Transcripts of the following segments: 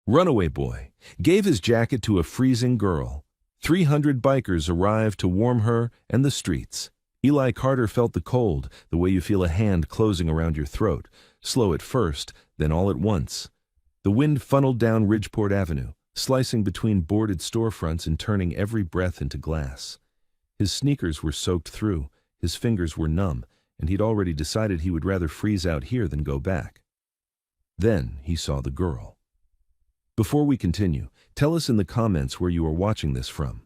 Runaway boy gave his jacket to a freezing girl. 300 bikers arrived to warm her and the streets. Eli Carter felt the cold, the way you feel a hand closing around your throat, slow at first, then all at once. The wind funneled down Ridgeport Avenue, slicing between boarded storefronts and turning every breath into glass. His sneakers were soaked through, his fingers were numb, and he'd already decided he would rather freeze out here than go back. Then he saw the girl. Before we continue, tell us in the comments where you are watching this from.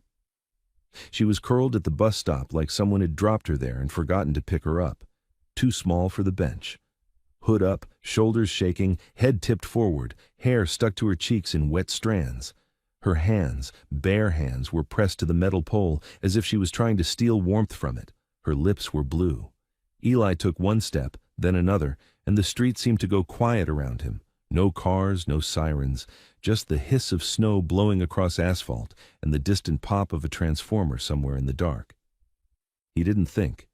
She was curled at the bus stop like someone had dropped her there and forgotten to pick her up. Too small for the bench. Hood up, shoulders shaking, head tipped forward, hair stuck to her cheeks in wet strands. Her hands, bare hands, were pressed to the metal pole as if she was trying to steal warmth from it. Her lips were blue. Eli took one step, then another, and the street seemed to go quiet around him. No cars, no sirens, just the hiss of snow blowing across asphalt and the distant pop of a transformer somewhere in the dark. He didn't think.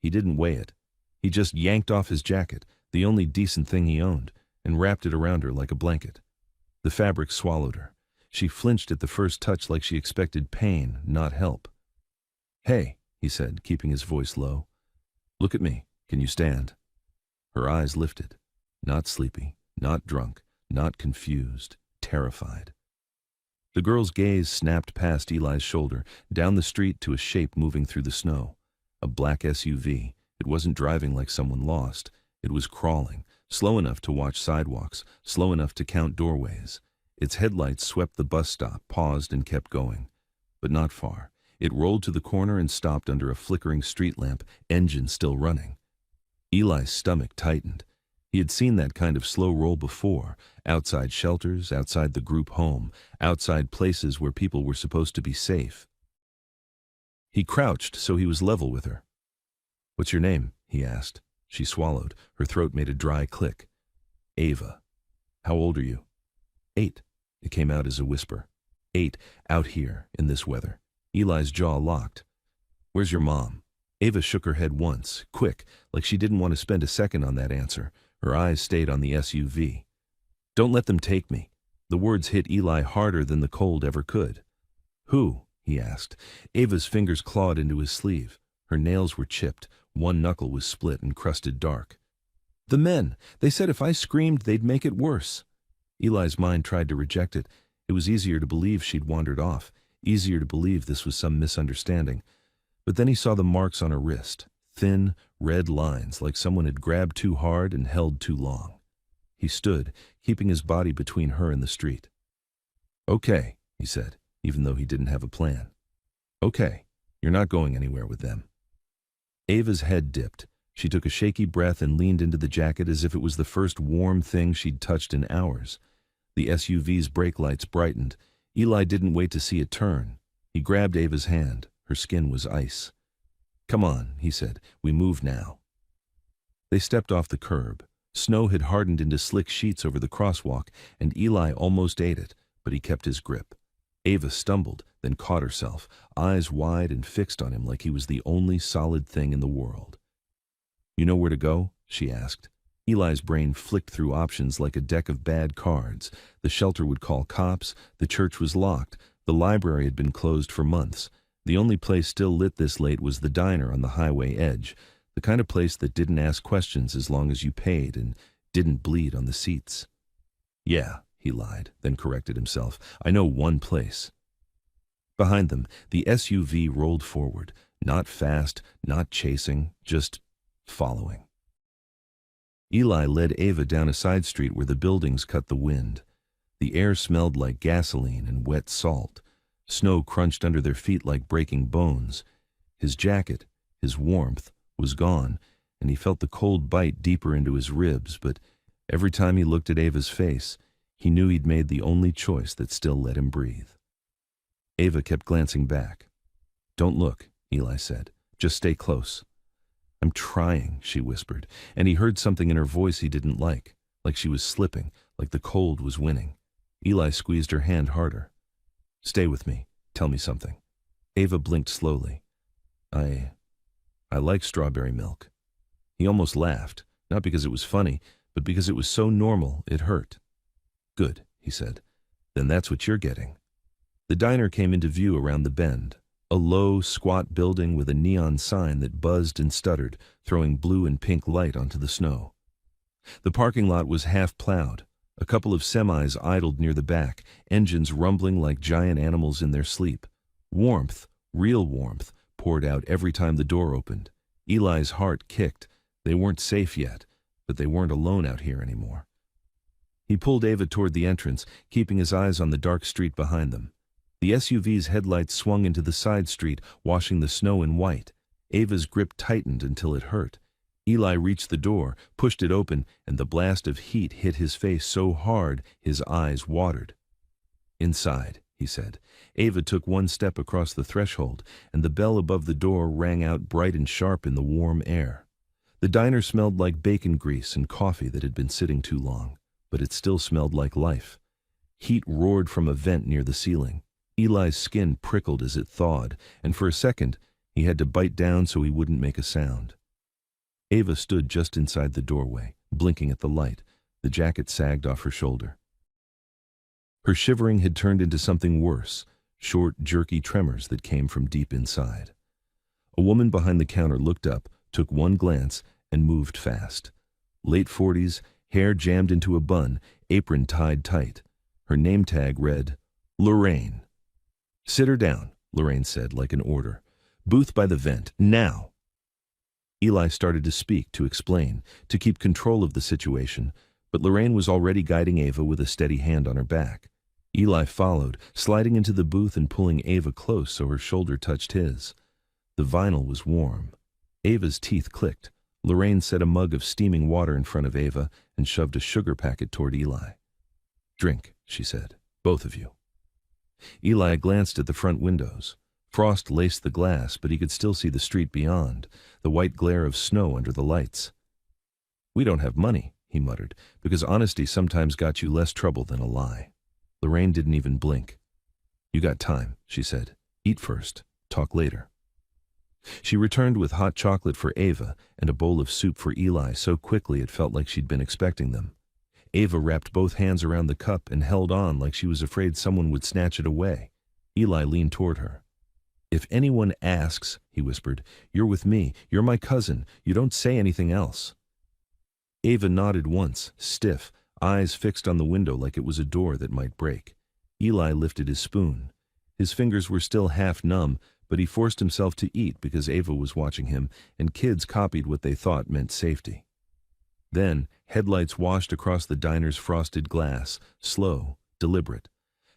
He didn't weigh it. He just yanked off his jacket, the only decent thing he owned, and wrapped it around her like a blanket. The fabric swallowed her. She flinched at the first touch like she expected pain, not help. "Hey," he said, keeping his voice low. "Look at me. Can you stand?" Her eyes lifted. Not sleepy, not drunk, not confused, terrified. The girl's gaze snapped past Eli's shoulder, down the street to a shape moving through the snow. A black SUV. It wasn't driving like someone lost. It was crawling, slow enough to watch sidewalks, slow enough to count doorways. Its headlights swept the bus stop, paused and kept going. But not far. It rolled to the corner and stopped under a flickering street lamp, engine still running. Eli's stomach tightened. He had seen that kind of slow roll before, outside shelters, outside the group home, outside places where people were supposed to be safe. He crouched so he was level with her. "What's your name?" he asked. She swallowed. Her throat made a dry click. "Ava." "How old are you?" "8." It came out as a whisper. 8, out here, in this weather. Eli's jaw locked. "Where's your mom?" Ava shook her head once, quick, like she didn't want to spend a second on that answer. Her eyes stayed on the SUV. "Don't let them take me." The words hit Eli harder than the cold ever could. "Who?" he asked. Ava's fingers clawed into his sleeve. Her nails were chipped. One knuckle was split and crusted dark. "The men. They said if I screamed, they'd make it worse." Eli's mind tried to reject it. It was easier to believe she'd wandered off, easier to believe this was some misunderstanding. But then he saw the marks on her wrist, thin, red lines like someone had grabbed too hard and held too long. He stood, keeping his body between her and the street. "Okay," he said, even though he didn't have a plan. "Okay, you're not going anywhere with them." Ava's head dipped. She took a shaky breath and leaned into the jacket as if it was the first warm thing she'd touched in hours. The SUV's brake lights brightened. Eli didn't wait to see it turn. He grabbed Ava's hand. Her skin was ice. "Come on," he said. "We move now." They stepped off the curb. Snow had hardened into slick sheets over the crosswalk, and Eli almost ate it, but he kept his grip. Ava stumbled, then caught herself, eyes wide and fixed on him like he was the only solid thing in the world. "You know where to go?" she asked. Eli's brain flicked through options like a deck of bad cards. The shelter would call cops, the church was locked, the library had been closed for months. The only place still lit this late was the diner on the highway edge, the kind of place that didn't ask questions as long as you paid and didn't bleed on the seats. "Yeah," he lied, then corrected himself. "I know one place." Behind them, the SUV rolled forward, not fast, not chasing, just following. Eli led Ava down a side street where the buildings cut the wind. The air smelled like gasoline and wet salt. Snow crunched under their feet like breaking bones. His jacket, his warmth, was gone, and he felt the cold bite deeper into his ribs, but every time he looked at Ava's face, he knew he'd made the only choice that still let him breathe. Ava kept glancing back. "Don't look," Eli said. "Just stay close." "I'm trying," she whispered, and he heard something in her voice he didn't like she was slipping, like the cold was winning. Eli squeezed her hand harder. "Stay with me. Tell me something." Ava blinked slowly. I like strawberry milk." He almost laughed, not because it was funny, but because it was so normal it hurt. "Good," he said. Then that's what you're getting. The diner came into view around the bend. A low, squat building with a neon sign that buzzed and stuttered, throwing blue and pink light onto the snow. The parking lot was half plowed. A couple of semis idled near the back, engines rumbling like giant animals in their sleep. Warmth, real warmth, poured out every time the door opened. Eli's heart kicked. They weren't safe yet, but they weren't alone out here anymore. He pulled Ava toward the entrance, keeping his eyes on the dark street behind them. The SUV's headlights swung into the side street, washing the snow in white. Ava's grip tightened until it hurt. Eli reached the door, pushed it open, and the blast of heat hit his face so hard his eyes watered. "Inside," he said. Ava took one step across the threshold, and the bell above the door rang out bright and sharp in the warm air. The diner smelled like bacon grease and coffee that had been sitting too long, but it still smelled like life. Heat roared from a vent near the ceiling. Eli's skin prickled as it thawed, and for a second he had to bite down so he wouldn't make a sound. Ava stood just inside the doorway, blinking at the light. The jacket sagged off her shoulder. Her shivering had turned into something worse, short, jerky tremors that came from deep inside. A woman behind the counter looked up, took one glance, and moved fast. Late 40s, hair jammed into a bun, apron tied tight. Her name tag read, Lorraine. "Sit her down," Lorraine said like an order. "Booth by the vent, now." Eli started to speak, to explain, to keep control of the situation, but Lorraine was already guiding Ava with a steady hand on her back. Eli followed, sliding into the booth and pulling Ava close so her shoulder touched his. The vinyl was warm. Ava's teeth clicked. Lorraine set a mug of steaming water in front of Ava and shoved a sugar packet toward Eli. "Drink," she said. "Both of you." Eli glanced at the front windows. Frost laced the glass, but he could still see the street beyond, the white glare of snow under the lights. "We don't have money," he muttered, "because honesty sometimes got you less trouble than a lie." Lorraine didn't even blink. "You got time," she said. "Eat first. Talk later." She returned with hot chocolate for Ava and a bowl of soup for Eli so quickly it felt like she'd been expecting them. Ava wrapped both hands around the cup and held on like she was afraid someone would snatch it away. Eli leaned toward her. "If anyone asks," he whispered, "you're with me. You're my cousin. You don't say anything else." Ava nodded once, stiff, eyes fixed on the window like it was a door that might break. Eli lifted his spoon. His fingers were still half numb, but he forced himself to eat because Ava was watching him, and kids copied what they thought meant safety. Then, headlights washed across the diner's frosted glass, slow, deliberate.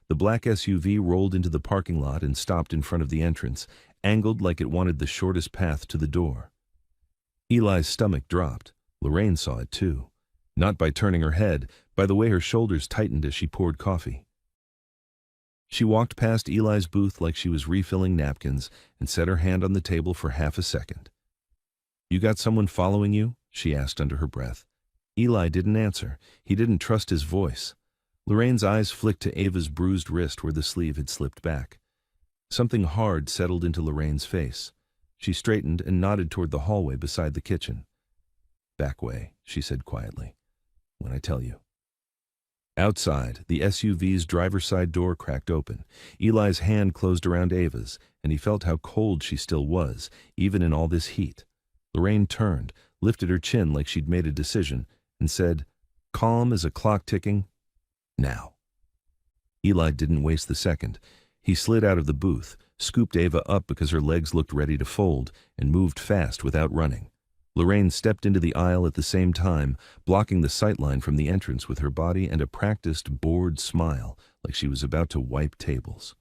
The black SUV rolled into the parking lot and stopped in front of the entrance, angled like it wanted the shortest path to the door. Eli's stomach dropped. Lorraine saw it too. Not by turning her head, by the way her shoulders tightened as she poured coffee. She walked past Eli's booth like she was refilling napkins and set her hand on the table for half a second. "You got someone following you?" she asked under her breath. Eli didn't answer. He didn't trust his voice. Lorraine's eyes flicked to Ava's bruised wrist where the sleeve had slipped back. Something hard settled into Lorraine's face. She straightened and nodded toward the hallway beside the kitchen. "Back way," she said quietly. "When I tell you." Outside, the SUV's driver's side door cracked open. Eli's hand closed around Ava's, and he felt how cold she still was, even in all this heat. Lorraine turned, lifted her chin like she'd made a decision, and said, calm as a clock ticking, "Now." Eli didn't waste the second. He slid out of the booth, scooped Ava up because her legs looked ready to fold, and moved fast without running. Lorraine stepped into the aisle at the same time, blocking the sightline from the entrance with her body and a practiced, bored smile, like she was about to wipe tables.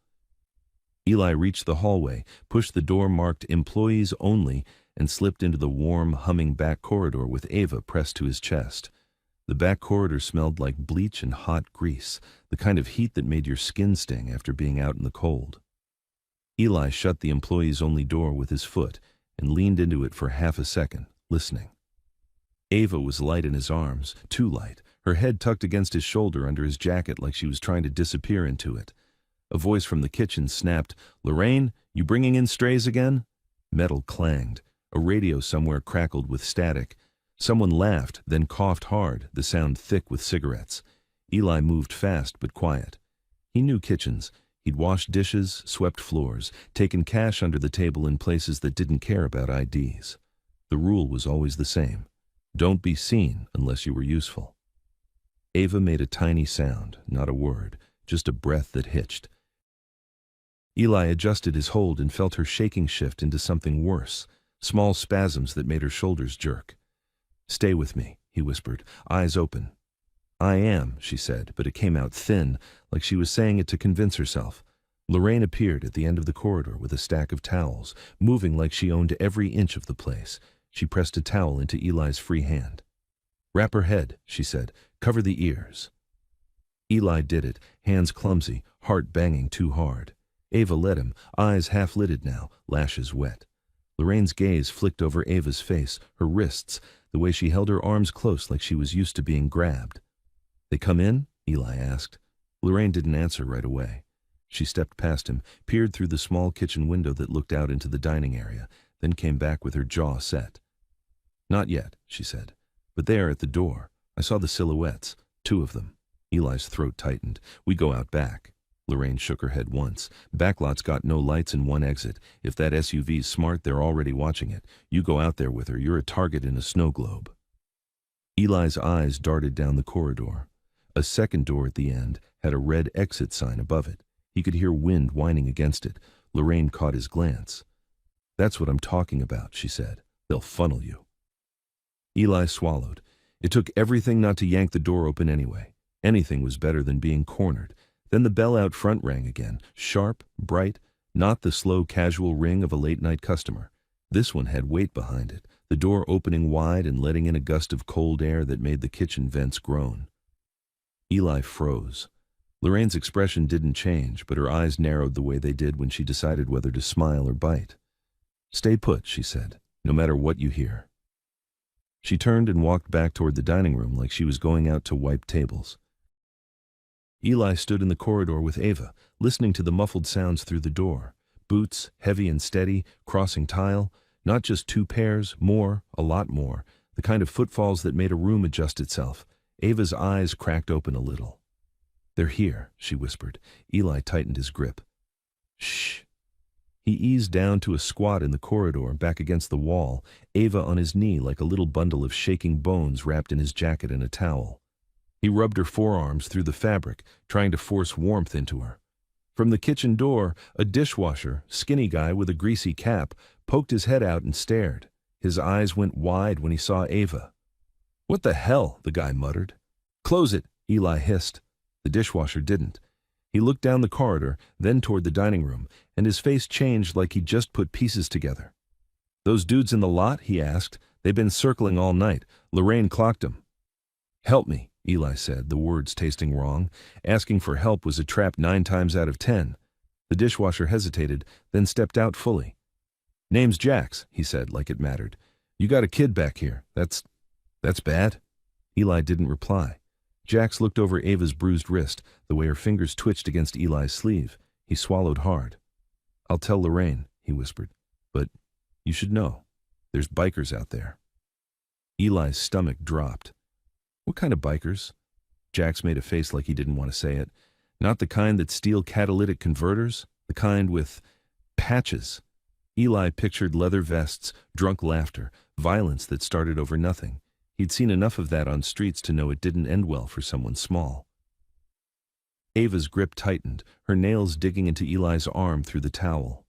Eli reached the hallway, pushed the door marked "Employees Only," and slipped into the warm, humming back corridor with Ava pressed to his chest. The back corridor smelled like bleach and hot grease, the kind of heat that made your skin sting after being out in the cold. Eli shut the Employees Only door with his foot and leaned into it for half a second, listening. Ava was light in his arms, too light, her head tucked against his shoulder under his jacket like she was trying to disappear into it. A voice from the kitchen snapped, "Lorraine, you bringing in strays again?" Metal clanged. A radio somewhere crackled with static. Someone laughed, then coughed hard, the sound thick with cigarettes. Eli moved fast but quiet. He knew kitchens. He'd washed dishes, swept floors, taken cash under the table in places that didn't care about IDs. The rule was always the same. Don't be seen unless you were useful. Ava made a tiny sound, not a word, just a breath that hitched. Eli adjusted his hold and felt her shaking shift into something worse, small spasms that made her shoulders jerk. "Stay with me," he whispered, eyes open. "I am," she said, but it came out thin, like she was saying it to convince herself. Lorraine appeared at the end of the corridor with a stack of towels, moving like she owned every inch of the place. She pressed a towel into Eli's free hand. "Wrap her head," she said. "Cover the ears." Eli did it, hands clumsy, heart banging too hard. Ava let him, eyes half-lidded now, lashes wet. Lorraine's gaze flicked over Ava's face, her wrists, the way she held her arms close like she was used to being grabbed. "They come in?" Eli asked. Lorraine didn't answer right away. She stepped past him, peered through the small kitchen window that looked out into the dining area, then came back with her jaw set. "Not yet," she said. "But they are at the door. I saw the silhouettes, 2 of them." Eli's throat tightened. "We go out back." Lorraine shook her head once. "Backlot's got no lights and one exit. If that SUV's smart, they're already watching it. You go out there with her, you're a target in a snow globe." Eli's eyes darted down the corridor. A second door at the end had a red exit sign above it. He could hear wind whining against it. Lorraine caught his glance. "That's what I'm talking about," she said. "They'll funnel you." Eli swallowed. It took everything not to yank the door open anyway. Anything was better than being cornered. Then the bell out front rang again, sharp, bright, not the slow, casual ring of a late-night customer. This one had weight behind it, the door opening wide and letting in a gust of cold air that made the kitchen vents groan. Eli froze. Lorraine's expression didn't change, but her eyes narrowed the way they did when she decided whether to smile or bite. "Stay put," she said, "no matter what you hear." She turned and walked back toward the dining room like she was going out to wipe tables. Eli stood in the corridor with Ava, listening to the muffled sounds through the door. Boots, heavy and steady, crossing tile. Not just 2 pairs, more, a lot more. The kind of footfalls that made a room adjust itself. Ava's eyes cracked open a little. "They're here," she whispered. Eli tightened his grip. "Shh." He eased down to a squat in the corridor, back against the wall, Ava on his knee like a little bundle of shaking bones wrapped in his jacket and a towel. He rubbed her forearms through the fabric, trying to force warmth into her. From the kitchen door, a dishwasher, skinny guy with a greasy cap, poked his head out and stared. His eyes went wide when he saw Ava. "What the hell?" the guy muttered. "Close it," Eli hissed. The dishwasher didn't. He looked down the corridor, then toward the dining room, and his face changed like he'd just put pieces together. "Those dudes in the lot?" he asked. "They've been circling all night. Lorraine clocked them." "Help me," Eli said, the words tasting wrong. Asking for help was a trap 9 times out of 10. The dishwasher hesitated, then stepped out fully. "Name's Jax," he said, like it mattered. "You got a kid back here. That's bad?" Eli didn't reply. Jax looked over Ava's bruised wrist, the way her fingers twitched against Eli's sleeve. He swallowed hard. "I'll tell Lorraine," he whispered. "But you should know. There's bikers out there." Eli's stomach dropped. "What kind of bikers?" Jax made a face like he didn't want to say it. "Not the kind that steal catalytic converters? The kind with patches." Eli pictured leather vests, drunk laughter, violence that started over nothing. He'd seen enough of that on streets to know it didn't end well for someone small. Ava's grip tightened, her nails digging into Eli's arm through the towel.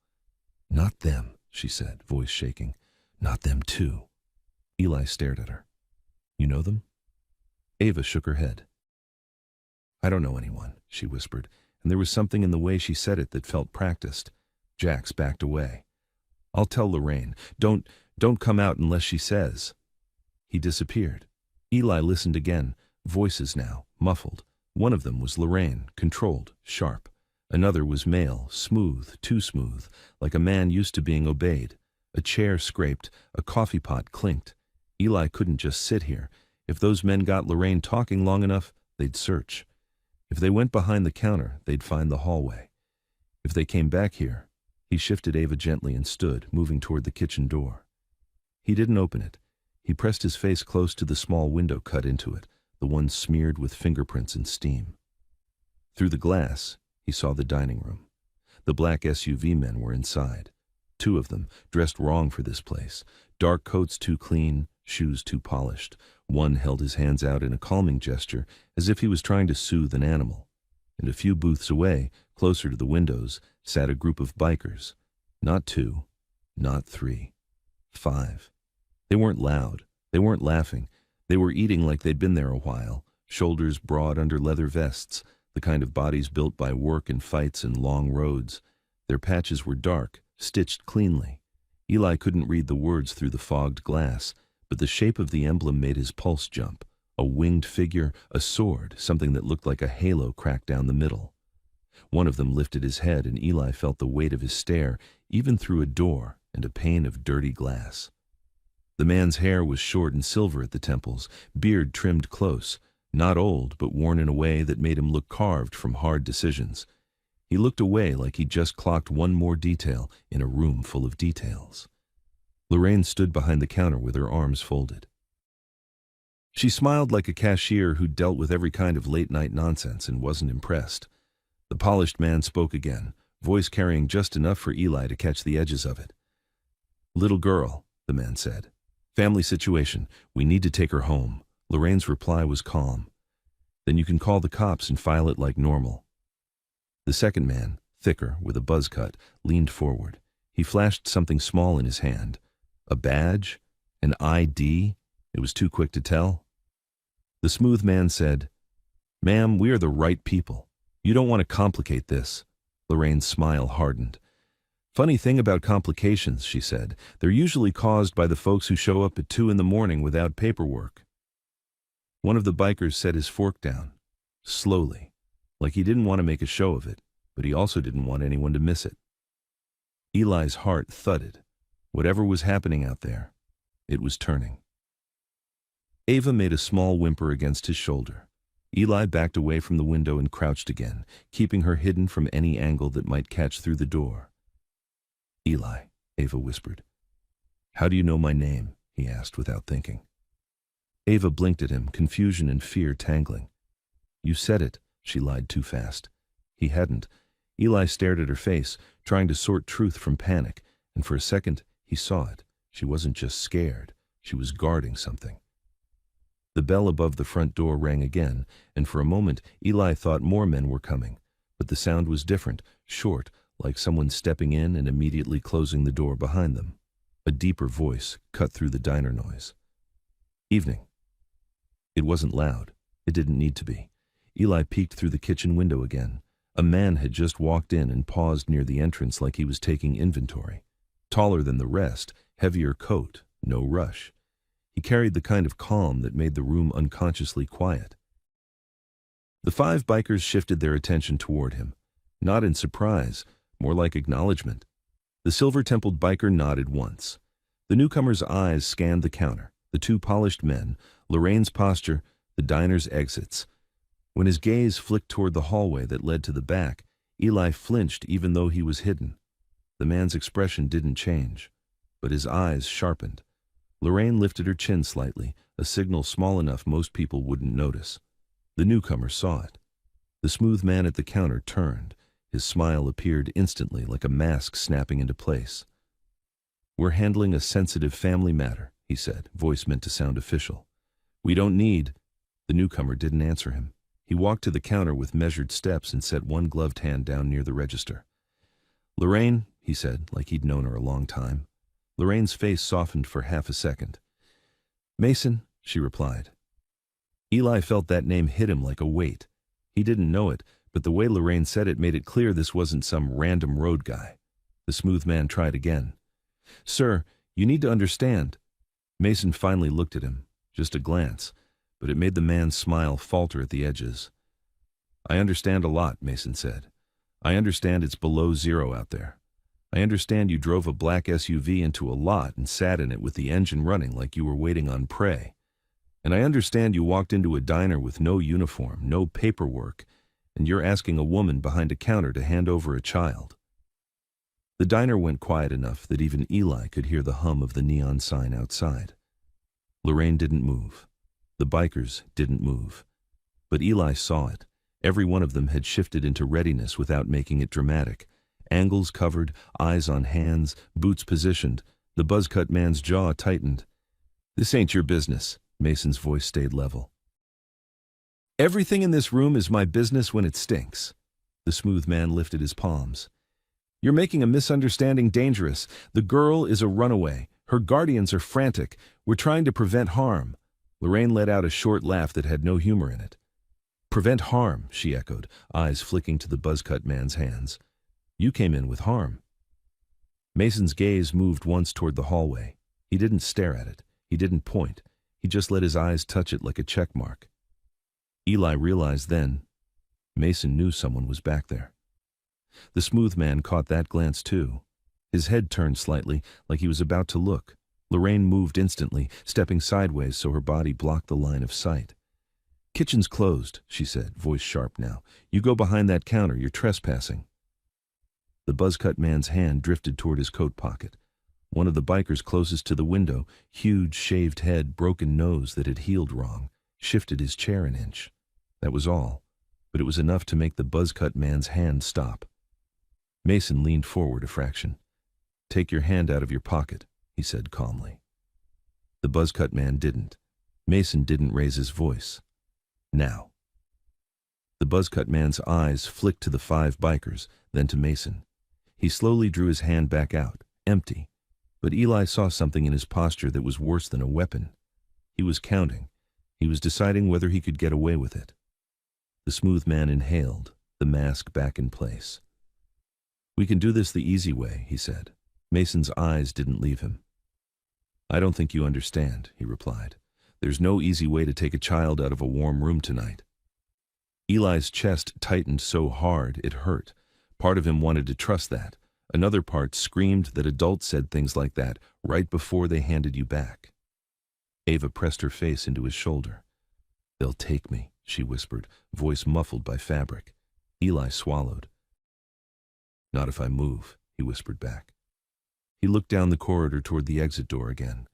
"Not them," she said, voice shaking. "Not them too." Eli stared at her. "You know them?" Ava shook her head. "I don't know anyone," she whispered, and there was something in the way she said it that felt practiced. Jax backed away. "I'll tell Lorraine. Don't come out unless she says." He disappeared. Eli listened again, voices now, muffled. One of them was Lorraine, controlled, sharp. Another was male, smooth, too smooth, like a man used to being obeyed. A chair scraped, a coffee pot clinked. Eli couldn't just sit here. If those men got Lorraine talking long enough, they'd search. If they went behind the counter, they'd find the hallway. If they came back here, he shifted Ava gently and stood, moving toward the kitchen door. He didn't open it. He pressed his face close to the small window cut into it, the one smeared with fingerprints and steam. Through the glass, he saw the dining room. The black SUV men were inside. Two of them, dressed wrong for this place. Dark coats too clean, shoes too polished. One held his hands out in a calming gesture, as if he was trying to soothe an animal. And a few booths away, closer to the windows, sat a group of bikers. Not two, not three, 5. They weren't loud. They weren't laughing. They were eating like they'd been there a while, shoulders broad under leather vests, the kind of bodies built by work and fights and long roads. Their patches were dark, stitched cleanly. Eli couldn't read the words through the fogged glass, but the shape of the emblem made his pulse jump. A winged figure, a sword, something that looked like a halo cracked down the middle. One of them lifted his head, and Eli felt the weight of his stare, even through a door and a pane of dirty glass. The man's hair was short and silver at the temples, beard trimmed close, not old, but worn in a way that made him look carved from hard decisions. He looked away like he'd just clocked one more detail in a room full of details. Lorraine stood behind the counter with her arms folded. She smiled like a cashier who'd dealt with every kind of late-night nonsense and wasn't impressed. The polished man spoke again, voice carrying just enough for Eli to catch the edges of it. "Little girl," the man said. "Family situation. We need to take her home." Lorraine's reply was calm. "Then you can call the cops and file it like normal." The second man, thicker, with a buzz cut, leaned forward. He flashed something small in his hand. A badge? An ID? It was too quick to tell. The smooth man said, "Ma'am, we are the right people. You don't want to complicate this." Lorraine's smile hardened. "Funny thing about complications," she said. "They're usually caused by the folks who show up at 2 in the morning without paperwork." One of the bikers set his fork down, slowly, like he didn't want to make a show of it, but he also didn't want anyone to miss it. Eli's heart thudded. Whatever was happening out there, it was turning. Ava made a small whimper against his shoulder. Eli backed away from the window and crouched again, keeping her hidden from any angle that might catch through the door. "Eli," Ava whispered. "How do you know my name?" he asked without thinking. Ava blinked at him, confusion and fear tangling. "You said it," she lied too fast. He hadn't. Eli stared at her face, trying to sort truth from panic, and for a second he saw it. She wasn't just scared, she was guarding something. The bell above the front door rang again, and for a moment Eli thought more men were coming, but the sound was different, short, like someone stepping in and immediately closing the door behind them. A deeper voice cut through the diner noise. "Evening." It wasn't loud. It didn't need to be. Eli peeked through the kitchen window again. A man had just walked in and paused near the entrance like he was taking inventory. Taller than the rest, heavier coat, no rush. He carried the kind of calm that made the room unconsciously quiet. The 5 bikers shifted their attention toward him, not in surprise, more like acknowledgement. The silver-templed biker nodded once. The newcomer's eyes scanned the counter, the 2 polished men, Lorraine's posture, the diner's exits. When his gaze flicked toward the hallway that led to the back, Eli flinched even though he was hidden. The man's expression didn't change, but his eyes sharpened. Lorraine lifted her chin slightly, a signal small enough most people wouldn't notice. The newcomer saw it. The smooth man at the counter turned. His smile appeared instantly, like a mask snapping into place. "We're handling a sensitive family matter," he said, voice meant to sound official. "We don't need—" The newcomer didn't answer him. He walked to the counter with measured steps and set one gloved hand down near the register. "Lorraine," he said, like he'd known her a long time. Lorraine's face softened for half a second. "Mason," she replied. Eli felt that name hit him like a weight. He didn't know it, but the way Lorraine said it made it clear this wasn't some random road guy. The smooth man tried again. "Sir, you need to understand." Mason finally looked at him, just a glance, but it made the man's smile falter at the edges. "I understand a lot," Mason said. "I understand it's below zero out there. I understand you drove a black SUV into a lot and sat in it with the engine running like you were waiting on prey. And I understand you walked into a diner with no uniform, no paperwork, and you're asking a woman behind a counter to hand over a child." The diner went quiet enough that even Eli could hear the hum of the neon sign outside. Lorraine didn't move. The bikers didn't move. But Eli saw it, Every one of them had shifted into readiness without making it dramatic. Angles covered, eyes on hands, boots positioned. The buzz-cut man's jaw tightened. "This ain't your business." Mason's voice stayed level. "Everything in this room is my business when it stinks." The smooth man lifted his palms. "You're making a misunderstanding dangerous. The girl is a runaway. Her guardians are frantic. We're trying to prevent harm." Lorraine let out a short laugh that had no humor in it. "Prevent harm," she echoed, eyes flicking to the buzz-cut man's hands. "You came in with harm." Mason's gaze moved once toward the hallway. He didn't stare at it. He didn't point. He just let his eyes touch it like a check mark. Eli realized then, Mason knew someone was back there. The smooth man caught that glance too. His head turned slightly, like he was about to look. Lorraine moved instantly, stepping sideways so her body blocked the line of sight. "Kitchen's closed," she said, voice sharp now. "You go behind that counter, you're trespassing." The buzz-cut man's hand drifted toward his coat pocket. One of the bikers closest to the window, huge shaved head, broken nose that had healed wrong, shifted his chair an inch. That was all, but it was enough to make the buzz-cut man's hand stop. Mason leaned forward a fraction. "Take your hand out of your pocket," he said calmly. The buzz-cut man didn't. Mason didn't raise his voice. "Now." The buzz-cut man's eyes flicked to the 5 bikers, then to Mason. He slowly drew his hand back out, empty. But Eli saw something in his posture that was worse than a weapon. He was counting. He was deciding whether he could get away with it. The smooth man inhaled, the mask back in place. "We can do this the easy way," he said. Mason's eyes didn't leave him. "I don't think you understand," he replied. "There's no easy way to take a child out of a warm room tonight." Eli's chest tightened so hard it hurt. Part of him wanted to trust that. Another part screamed that adults said things like that right before they handed you back. Ava pressed her face into his shoulder. "They'll take me," she whispered, voice muffled by fabric. Eli swallowed. "Not if I move," he whispered back. He looked down the corridor toward the exit door again.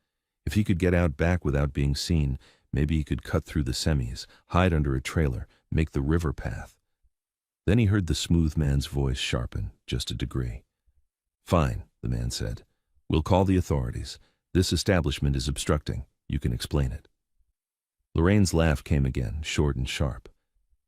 If he could get out back without being seen, maybe he could cut through the semis, hide under a trailer, make the river path. Then he heard the smooth man's voice sharpen, just a degree. "Fine," the man said. "We'll call the authorities. This establishment is obstructing. You can explain it." Lorraine's laugh came again, short and sharp.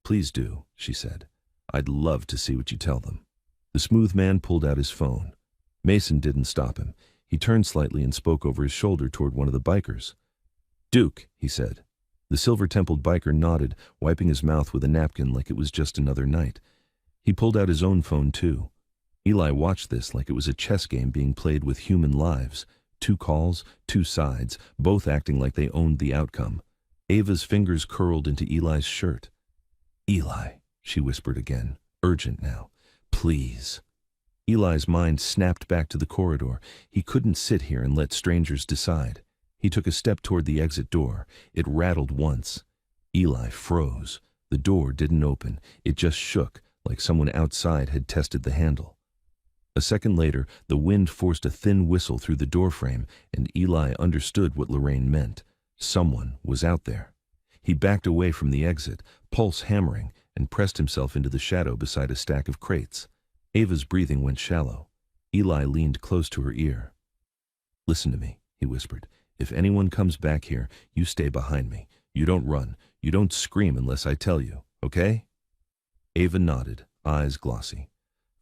"Please do," she said. "I'd love to see what you tell them." The smooth man pulled out his phone. Mason didn't stop him. He turned slightly and spoke over his shoulder toward one of the bikers. "Duke," he said. The silver-templed biker nodded, wiping his mouth with a napkin like it was just another night. He pulled out his own phone too. Eli watched this like it was a chess game being played with human lives. 2 calls, 2 sides, both acting like they owned the outcome. Ava's fingers curled into Eli's shirt. "Eli," she whispered again, urgent now. "Please." Eli's mind snapped back to the corridor. He couldn't sit here and let strangers decide. He took a step toward the exit door. It rattled once. Eli froze. The door didn't open. It just shook, like someone outside had tested the handle. A second later, the wind forced a thin whistle through the doorframe, and Eli understood what Lorraine meant. Someone was out there. He backed away from the exit, pulse hammering, and pressed himself into the shadow beside a stack of crates. Ava's breathing went shallow. Eli leaned close to her ear. "Listen to me," he whispered. "If anyone comes back here, you stay behind me. You don't run. You don't scream unless I tell you, okay?" Ava nodded, eyes glossy.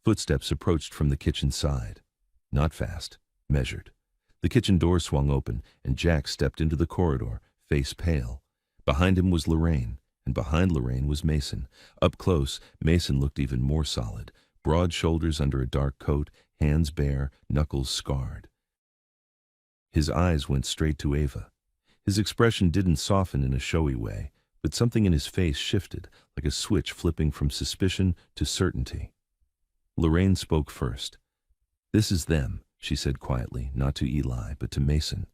Footsteps approached from the kitchen side. Not fast, measured. The kitchen door swung open, and Jack stepped into the corridor, face pale. Behind him was Lorraine, and behind Lorraine was Mason. Up close, Mason looked even more solid. Broad shoulders under a dark coat, hands bare, knuckles scarred. His eyes went straight to Ava. His expression didn't soften in a showy way, but something in his face shifted, like a switch flipping from suspicion to certainty. Lorraine spoke first. "This is them," she said quietly, not to Eli, but to Mason.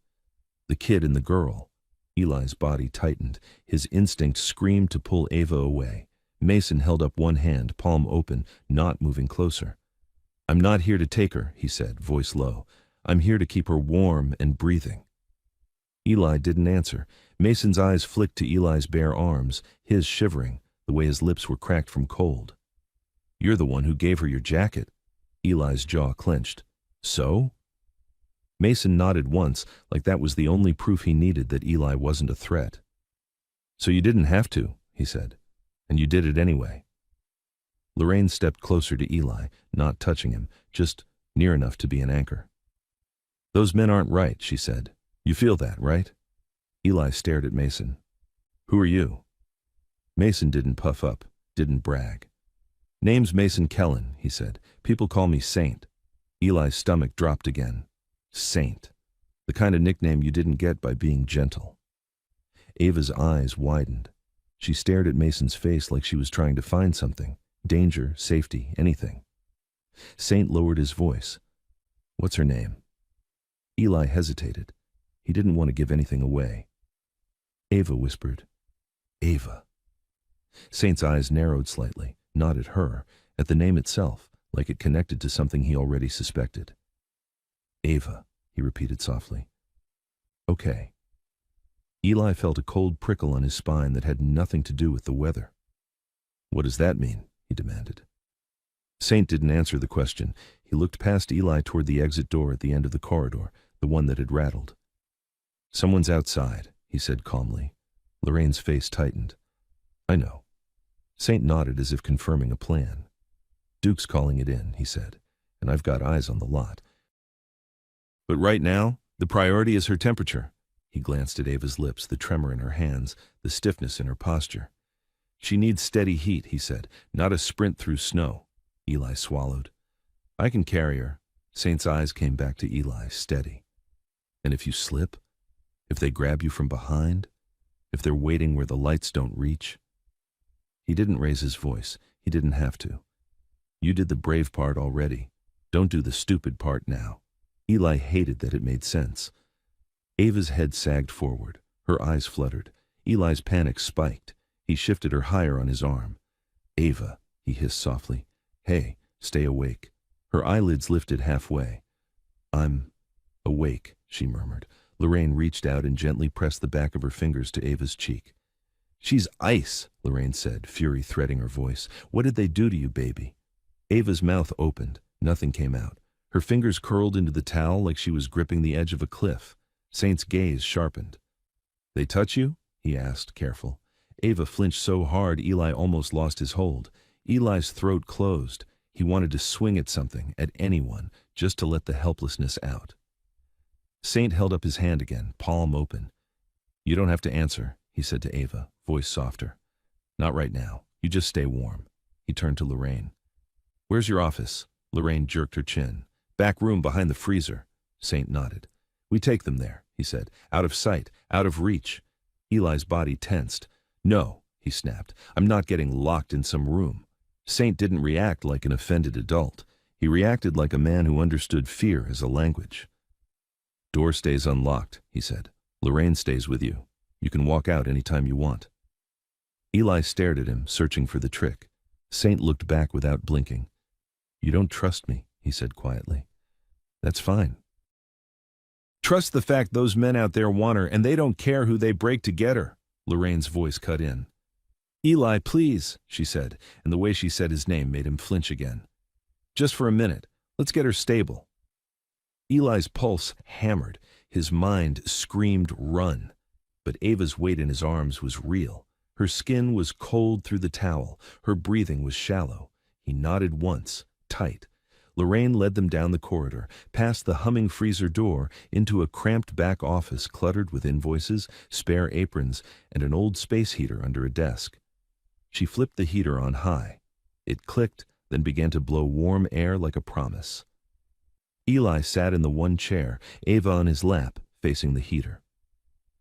"The kid and the girl." Eli's body tightened. His instinct screamed to pull Ava away. Mason held up one hand, palm open, not moving closer. "I'm not here to take her," he said, voice low. "I'm here to keep her warm and breathing." Eli didn't answer. Mason's eyes flicked to Eli's bare arms, his shivering. the way his lips were cracked from cold. "You're the one who gave her your jacket." Eli's jaw clenched. "So?" Mason nodded once, like that was the only proof he needed that Eli wasn't a threat. "So you didn't have to," he said, "and you did it anyway." Lorraine stepped closer to Eli, not touching him, just near enough to be an anchor. "Those men aren't right," she said. "You feel that, right?" Eli stared at Mason. "Who are you?" Mason didn't puff up, didn't brag. "Name's Mason Kellen," he said. "People call me Saint." Eli's stomach dropped again. Saint. The kind of nickname you didn't get by being gentle. Ava's eyes widened. She stared at Mason's face like she was trying to find something. Danger, safety, anything. Saint lowered his voice. "What's her name?" Eli hesitated. He didn't want to give anything away. Ava whispered. "Ava." Saint's eyes narrowed slightly, not at her, at the name itself, like it connected to something he already suspected. "Ava," he repeated softly. "Okay." Eli felt a cold prickle on his spine that had nothing to do with the weather. "What does that mean?" he demanded. Saint didn't answer the question. He looked past Eli toward the exit door at the end of the corridor, the one that had rattled. "Someone's outside," he said calmly. Lorraine's face tightened. "I know." Saint nodded as if confirming a plan. "Duke's calling it in," he said, "and I've got eyes on the lot. But right now, the priority is her temperature." He glanced at Ava's lips, the tremor in her hands, the stiffness in her posture. "She needs steady heat," he said, "not a sprint through snow." Eli swallowed. "I can carry her." Saint's eyes came back to Eli, steady. "And if you slip? If they grab you from behind? If they're waiting where the lights don't reach?" He didn't raise his voice. He didn't have to. "You did the brave part already. Don't do the stupid part now." Eli hated that it made sense. Ava's head sagged forward. Her eyes fluttered. Eli's panic spiked. He shifted her higher on his arm. "Ava," he hissed softly. "Hey, stay awake." Her eyelids lifted halfway. "I'm awake," she murmured. Lorraine reached out and gently pressed the back of her fingers to Ava's cheek. "She's ice," Lorraine said, fury threading her voice. "What did they do to you, baby?" Ava's mouth opened. Nothing came out. Her fingers curled into the towel like she was gripping the edge of a cliff. Saint's gaze sharpened. "They touch you?" he asked, careful. Ava flinched so hard Eli almost lost his hold. Eli's throat closed. He wanted to swing at something, at anyone, just to let the helplessness out. Saint held up his hand again, palm open. "You don't have to answer," he said to Ava, voice softer. "Not right now. You just stay warm." He turned to Lorraine. "Where's your office?" Lorraine jerked her chin. "Back room behind the freezer." Saint nodded. "We take them there," he said. "Out of sight, out of reach." Eli's body tensed. "No," he snapped. "I'm not getting locked in some room." Saint didn't react like an offended adult. He reacted like a man who understood fear as a language. "Door stays unlocked," he said. "Lorraine stays with you. You can walk out any time you want." Eli stared at him, searching for the trick. Saint looked back without blinking. "You don't trust me," he said quietly. "That's fine. Trust the fact those men out there want her, and they don't care who they break to get her." Lorraine's voice cut in. "Eli, please," she said, and the way she said his name made him flinch again. "Just for a minute. Let's get her stable." Eli's pulse hammered. His mind screamed run. But Ava's weight in his arms was real. Her skin was cold through the towel. Her breathing was shallow. He nodded once, tight. Lorraine led them down the corridor, past the humming freezer door, into a cramped back office cluttered with invoices, spare aprons, and an old space heater under a desk. She flipped the heater on high. It clicked, then began to blow warm air like a promise. Eli sat in the one chair, Ava on his lap, facing the heater.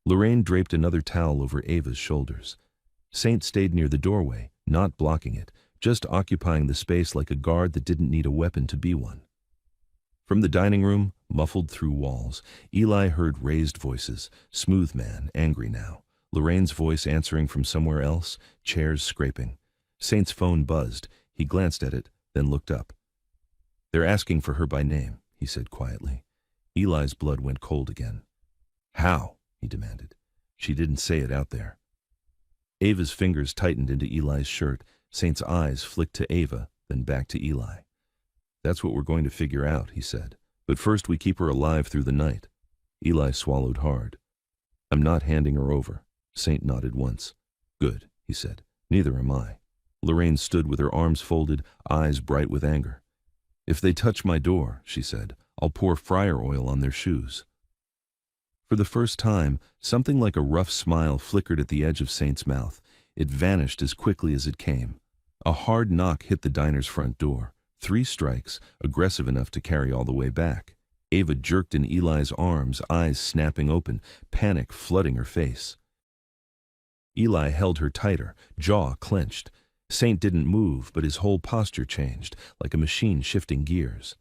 Lorraine draped another towel over Ava's shoulders. Saint stayed near the doorway, not blocking it, just occupying the space like a guard that didn't need a weapon to be one. From the dining room, muffled through walls, Eli heard raised voices, smooth man, angry now. Lorraine's voice answering from somewhere else, chairs scraping. Saint's phone buzzed. He glanced at it, then looked up. "They're asking for her by name," he said quietly. Eli's blood went cold again. "How?" he demanded. "She didn't say it out there." Ava's fingers tightened into Eli's shirt. Saint's eyes flicked to Ava, then back to Eli. "That's what we're going to figure out," he said. "But first we keep her alive through the night." Eli swallowed hard. "I'm not handing her over." Saint nodded once. "Good," he said. "Neither am I." Lorraine stood with her arms folded, eyes bright with anger. "If they touch my door," she said, "I'll pour fryer oil on their shoes." For the first time, something like a rough smile flickered at the edge of Saint's mouth. It vanished as quickly as it came. A hard knock hit the diner's front door. 3 strikes, aggressive enough to carry all the way back. Ava jerked in Eli's arms, eyes snapping open, panic flooding her face. Eli held her tighter, jaw clenched. Saint didn't move, but his whole posture changed, like a machine shifting gears.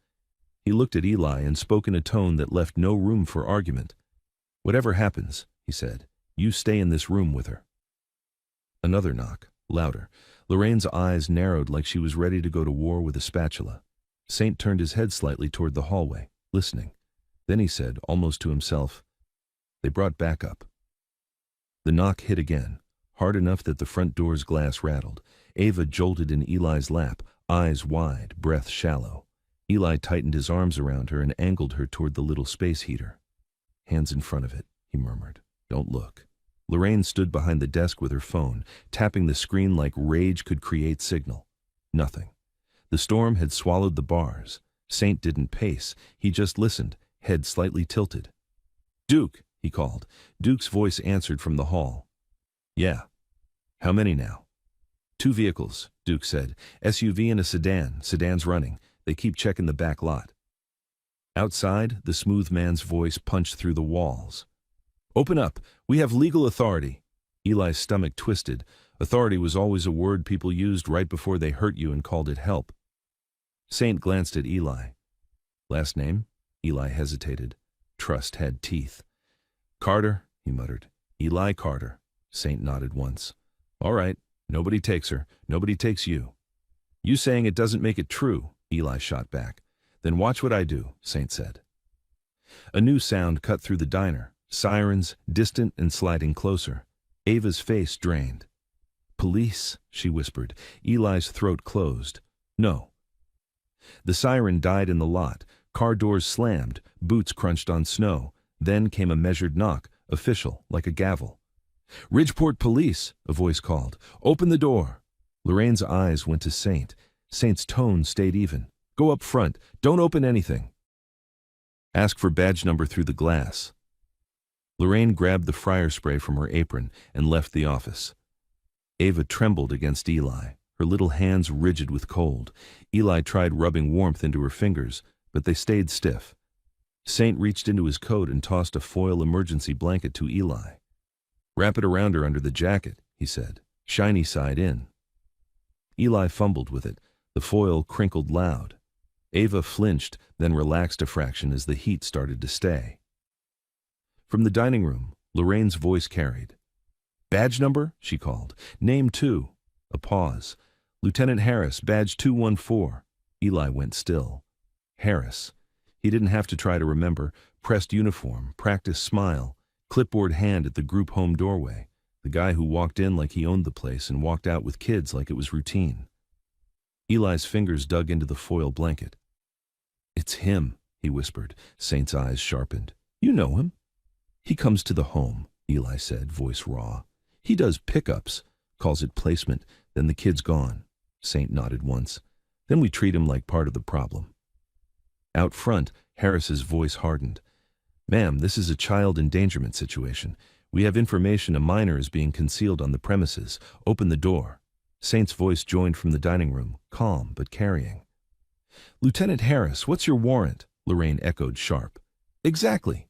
He looked at Eli and spoke in a tone that left no room for argument. "Whatever happens," he said, "you stay in this room with her." Another knock, louder. Lorraine's eyes narrowed like she was ready to go to war with a spatula. Saint turned his head slightly toward the hallway, listening. Then he said, almost to himself, "They brought backup." The knock hit again, hard enough that the front door's glass rattled. Ava jolted in Eli's lap, eyes wide, breath shallow. Eli tightened his arms around her and angled her toward the little space heater. "Hands in front of it," he murmured. "Don't look." Lorraine stood behind the desk with her phone, tapping the screen like rage could create signal. Nothing. The storm had swallowed the bars. Saint didn't pace. He just listened, head slightly tilted. "Duke," he called. Duke's voice answered from the hall. "Yeah. How many now?" "2 vehicles," Duke said. "SUV and a sedan. Sedan's running. They keep checking the back lot." Outside, the smooth man's voice punched through the walls. "Open up. We have legal authority." Eli's stomach twisted. Authority was always a word people used right before they hurt you and called it help. Saint glanced at Eli. "Last name?" Eli hesitated. Trust had teeth. "Carter," he muttered. "Eli Carter." Saint nodded once. "All right. Nobody takes her. Nobody takes you." "You saying it doesn't make it true," Eli shot back. "Then watch what I do," Saint said. A new sound cut through the diner. Sirens, distant and sliding closer. Ava's face drained. "Police," she whispered. Eli's throat closed. "No." The siren died in the lot. Car doors slammed. Boots crunched on snow. Then came a measured knock, official, like a gavel. "Ridgeport Police," a voice called. "Open the door." Lorraine's eyes went to Saint. Saint's tone stayed even. "Go up front. Don't open anything. Ask for badge number through the glass." Lorraine grabbed the fryer spray from her apron and left the office. Ava trembled against Eli, her little hands rigid with cold. Eli tried rubbing warmth into her fingers, but they stayed stiff. Saint reached into his coat and tossed a foil emergency blanket to Eli. "Wrap it around her under the jacket," he said. "Shiny side in." Eli fumbled with it. The foil crinkled loud. Ava flinched, then relaxed a fraction as the heat started to stay. From the dining room, Lorraine's voice carried. "Badge number?" she called. "Name 2. A pause. "Lieutenant Harris, badge 214. Eli went still. Harris. He didn't have to try to remember. Pressed uniform, practiced smile, clipboard hand at the group home doorway. The guy who walked in like he owned the place and walked out with kids like it was routine. Eli's fingers dug into the foil blanket. "It's him," he whispered. Saint's eyes sharpened. "You know him?" "He comes to the home," Eli said, voice raw. "He does pickups, calls it placement, then the kid's gone." Saint nodded once. "Then we treat him like part of the problem." Out front, Harris's voice hardened. "Ma'am, this is a child endangerment situation. We have information a minor is being concealed on the premises. Open the door." Saint's voice joined from the dining room, calm but carrying. "Lieutenant Harris, what's your warrant?" Lorraine echoed sharp. "Exactly."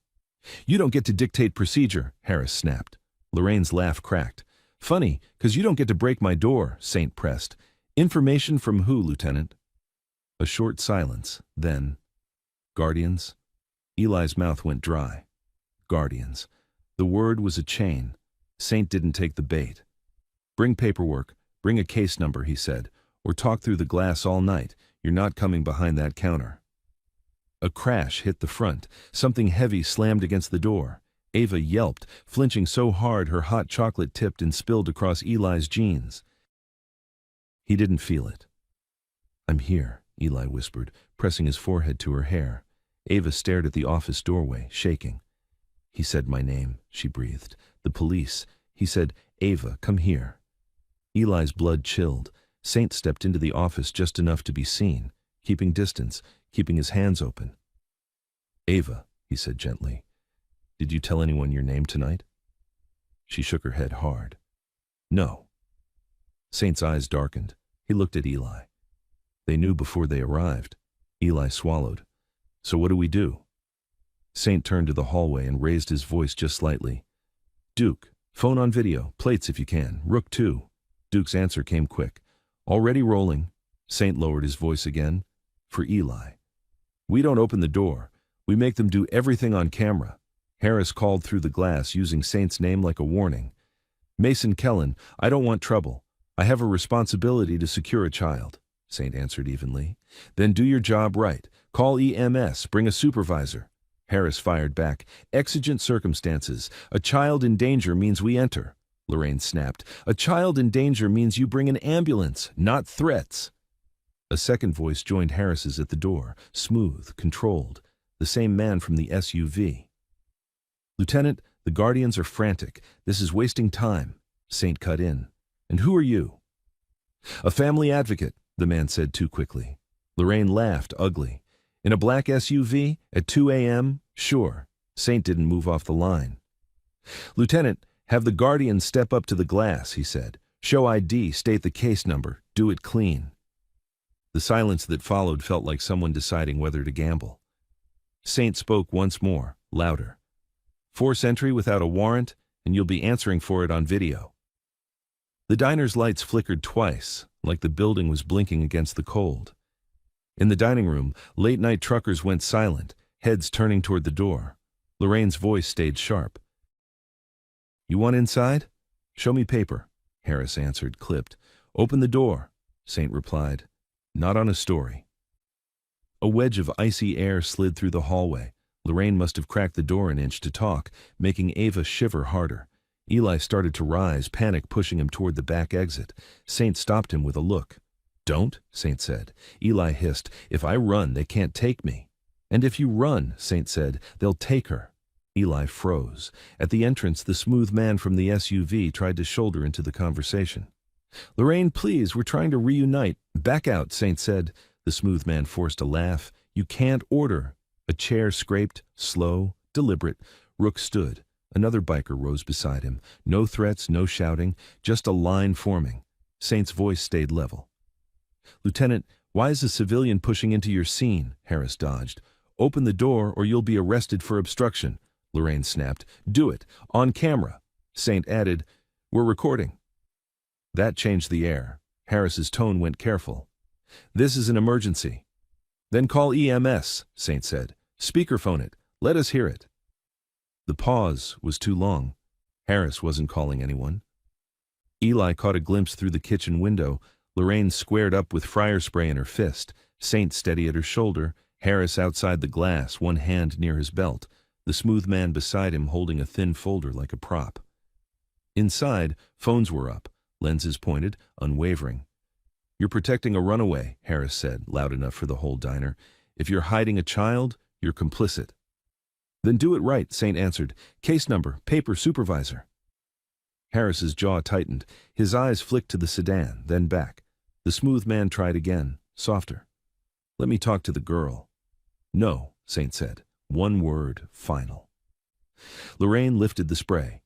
"You don't get to dictate procedure," Harris snapped. Lorraine's laugh cracked. "Funny, 'cause you don't get to break my door," Saint pressed. "Information from who, Lieutenant?" A short silence, then, "Guardians?" Eli's mouth went dry. Guardians. The word was a chain. Saint didn't take the bait. "Bring paperwork, bring a case number," he said, "or talk through the glass all night. You're not coming behind that counter." A crash hit the front. Something heavy slammed against the door. Ava yelped, flinching so hard her hot chocolate tipped and spilled across Eli's jeans. He didn't feel it. "I'm here," Eli whispered, pressing his forehead to her hair. Ava stared at the office doorway, shaking. "He said my name," she breathed. "The police." He said, "Ava, come here." Eli's blood chilled. Saint stepped into the office just enough to be seen, keeping distance, keeping his hands open. "Ava," he said gently, "did you tell anyone your name tonight?" She shook her head hard. "No." Saint's eyes darkened. He looked at Eli. "They knew before they arrived." Eli swallowed. "So what do we do?" Saint turned to the hallway and raised his voice just slightly. "Duke, phone on video, plates if you can, Rook 2. Duke's answer came quick. "Already rolling." Saint lowered his voice again. "For Eli. We don't open the door. We make them do everything on camera." Harris called through the glass, using Saint's name like a warning. "Mason Kellen, I don't want trouble. I have a responsibility to secure a child," Saint answered evenly. "Then do your job right. Call EMS, bring a supervisor." Harris fired back. "Exigent circumstances. A child in danger means we enter." Lorraine snapped. "A child in danger means you bring an ambulance, not threats." A second voice joined Harris's at the door, smooth, controlled, the same man from the SUV. "Lieutenant, the Guardians are frantic. This is wasting time." Saint cut in. "And who are you?" "A family advocate," the man said too quickly. Lorraine laughed, ugly. "In a black SUV? At 2 a.m.? Sure." Saint didn't move off the line. "Lieutenant, have the Guardians step up to the glass," he said. "Show ID, state the case number, do it clean." The silence that followed felt like someone deciding whether to gamble. Saint spoke once more, louder. "Force entry without a warrant, and you'll be answering for it on video." The diner's lights flickered twice, like the building was blinking against the cold. In the dining room, late-night truckers went silent, heads turning toward the door. Lorraine's voice stayed sharp. "You want inside?" "Show me paper," Harris answered, clipped. "Open the door," Saint replied. "Not on a story." A wedge of icy air slid through the hallway. Lorraine must have cracked the door an inch to talk, making Ava shiver harder. Eli started to rise, panic pushing him toward the back exit. Saint stopped him with a look. "Don't," Saint said. Eli hissed, "If I run, they can't take me." "And if you run," Saint said, "they'll take her." Eli froze. At the entrance, the smooth man from the SUV tried to shoulder into the conversation. "Lorraine, please, we're trying to reunite." "Back out," Saint said. The smooth man forced a laugh. "You can't order." A chair scraped, slow, deliberate. Rook stood. Another biker rose beside him. No threats, no shouting, just a line forming. Saint's voice stayed level. "Lieutenant, why is a civilian pushing into your scene?" Harris dodged. "Open the door or you'll be arrested for obstruction," Lorraine snapped. "Do it, on camera." Saint added, "We're recording." That changed the air. Harris's tone went careful. "This is an emergency." "Then call EMS," Saint said. "Speakerphone it. Let us hear it." The pause was too long. Harris wasn't calling anyone. Eli caught a glimpse through the kitchen window. Lorraine squared up with fryer spray in her fist. Saint steady at her shoulder. Harris outside the glass, one hand near his belt. The smooth man beside him holding a thin folder like a prop. Inside, phones were up, lenses pointed, unwavering. "You're protecting a runaway," Harris said, loud enough for the whole diner. "If you're hiding a child, you're complicit." "Then do it right," Saint answered. "Case number, paper, supervisor." Harris's jaw tightened. His eyes flicked to the sedan, then back. The smooth man tried again, softer. "Let me talk to the girl." "No," Saint said. One word, final. Lorraine lifted the spray.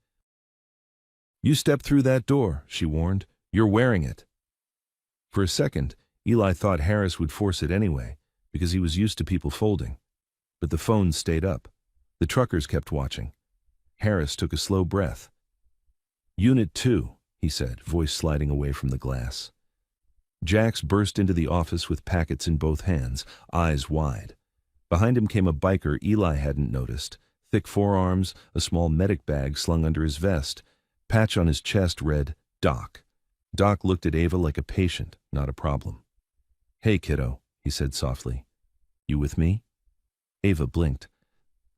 "You step through that door," she warned. "You're wearing it." For a second, Eli thought Harris would force it anyway, because he was used to people folding. But the phone stayed up. The truckers kept watching. Harris took a slow breath. "Unit 2, he said, voice sliding away from the glass. Jax burst into the office with packets in both hands, eyes wide. Behind him came a biker Eli hadn't noticed. Thick forearms, a small medic bag slung under his vest. Patch on his chest read, Doc. Doc looked at Ava like a patient, not a problem. "Hey, kiddo," he said softly. "You with me?" Ava blinked.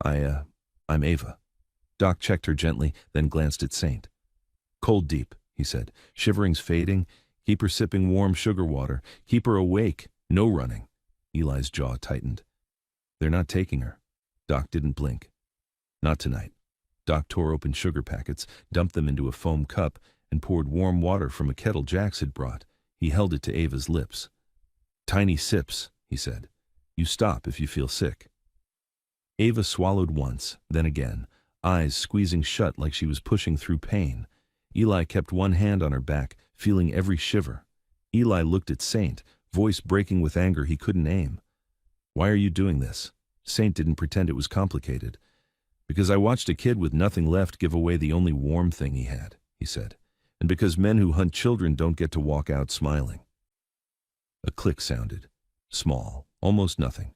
I'm Ava." Doc checked her gently, then glanced at Saint. Cold deep, he said. Shivering's fading. Keep her sipping warm sugar water. Keep her awake. No running. Eli's jaw tightened. They're not taking her. Doc didn't blink. Not tonight. Doc tore open sugar packets, dumped them into a foam cup, and poured warm water from a kettle Jax had brought. He held it to Ava's lips. Tiny sips, he said. You stop if you feel sick. Ava swallowed once, then again, eyes squeezing shut like she was pushing through pain. Eli kept one hand on her back, feeling every shiver. Eli looked at Saint, voice breaking with anger he couldn't aim. Why are you doing this? Saint didn't pretend it was complicated. Because I watched a kid with nothing left give away the only warm thing he had, he said. And because men who hunt children don't get to walk out smiling. A click sounded. Small, almost nothing.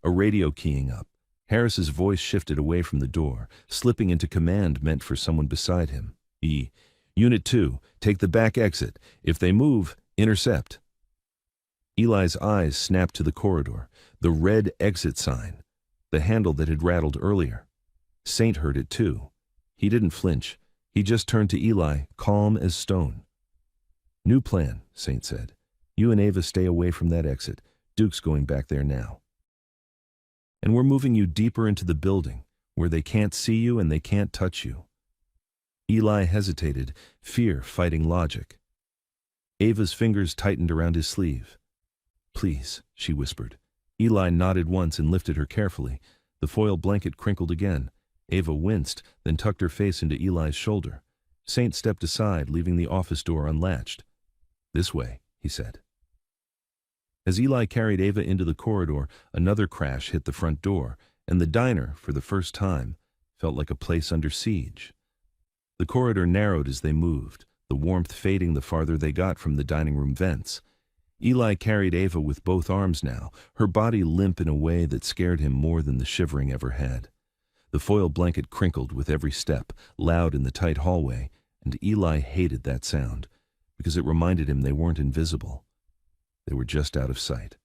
A radio keying up. Harris's voice shifted away from the door, slipping into command meant for someone beside him. Unit 2, take the back exit. If they move, intercept. Eli's eyes snapped to the corridor, the red exit sign, the handle that had rattled earlier. Saint heard it too. He didn't flinch. He just turned to Eli, calm as stone. New plan, Saint said. You and Ava stay away from that exit. Duke's going back there now. And we're moving you deeper into the building, where they can't see you and they can't touch you. Eli hesitated, fear fighting logic. Ava's fingers tightened around his sleeve. Please, she whispered. Eli nodded once and lifted her carefully. The foil blanket crinkled again. Ava winced, then tucked her face into Eli's shoulder. Saint stepped aside, leaving the office door unlatched. This way, he said. As Eli carried Ava into the corridor, another crash hit the front door, and the diner, for the first time, felt like a place under siege. The corridor narrowed as they moved, the warmth fading the farther they got from the dining room vents. Eli carried Ava with both arms now, her body limp in a way that scared him more than the shivering ever had. The foil blanket crinkled with every step, loud in the tight hallway, and Eli hated that sound, because it reminded him they weren't invisible. They were just out of sight.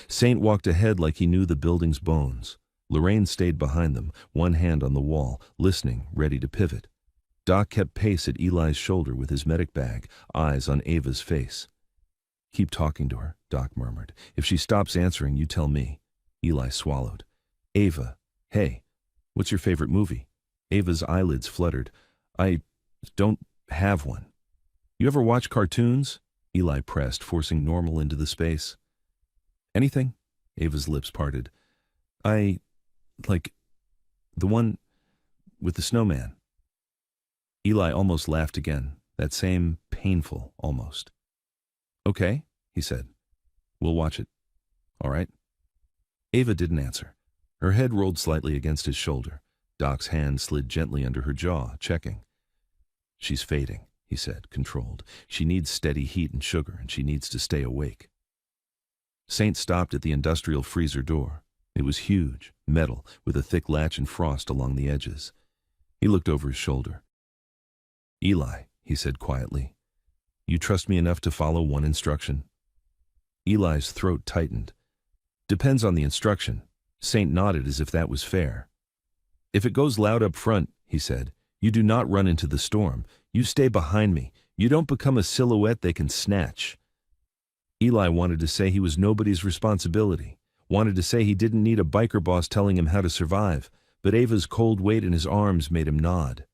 Saint walked ahead like he knew the building's bones. Lorraine stayed behind them, one hand on the wall, listening, ready to pivot. Doc kept pace at Eli's shoulder with his medic bag, eyes on Ava's face. Keep talking to her, Doc murmured. If she stops answering, you tell me. Eli swallowed. Ava, hey, what's your favorite movie? Ava's eyelids fluttered. I don't have one. You ever watch cartoons? Eli pressed, forcing normal into the space. Anything? Ava's lips parted. Like, the one with the snowman. Eli almost laughed again, that same painful almost. Okay, he said. We'll watch it. All right. Ava didn't answer. Her head rolled slightly against his shoulder. Doc's hand slid gently under her jaw, checking. She's fading, he said, controlled. She needs steady heat and sugar, and she needs to stay awake. Saint stopped at the industrial freezer door. It was huge, metal, with a thick latch and frost along the edges. He looked over his shoulder. Eli, he said quietly, you trust me enough to follow one instruction? Eli's throat tightened. Depends on the instruction. Saint nodded as if that was fair. If it goes loud up front, he said, you do not run into the storm. You stay behind me. You don't become a silhouette they can snatch. Eli wanted to say he was nobody's responsibility, wanted to say he didn't need a biker boss telling him how to survive, but Ava's cold weight in his arms made him nod.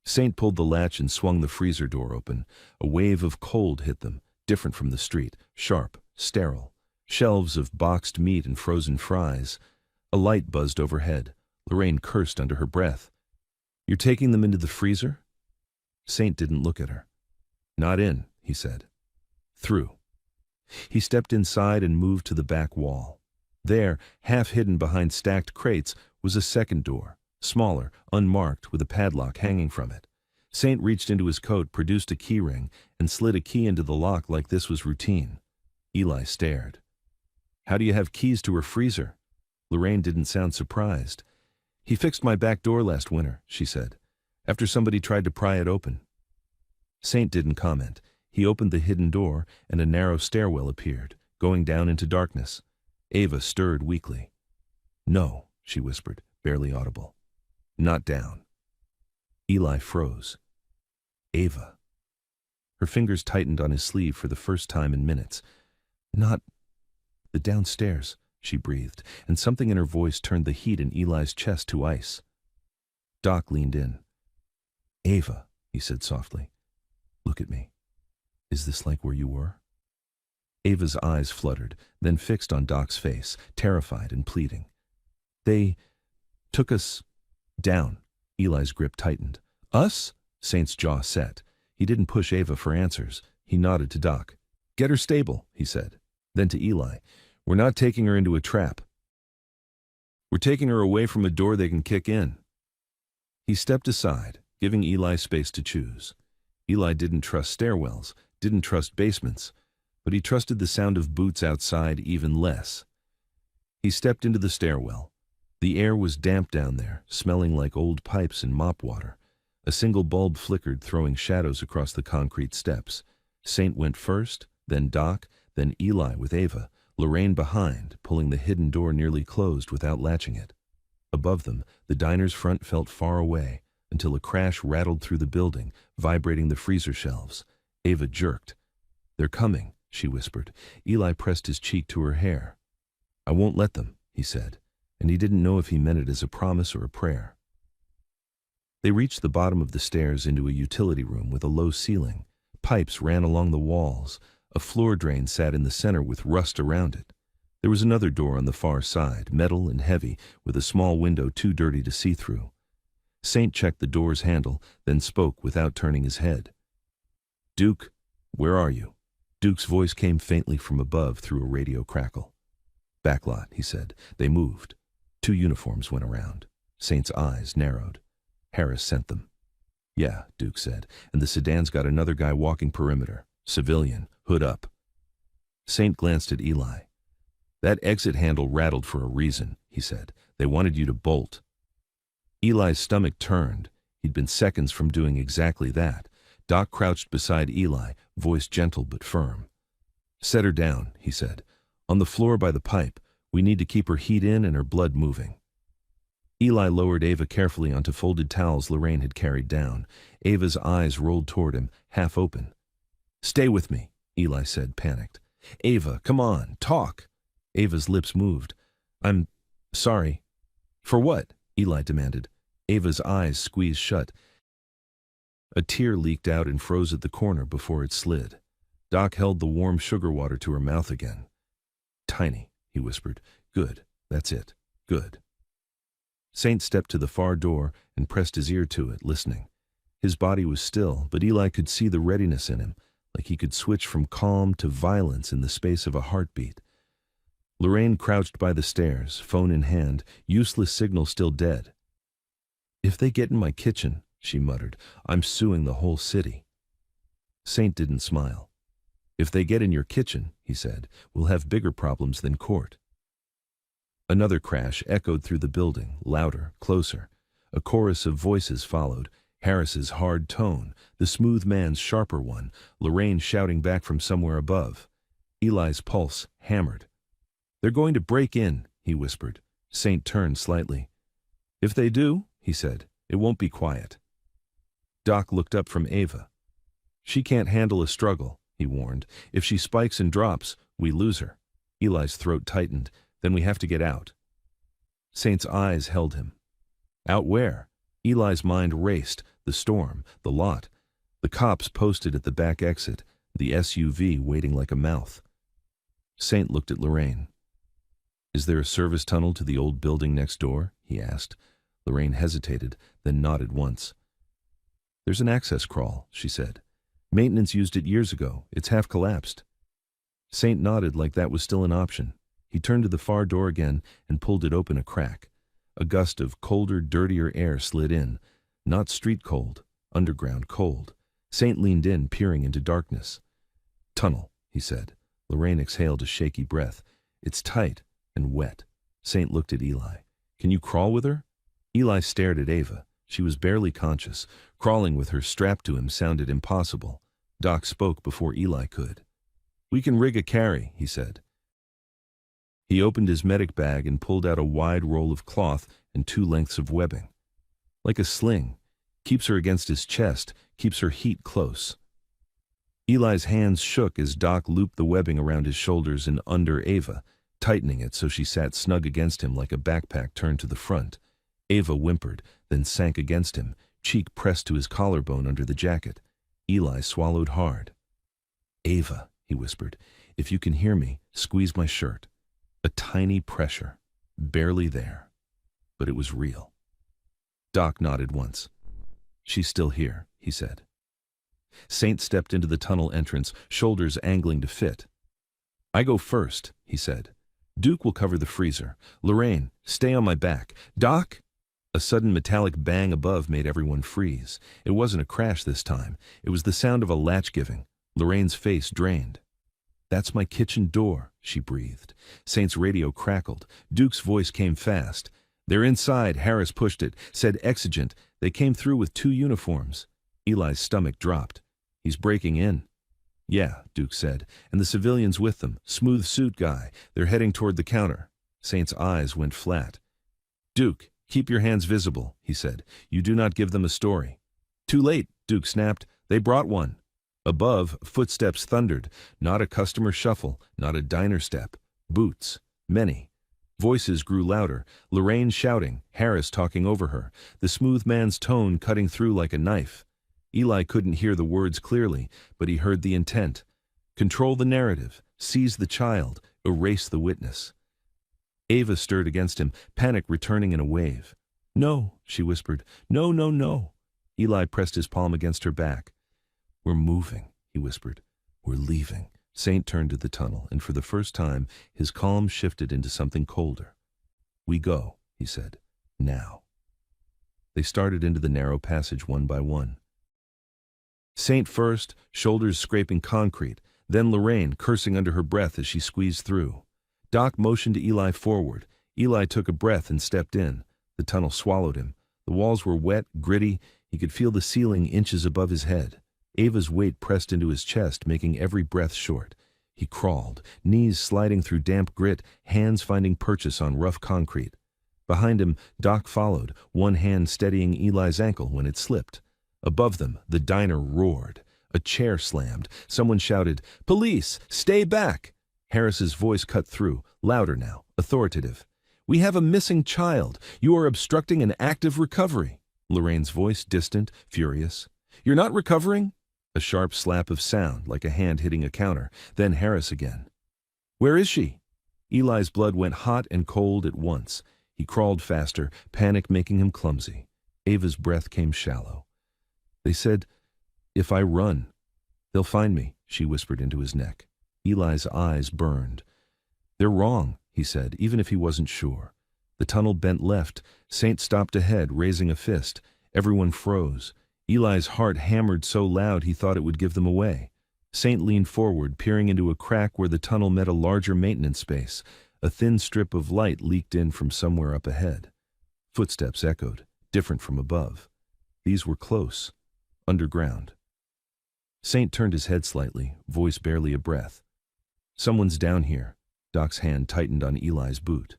Saint pulled the latch and swung the freezer door open. A wave of cold hit them, different from the street, sharp, sterile. Shelves of boxed meat and frozen fries. A light buzzed overhead. Lorraine cursed under her breath. You're taking them into the freezer? Saint didn't look at her. Not in, he said. Through. He stepped inside and moved to the back wall. There, half hidden behind stacked crates, was a second door, smaller, unmarked, with a padlock hanging from it. Saint reached into his coat, produced a key ring, and slid a key into the lock like this was routine. Eli stared. How do you have keys to her freezer? Lorraine didn't sound surprised. He fixed my back door last winter, she said, after somebody tried to pry it open. Saint didn't comment. He opened the hidden door, and a narrow stairwell appeared, going down into darkness. Ava stirred weakly. No, she whispered, barely audible. Not down. Eli froze. Ava. Her fingers tightened on his sleeve for the first time in minutes. Not the downstairs, she breathed, and something in her voice turned the heat in Eli's chest to ice. Doc leaned in. Ava, he said softly, look at me. Is this like where you were? Ava's eyes fluttered, then fixed on Doc's face, terrified and pleading. They took us down. Eli's grip tightened. Us? Saint's jaw set. He didn't push Ava for answers. He nodded to Doc. Get her stable, he said. Then to Eli. We're not taking her into a trap. We're taking her away from a door they can kick in. He stepped aside, giving Eli space to choose. Eli didn't trust stairwells, didn't trust basements, but he trusted the sound of boots outside even less. He stepped into the stairwell. The air was damp down there, smelling like old pipes and mop water. A single bulb flickered, throwing shadows across the concrete steps. Saint went first, then Doc, then Eli with Ava, Lorraine behind, pulling the hidden door nearly closed without latching it. Above them, the diner's front felt far away, until a crash rattled through the building, vibrating the freezer shelves. Ava jerked. They're coming, she whispered. Eli pressed his cheek to her hair. I won't let them, he said, and he didn't know if he meant it as a promise or a prayer. They reached the bottom of the stairs into a utility room with a low ceiling. Pipes ran along the walls. A floor drain sat in the center with rust around it. There was another door on the far side, metal and heavy, with a small window too dirty to see through. Saint checked the door's handle, then spoke without turning his head. Duke, where are you? Duke's voice came faintly from above through a radio crackle. Backlot, he said. They moved. 2 uniforms went around. Saint's eyes narrowed. Harris sent them. Yeah, Duke said, and the sedan's got another guy walking perimeter. Civilian, hood up. Saint glanced at Eli. That exit handle rattled for a reason, he said. They wanted you to bolt. Eli's stomach turned. He'd been seconds from doing exactly that. Doc crouched beside Eli, voice gentle but firm. Set her down, he said. On the floor by the pipe. We need to keep her heat in and her blood moving. Eli lowered Ava carefully onto folded towels Lorraine had carried down. Ava's eyes rolled toward him, half open. Stay with me, Eli said, panicked. Ava, come on, talk. Ava's lips moved. I'm sorry. For what? Eli demanded. Ava's eyes squeezed shut. A tear leaked out and froze at the corner before it slid. Doc held the warm sugar water to her mouth again. Tiny, he whispered. Good, that's it. Good. Saint stepped to the far door and pressed his ear to it, listening. His body was still, but Eli could see the readiness in him, like he could switch from calm to violence in the space of a heartbeat. Lorraine crouched by the stairs, phone in hand, useless signal still dead. If they get in my kitchen, she muttered, I'm suing the whole city. Saint didn't smile. If they get in your kitchen, he said, we'll have bigger problems than court. Another crash echoed through the building, louder, closer. A chorus of voices followed, Harris's hard tone, the smooth man's sharper one, Lorraine shouting back from somewhere above. Eli's pulse hammered. They're going to break in, he whispered. Saint turned slightly. If they do, he said, it won't be quiet. Doc looked up from Ava. She can't handle a struggle, he warned. If she spikes and drops, we lose her. Eli's throat tightened. Then we have to get out. Saint's eyes held him. Out where? Eli's mind raced. The storm, the lot. The cops posted at the back exit, the SUV waiting like a mouth. Saint looked at Lorraine. Is there a service tunnel to the old building next door? He asked. Lorraine hesitated, then nodded once. There's an access crawl, she said. Maintenance used it years ago. It's half collapsed. Saint nodded like that was still an option. He turned to the far door again and pulled it open a crack. A gust of colder, dirtier air slid in. Not street cold, underground cold. Saint leaned in, peering into darkness. Tunnel, he said. Lorraine exhaled a shaky breath. It's tight and wet. Saint looked at Eli. Can you crawl with her? Eli stared at Ava. She was barely conscious. Crawling with her strapped to him sounded impossible. Doc spoke before Eli could. We can rig a carry, he said. He opened his medic bag and pulled out a wide roll of cloth and 2 lengths of webbing. Like a sling, Keeps her against his chest, keeps her heat close. Eli's hands shook as Doc looped the webbing around his shoulders and under Ava, tightening it so she sat snug against him like a backpack turned to the front. Ava whimpered, then sank against him, cheek pressed to his collarbone under the jacket. Eli swallowed hard. "Ava," he whispered, "if you can hear me, squeeze my shirt." A tiny pressure, barely there, but it was real. Doc nodded once. "She's still here," he said. Saint stepped into the tunnel entrance, shoulders angling to fit. "I go first," he said. "Duke will cover the freezer. Lorraine, stay on my back. Doc?" A sudden metallic bang above made everyone freeze. It wasn't a crash this time. It was the sound of a latch giving. Lorraine's face drained. "That's my kitchen door," she breathed. Saint's radio crackled. Duke's voice came fast. "They're inside." Harris pushed it, said exigent. They came through with 2 uniforms. Eli's stomach dropped. "He's breaking in." "Yeah," Duke said, "and the civilians with them. Smooth suit guy. They're heading toward the counter." Saint's eyes went flat. "Duke, keep your hands visible," he said. "You do not give them a story." "Too late," Duke snapped. "They brought one." Above, footsteps thundered. Not a customer shuffle, not a diner step. Boots. Many. Voices grew louder. Lorraine shouting, Harris talking over her, the smooth man's tone cutting through like a knife. Eli couldn't hear the words clearly, but he heard the intent. Control the narrative, seize the child, erase the witness. Ava stirred against him, panic returning in a wave. "No," she whispered. "No, no, no." Eli pressed his palm against her back. "We're moving," he whispered. "We're leaving." Saint turned to the tunnel, and for the first time, his calm shifted into something colder. "We go," he said. "Now." They started into the narrow passage one by one. Saint first, shoulders scraping concrete, then Lorraine, cursing under her breath as she squeezed through. Doc motioned to Eli forward. Eli took a breath and stepped in. The tunnel swallowed him. The walls were wet, gritty. He could feel the ceiling inches above his head. Ava's weight pressed into his chest, making every breath short. He crawled, knees sliding through damp grit, hands finding purchase on rough concrete. Behind him, Doc followed, one hand steadying Eli's ankle when it slipped. Above them, the diner roared. A chair slammed. Someone shouted, "Police! Stay back!" Harris's voice cut through, louder now, authoritative. "We have a missing child. You are obstructing an active recovery." Lorraine's voice distant, furious. "You're not recovering?" A sharp slap of sound, like a hand hitting a counter. Then Harris again. "Where is she?" Eli's blood went hot and cold at once. He crawled faster, panic making him clumsy. Ava's breath came shallow. "They said, if I run, they'll find me," she whispered into his neck. Eli's eyes burned. "They're wrong," he said, even if he wasn't sure. The tunnel bent left. Saint stopped ahead, raising a fist. Everyone froze. Eli's heart hammered so loud he thought it would give them away. Saint leaned forward, peering into a crack where the tunnel met a larger maintenance space. A thin strip of light leaked in from somewhere up ahead. Footsteps echoed, different from above. These were close, underground. Saint turned his head slightly, voice barely a breath. "Someone's down here." Doc's hand tightened on Eli's boot.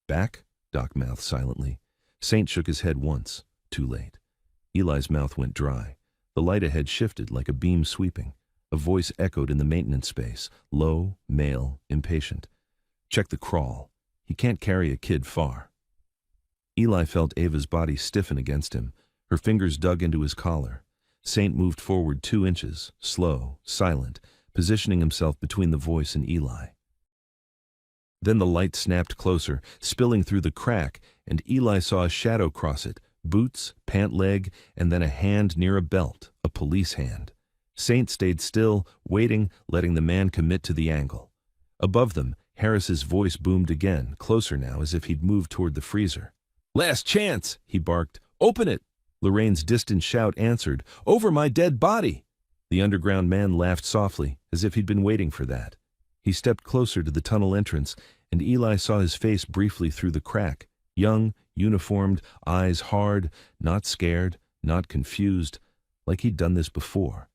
"Back?" Doc mouthed silently. Saint shook his head once, too late. Eli's mouth went dry. The light ahead shifted like a beam sweeping. A voice echoed in the maintenance space, low, male, impatient. "Check the crawl. He can't carry a kid far." Eli felt Ava's body stiffen against him. Her fingers dug into his collar. Saint moved forward 2 inches, slow, silent, positioning himself between the voice and Eli. Then the light snapped closer, spilling through the crack, and Eli saw a shadow cross it, boots, pant leg, and then a hand near a belt, a police hand. Saint stayed still, waiting, letting the man commit to the angle. Above them, Harris's voice boomed again, closer now as if he'd moved toward the freezer. "Last chance," he barked. "Open it!" Lorraine's distant shout answered, "Over my dead body!" The underground man laughed softly, as if he'd been waiting for that. He stepped closer to the tunnel entrance, and Eli saw his face briefly through the crack. Young, uniformed, eyes hard, not scared, not confused, like he'd done this before.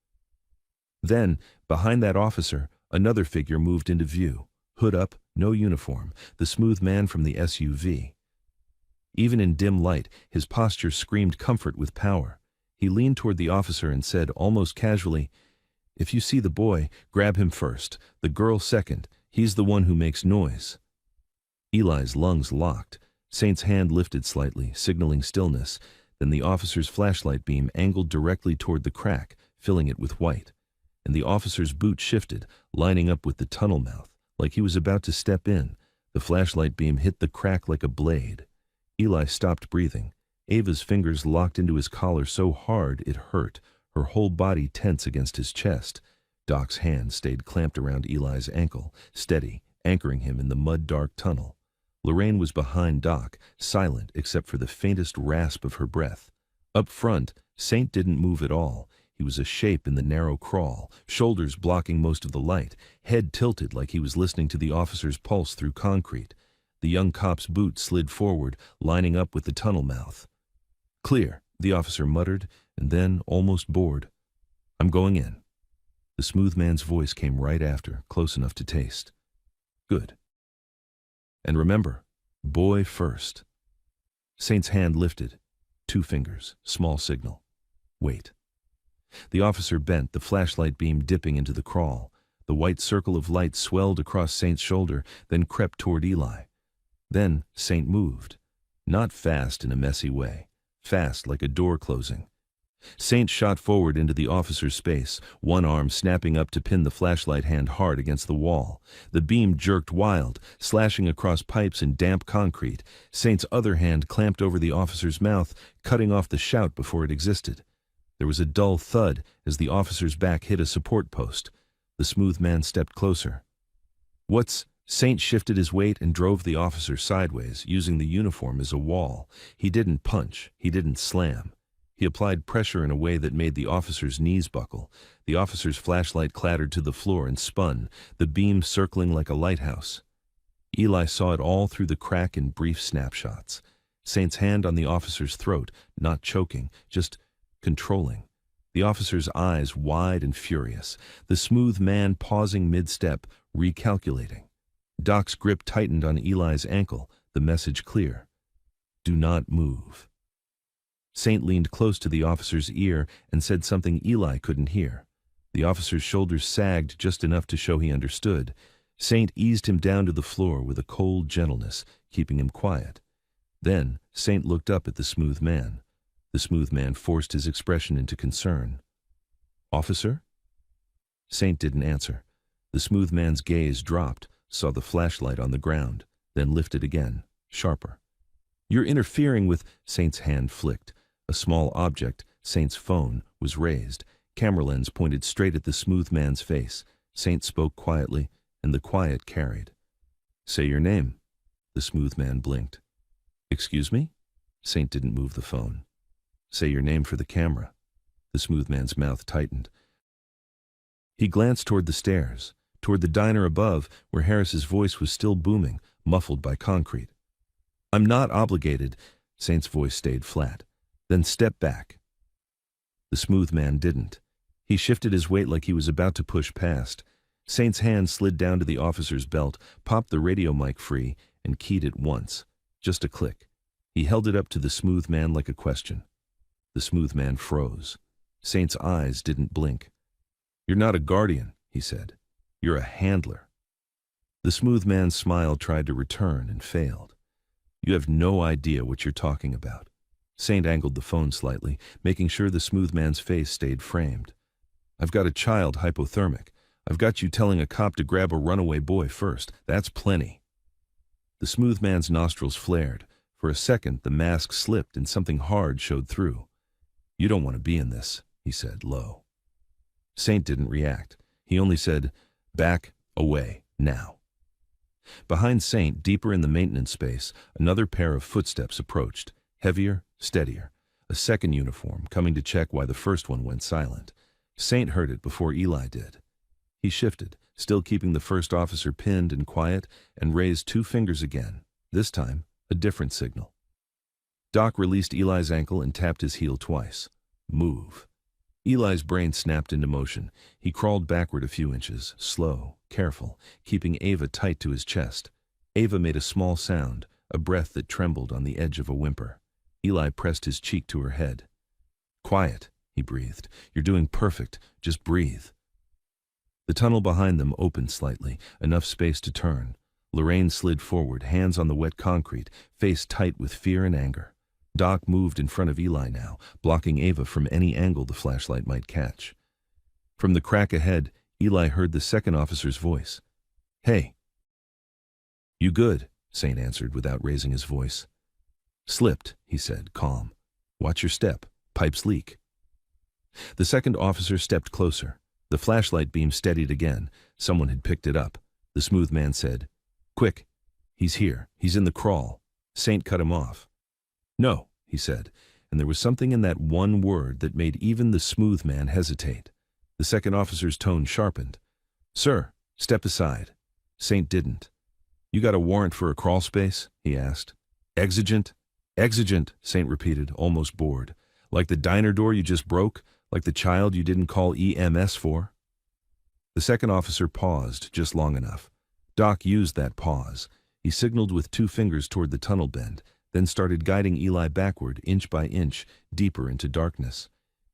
Then, behind that officer, another figure moved into view. Hood up, no uniform, the smooth man from the SUV. Even in dim light, his posture screamed comfort with power. He leaned toward the officer and said, almost casually, "If you see the boy, grab him first, the girl second. He's the one who makes noise." Eli's lungs locked. Saint's hand lifted slightly, signaling stillness. Then the officer's flashlight beam angled directly toward the crack, filling it with white. And the officer's boot shifted, lining up with the tunnel mouth, like he was about to step in. The flashlight beam hit the crack like a blade. Eli stopped breathing. Ava's fingers locked into his collar so hard it hurt, her whole body tense against his chest. Doc's hand stayed clamped around Eli's ankle, steady, anchoring him in the mud-dark tunnel. Lorraine was behind Doc, silent except for the faintest rasp of her breath. Up front, Saint didn't move at all. He was a shape in the narrow crawl, shoulders blocking most of the light, head tilted like he was listening to the officer's pulse through concrete. The young cop's boot slid forward, lining up with the tunnel mouth. "Clear," the officer muttered, and then, almost bored, "I'm going in." The smooth man's voice came right after, close enough to taste. "Good. And remember, boy first." Saint's hand lifted. 2 fingers, small signal. "Wait." The officer bent, the flashlight beam dipping into the crawl. The white circle of light swelled across Saint's shoulder, then crept toward Eli. Then Saint moved. Not fast in a messy way. Fast like a door closing. Saint shot forward into the officer's space, one arm snapping up to pin the flashlight hand hard against the wall. The beam jerked wild, slashing across pipes and damp concrete. Saint's other hand clamped over the officer's mouth, cutting off the shout before it existed. There was a dull thud as the officer's back hit a support post. The smooth man stepped closer. "What's—" Saint shifted his weight and drove the officer sideways, using the uniform as a wall. He didn't punch, he didn't slam. He applied pressure in a way that made the officer's knees buckle. The officer's flashlight clattered to the floor and spun, the beam circling like a lighthouse. Eli saw it all through the crack in brief snapshots. Saint's hand on the officer's throat, not choking, just controlling. The officer's eyes wide and furious. The smooth man pausing mid-step, recalculating. Doc's grip tightened on Eli's ankle, the message clear. "Do not move." Saint leaned close to the officer's ear and said something Eli couldn't hear. The officer's shoulders sagged just enough to show he understood. Saint eased him down to the floor with a cold gentleness, keeping him quiet. Then Saint looked up at the smooth man. The smooth man forced his expression into concern. "Officer?" Saint didn't answer. The smooth man's gaze dropped, saw the flashlight on the ground, then lifted again, sharper. "You're interfering with—" Saint's hand flicked. A small object, Saint's phone, was raised. Camera lens pointed straight at the smooth man's face. Saint spoke quietly, and the quiet carried. "Say your name." The smooth man blinked. "Excuse me?" Saint didn't move the phone. "Say your name for the camera." The smooth man's mouth tightened. He glanced toward the stairs, toward the diner above, where Harris's voice was still booming, muffled by concrete. "I'm not obligated." Saint's voice stayed flat. "Then step back." The smooth man didn't. He shifted his weight like he was about to push past. Saint's hand slid down to the officer's belt, popped the radio mic free, and keyed it once. Just a click. He held it up to the smooth man like a question. The smooth man froze. Saint's eyes didn't blink. "You're not a guardian," he said. "You're a handler." The smooth man's smile tried to return and failed. "You have no idea what you're talking about." Saint angled the phone slightly, making sure the smooth man's face stayed framed. "I've got a child hypothermic. I've got you telling a cop to grab a runaway boy first. That's plenty." The smooth man's nostrils flared. For a second, the mask slipped and something hard showed through. "You don't want to be in this," he said, low. Saint didn't react. He only said, "Back, away, now." Behind Saint, deeper in the maintenance space, another pair of footsteps approached, heavier, steadier. A second uniform, coming to check why the first one went silent. Saint heard it before Eli did. He shifted, still keeping the first officer pinned and quiet, and raised 2 fingers again, this time a different signal. Doc released Eli's ankle and tapped his heel twice. "Move." Eli's brain snapped into motion. He crawled backward a few inches, slow, careful, keeping Ava tight to his chest. Ava made a small sound, a breath that trembled on the edge of a whimper. Eli pressed his cheek to her head. Quiet, he breathed. You're doing perfect. Just breathe. The tunnel behind them opened slightly, enough space to turn. Lorraine slid forward, hands on the wet concrete, face tight with fear and anger. Doc moved in front of Eli now, blocking Ava from any angle the flashlight might catch. From the crack ahead, Eli heard the second officer's voice. "Hey." "You good?" Saint answered without raising his voice. "Slipped," he said, calm. "Watch your step. Pipes leak." The second officer stepped closer. The flashlight beam steadied again. Someone had picked it up. The smooth man said, "Quick. He's here. He's in the crawl." Saint cut him off. "No," he said, and there was something in that one word that made even the smooth man hesitate. The second officer's tone sharpened. "Sir, step aside." Saint didn't. "You got a warrant for a crawl space?" he asked. "Exigent?" "Exigent," Saint repeated, almost bored. "Like the diner door you just broke? Like the child you didn't call EMS for?" The second officer paused just long enough. Doc used that pause. He signaled with 2 fingers toward the tunnel bend, then started guiding Eli backward, inch by inch, deeper into darkness.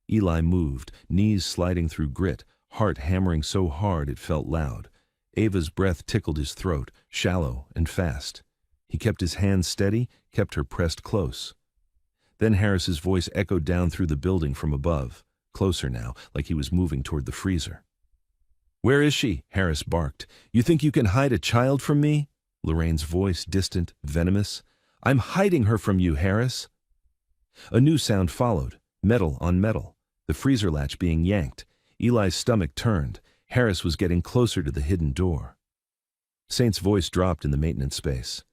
Eli moved, knees sliding through grit, heart hammering so hard it felt loud. Ava's breath tickled his throat, shallow and fast. He kept his hands steady, kept her pressed close. Then Harris's voice echoed down through the building from above, closer now, like he was moving toward the freezer. "Where is she?" Harris barked. "You think you can hide a child from me?" Lorraine's voice, distant, venomous. "I'm hiding her from you, Harris." A new sound followed, metal on metal, the freezer latch being yanked. Eli's stomach turned. Harris was getting closer to the hidden door. Saint's voice dropped in the maintenance space.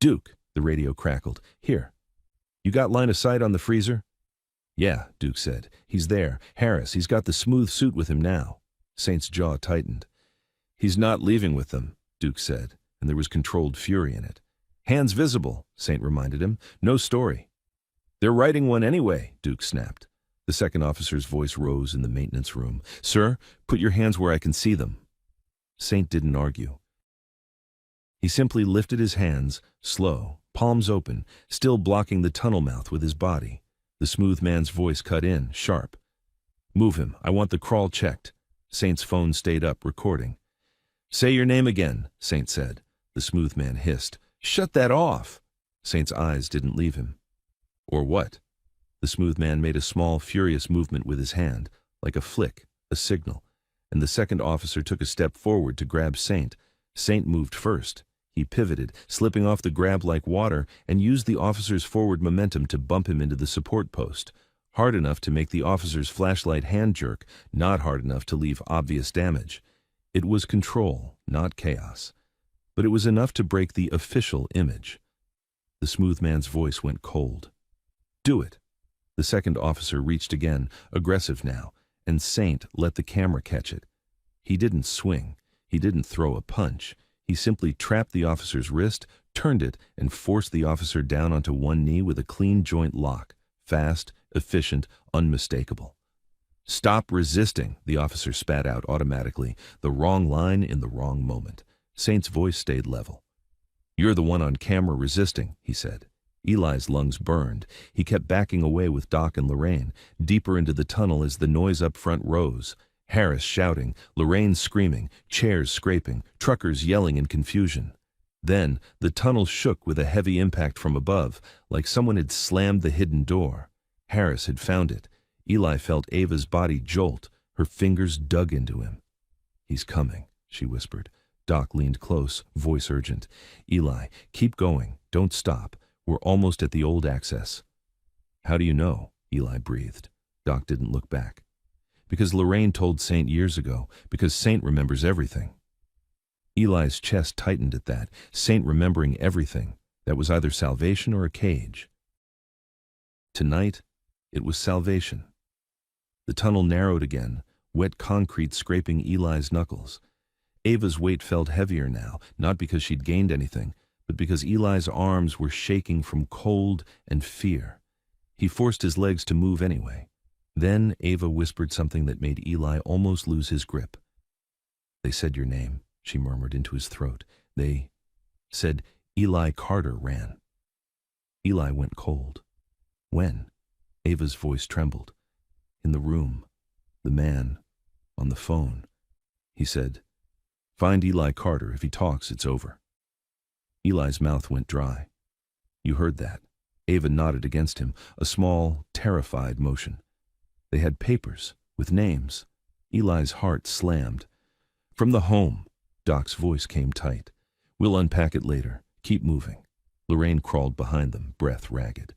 "Duke," the radio crackled. "Here. You got line of sight on the freezer?" "Yeah," Duke said. "He's there. Harris, he's got the smooth suit with him now." Saint's jaw tightened. "He's not leaving with them," Duke said, and there was controlled fury in it. "Hands visible," Saint reminded him. "No story." "They're writing one anyway," Duke snapped. The second officer's voice rose in the maintenance room. "Sir, put your hands where I can see them." Saint didn't argue. He simply lifted his hands, slow, palms open, still blocking the tunnel mouth with his body. The smooth man's voice cut in, sharp. "Move him. I want the crawl checked." Saint's phone stayed up, recording. "Say your name again," Saint said. The smooth man hissed. "Shut that off." Saint's eyes didn't leave him. "Or what?" The smooth man made a small, furious movement with his hand, like a flick, a signal, and the second officer took a step forward to grab Saint. Saint moved first. He pivoted, slipping off the grab like water, and used the officer's forward momentum to bump him into the support post. Hard enough to make the officer's flashlight hand jerk, not hard enough to leave obvious damage. It was control, not chaos. But it was enough to break the official image. The smooth man's voice went cold. "Do it." The second officer reached again, aggressive now, and Saint let the camera catch it. He didn't swing. He didn't throw a punch. He simply trapped the officer's wrist, turned it, and forced the officer down onto one knee with a clean joint lock. Fast, efficient, unmistakable. "Stop resisting," the officer spat out automatically, the wrong line in the wrong moment. Saint's voice stayed level. "You're the one on camera resisting," he said. Eli's lungs burned. He kept backing away with Doc and Lorraine, deeper into the tunnel as the noise up front rose. Harris shouting, Lorraine screaming, chairs scraping, truckers yelling in confusion. Then, the tunnel shook with a heavy impact from above, like someone had slammed the hidden door. Harris had found it. Eli felt Ava's body jolt. Her fingers dug into him. "He's coming," she whispered. Doc leaned close, voice urgent. "Eli, keep going. Don't stop. We're almost at the old access." "How do you know?" Eli breathed. Doc didn't look back. "Because Lorraine told Saint years ago. Because Saint remembers everything." Eli's chest tightened at that. Saint remembering everything. That was either salvation or a cage. Tonight, it was salvation. The tunnel narrowed again, wet concrete scraping Eli's knuckles. Ava's weight felt heavier now, not because she'd gained anything, but because Eli's arms were shaking from cold and fear. He forced his legs to move anyway. Then Ava whispered something that made Eli almost lose his grip. "They said your name," she murmured into his throat. "They said Eli Carter ran." Eli went cold. "When?" Ava's voice trembled. In the room. The man. On the phone. He said, "Find Eli Carter. If he talks, it's over." Eli's mouth went dry. "You heard that." Ava nodded against him, a small, terrified motion. They had papers, with names. Eli's heart slammed. "From the home." Doc's voice came tight. "We'll unpack it later. Keep moving." Lorraine crawled behind them, breath ragged.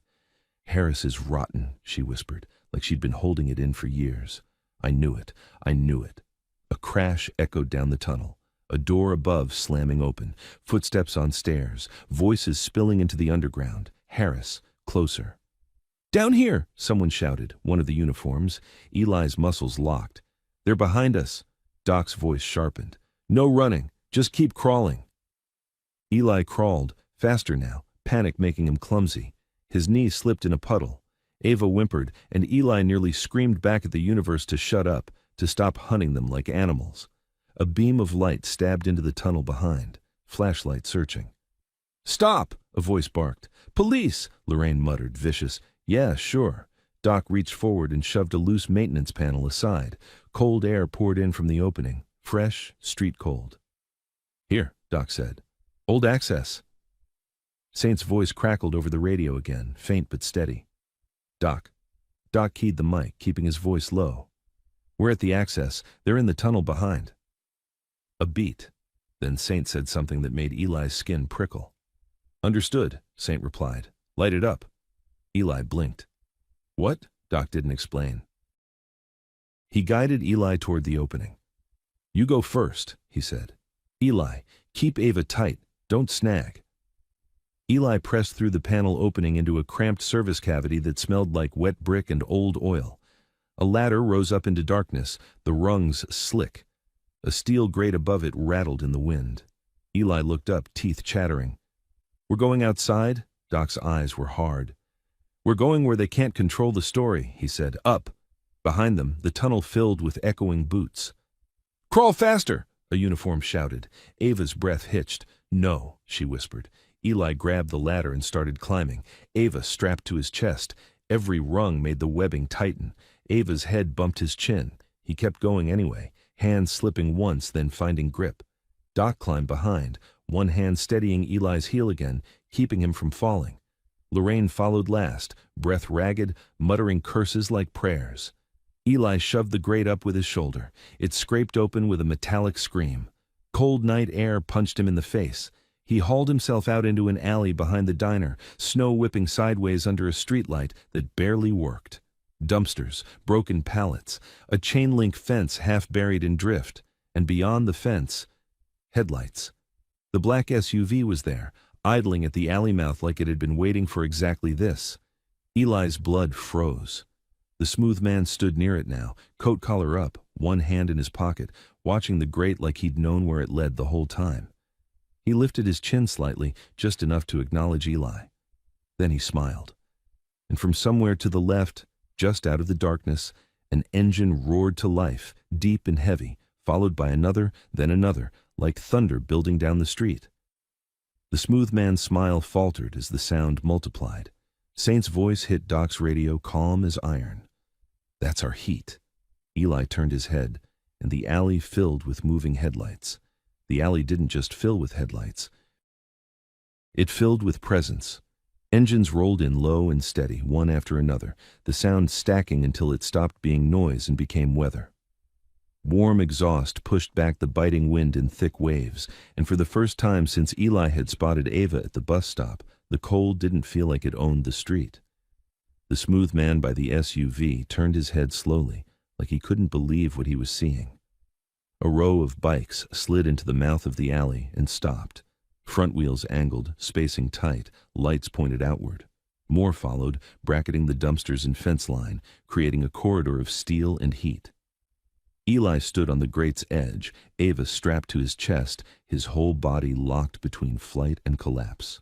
"Harris is rotten," she whispered, like she'd been holding it in for years. "I knew it. I knew it." A crash echoed down the tunnel. A door above slamming open. Footsteps on stairs. Voices spilling into the underground. Harris, closer. "Down here!" someone shouted, one of the uniforms. Eli's muscles locked. "They're behind us." Doc's voice sharpened. "No running. Just keep crawling." Eli crawled, faster now, panic making him clumsy. His knee slipped in a puddle. Ava whimpered, and Eli nearly screamed back at the universe to shut up, to stop hunting them like animals. A beam of light stabbed into the tunnel behind, flashlight searching. "Stop!" a voice barked. "Police!" Lorraine muttered, vicious. "Yeah, sure." Doc reached forward and shoved a loose maintenance panel aside. Cold air poured in from the opening, fresh, street cold. "Here," Doc said. "Old access." Saint's voice crackled over the radio again, faint but steady. "Doc." Doc keyed the mic, keeping his voice low. "We're at the access. They're in the tunnel behind." A beat. Then Saint said something that made Eli's skin prickle. "Understood," Saint replied. "Light it up." Eli blinked. "What?" Doc didn't explain. He guided Eli toward the opening. "You go first," he said. "Eli, keep Ava tight. Don't snag." Eli pressed through the panel opening into a cramped service cavity that smelled like wet brick and old oil. A ladder rose up into darkness, the rungs slick. A steel grate above it rattled in the wind. Eli looked up, teeth chattering. "We're going outside?" Doc's eyes were hard. "We're going where they can't control the story," he said. "Up." Behind them, the tunnel filled with echoing boots. "Crawl faster!" a uniform shouted. Ava's breath hitched. "No," she whispered. Eli grabbed the ladder and started climbing. Ava strapped to his chest. Every rung made the webbing tighten. Ava's head bumped his chin. He kept going anyway, hands slipping once, then finding grip. Doc climbed behind, one hand steadying Eli's heel again, keeping him from falling. Lorraine followed last, breath ragged, muttering curses like prayers. Eli shoved the grate up with his shoulder. It scraped open with a metallic scream. Cold night air punched him in the face. He hauled himself out into an alley behind the diner, snow whipping sideways under a streetlight that barely worked. Dumpsters, broken pallets, a chain-link fence half buried in drift, and beyond the fence, headlights. The black SUV was there, idling at the alley mouth like it had been waiting for exactly this. Eli's blood froze. The smooth man stood near it now, coat collar up, one hand in his pocket, watching the grate like he'd known where it led the whole time. He lifted his chin slightly, just enough to acknowledge Eli. Then he smiled. And from somewhere to the left, just out of the darkness, an engine roared to life, deep and heavy, followed by another, then another, like thunder building down the street. The smooth man's smile faltered as the sound multiplied. Saint's voice hit Doc's radio, calm as iron. "That's our heat." Eli turned his head, and the alley filled with moving headlights. The alley didn't just fill with headlights. It filled with presence. Engines rolled in low and steady, one after another, the sound stacking until it stopped being noise and became weather. Warm exhaust pushed back the biting wind in thick waves, and for the first time since Eli had spotted Ava at the bus stop, the cold didn't feel like it owned the street. The smooth man by the SUV turned his head slowly, like he couldn't believe what he was seeing. A row of bikes slid into the mouth of the alley and stopped. Front wheels angled, spacing tight, lights pointed outward. More followed, bracketing the dumpsters and fence line, creating a corridor of steel and heat. Eli stood on the grate's edge, Ava strapped to his chest, his whole body locked between flight and collapse.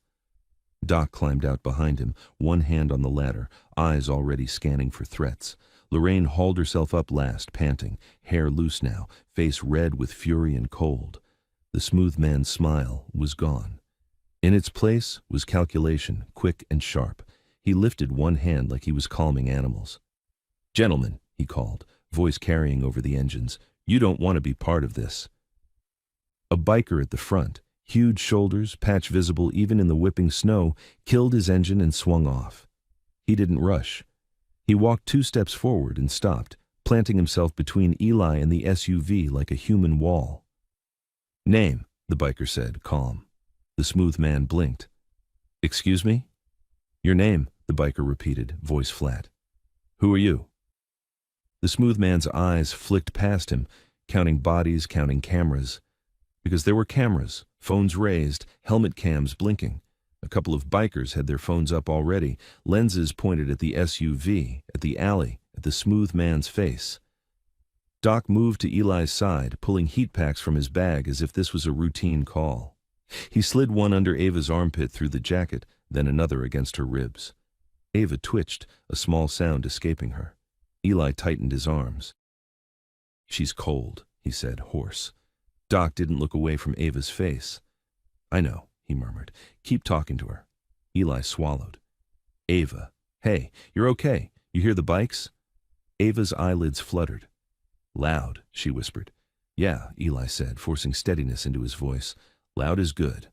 Doc climbed out behind him, one hand on the ladder, eyes already scanning for threats. Lorraine hauled herself up last, panting, hair loose now, face red with fury and cold. The smooth man's smile was gone. In its place was calculation, quick and sharp. He lifted one hand like he was calming animals. "Gentlemen," he he called, voice carrying over the engines. "You don't want to be part of this." A biker at the front, huge shoulders, patch visible even in the whipping snow, killed his engine and swung off. He didn't rush. He walked 2 steps forward and stopped, planting himself between Eli and the SUV like a human wall. "Name," the biker said, calm. The smooth man blinked. "Excuse me?" "Your name," the biker repeated, voice flat. "Who are you?" The smooth man's eyes flicked past him, counting bodies, counting cameras. Because there were cameras, phones raised, helmet cams blinking. A couple of bikers had their phones up already, lenses pointed at the SUV, at the alley, at the smooth man's face. Doc moved to Eli's side, pulling heat packs from his bag as if this was a routine call. He slid one under Ava's armpit through the jacket, then another against her ribs. Ava twitched, a small sound escaping her. Eli tightened his arms. "She's cold," he said, hoarse. Doc didn't look away from Ava's face. "I know," he murmured. "Keep talking to her." Eli swallowed. "Ava. Hey, you're okay. You hear the bikes?" Ava's eyelids fluttered. "Loud," she whispered. "Yeah," Eli said, forcing steadiness into his voice. "Loud is good."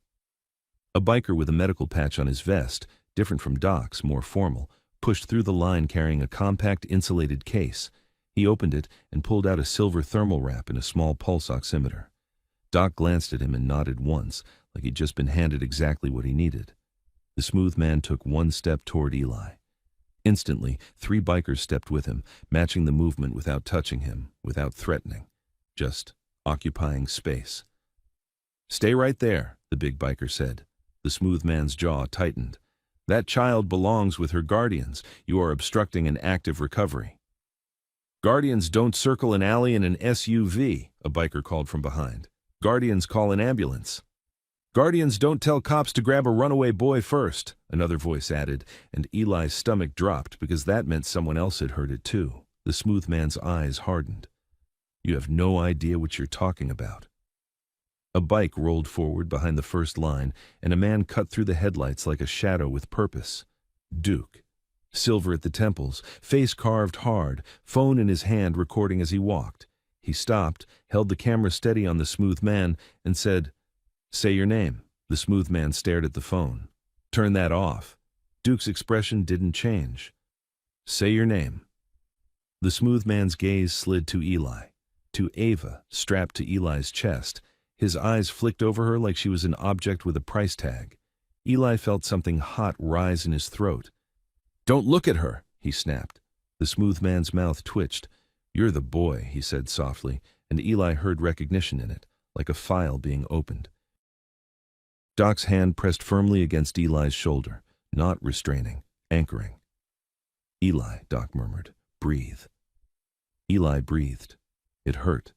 A biker with a medical patch on his vest, different from Doc's, more formal, pushed through the line carrying a compact insulated case. He opened it and pulled out a silver thermal wrap and a small pulse oximeter. Doc glanced at him and nodded once, like he'd just been handed exactly what he needed. The smooth man took 1 step toward Eli. Instantly, 3 bikers stepped with him, matching the movement without touching him, without threatening, just occupying space. "Stay right there," the big biker said. The smooth man's jaw tightened. "That child belongs with her guardians. You are obstructing an active recovery." "Guardians don't circle an alley in an SUV," a biker called from behind. "Guardians call an ambulance." "Guardians don't tell cops to grab a runaway boy first," another voice added, and Eli's stomach dropped because that meant someone else had heard it too. The smooth man's eyes hardened. "You have no idea what you're talking about." A bike rolled forward behind the first line, and a man cut through the headlights like a shadow with purpose. Duke. Silver at the temples, face carved hard, phone in his hand recording as he walked. He stopped, held the camera steady on the smooth man, and said, "Say your name." The smooth man stared at the phone. "Turn that off." Duke's expression didn't change. "Say your name." The smooth man's gaze slid to Eli, to Ava, strapped to Eli's chest. His eyes flicked over her like she was an object with a price tag. Eli felt something hot rise in his throat. "Don't look at her," he snapped. The smooth man's mouth twitched. "You're the boy," he said softly, and Eli heard recognition in it, like a file being opened. Doc's hand pressed firmly against Eli's shoulder, not restraining, anchoring. "Eli," Doc murmured, "breathe." Eli breathed. It hurt.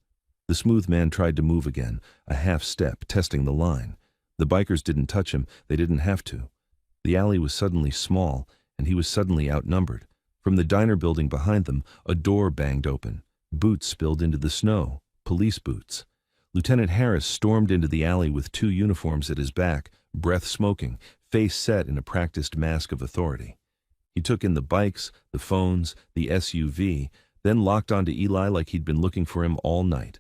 The smooth man tried to move again, a half step, testing the line. The bikers didn't touch him, they didn't have to. The alley was suddenly small, and he was suddenly outnumbered. From the diner building behind them, a door banged open. Boots spilled into the snow, police boots. Lieutenant Harris stormed into the alley with 2 uniforms at his back, breath smoking, face set in a practiced mask of authority. He took in the bikes, the phones, the SUV, then locked onto Eli like he'd been looking for him all night.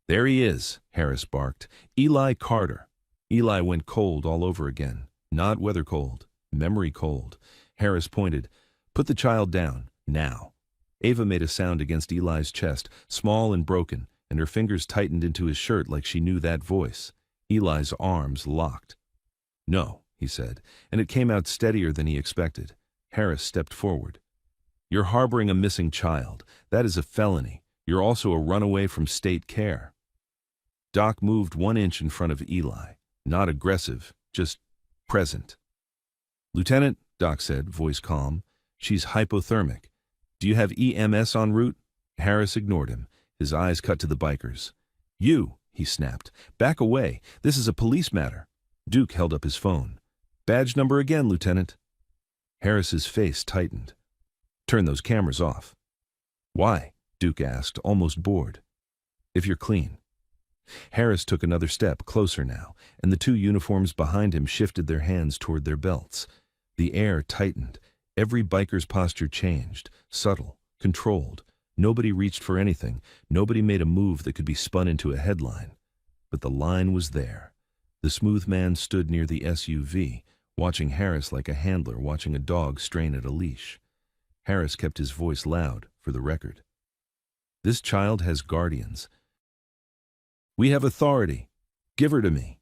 "There he is," Harris barked. "Eli Carter." Eli went cold all over again. Not weather cold, memory cold. Harris pointed. "Put the child down, now." Ava made a sound against Eli's chest, small and broken, and her fingers tightened into his shirt like she knew that voice. Eli's arms locked. "No," he said, and it came out steadier than he expected. Harris stepped forward. "You're harboring a missing child. That is a felony. You're also a runaway from state care." Doc moved 1 inch in front of Eli. Not aggressive, just present. "Lieutenant," Doc said, voice calm, "she's hypothermic. Do you have EMS en route?" Harris ignored him. His eyes cut to the bikers. "You," he snapped. "Back away. This is a police matter." Duke held up his phone. "Badge number again, Lieutenant." Harris's face tightened. "Turn those cameras off." "Why?" Duke asked, almost bored. "If you're clean." Harris took another step, closer now, and the 2 uniforms behind him shifted their hands toward their belts. The air tightened. Every biker's posture changed, subtle, controlled. Nobody reached for anything. Nobody made a move that could be spun into a headline. But the line was there. The smooth man stood near the SUV, watching Harris like a handler watching a dog strain at a leash. Harris kept his voice loud, for the record. This child has guardians. We have authority. Give her to me.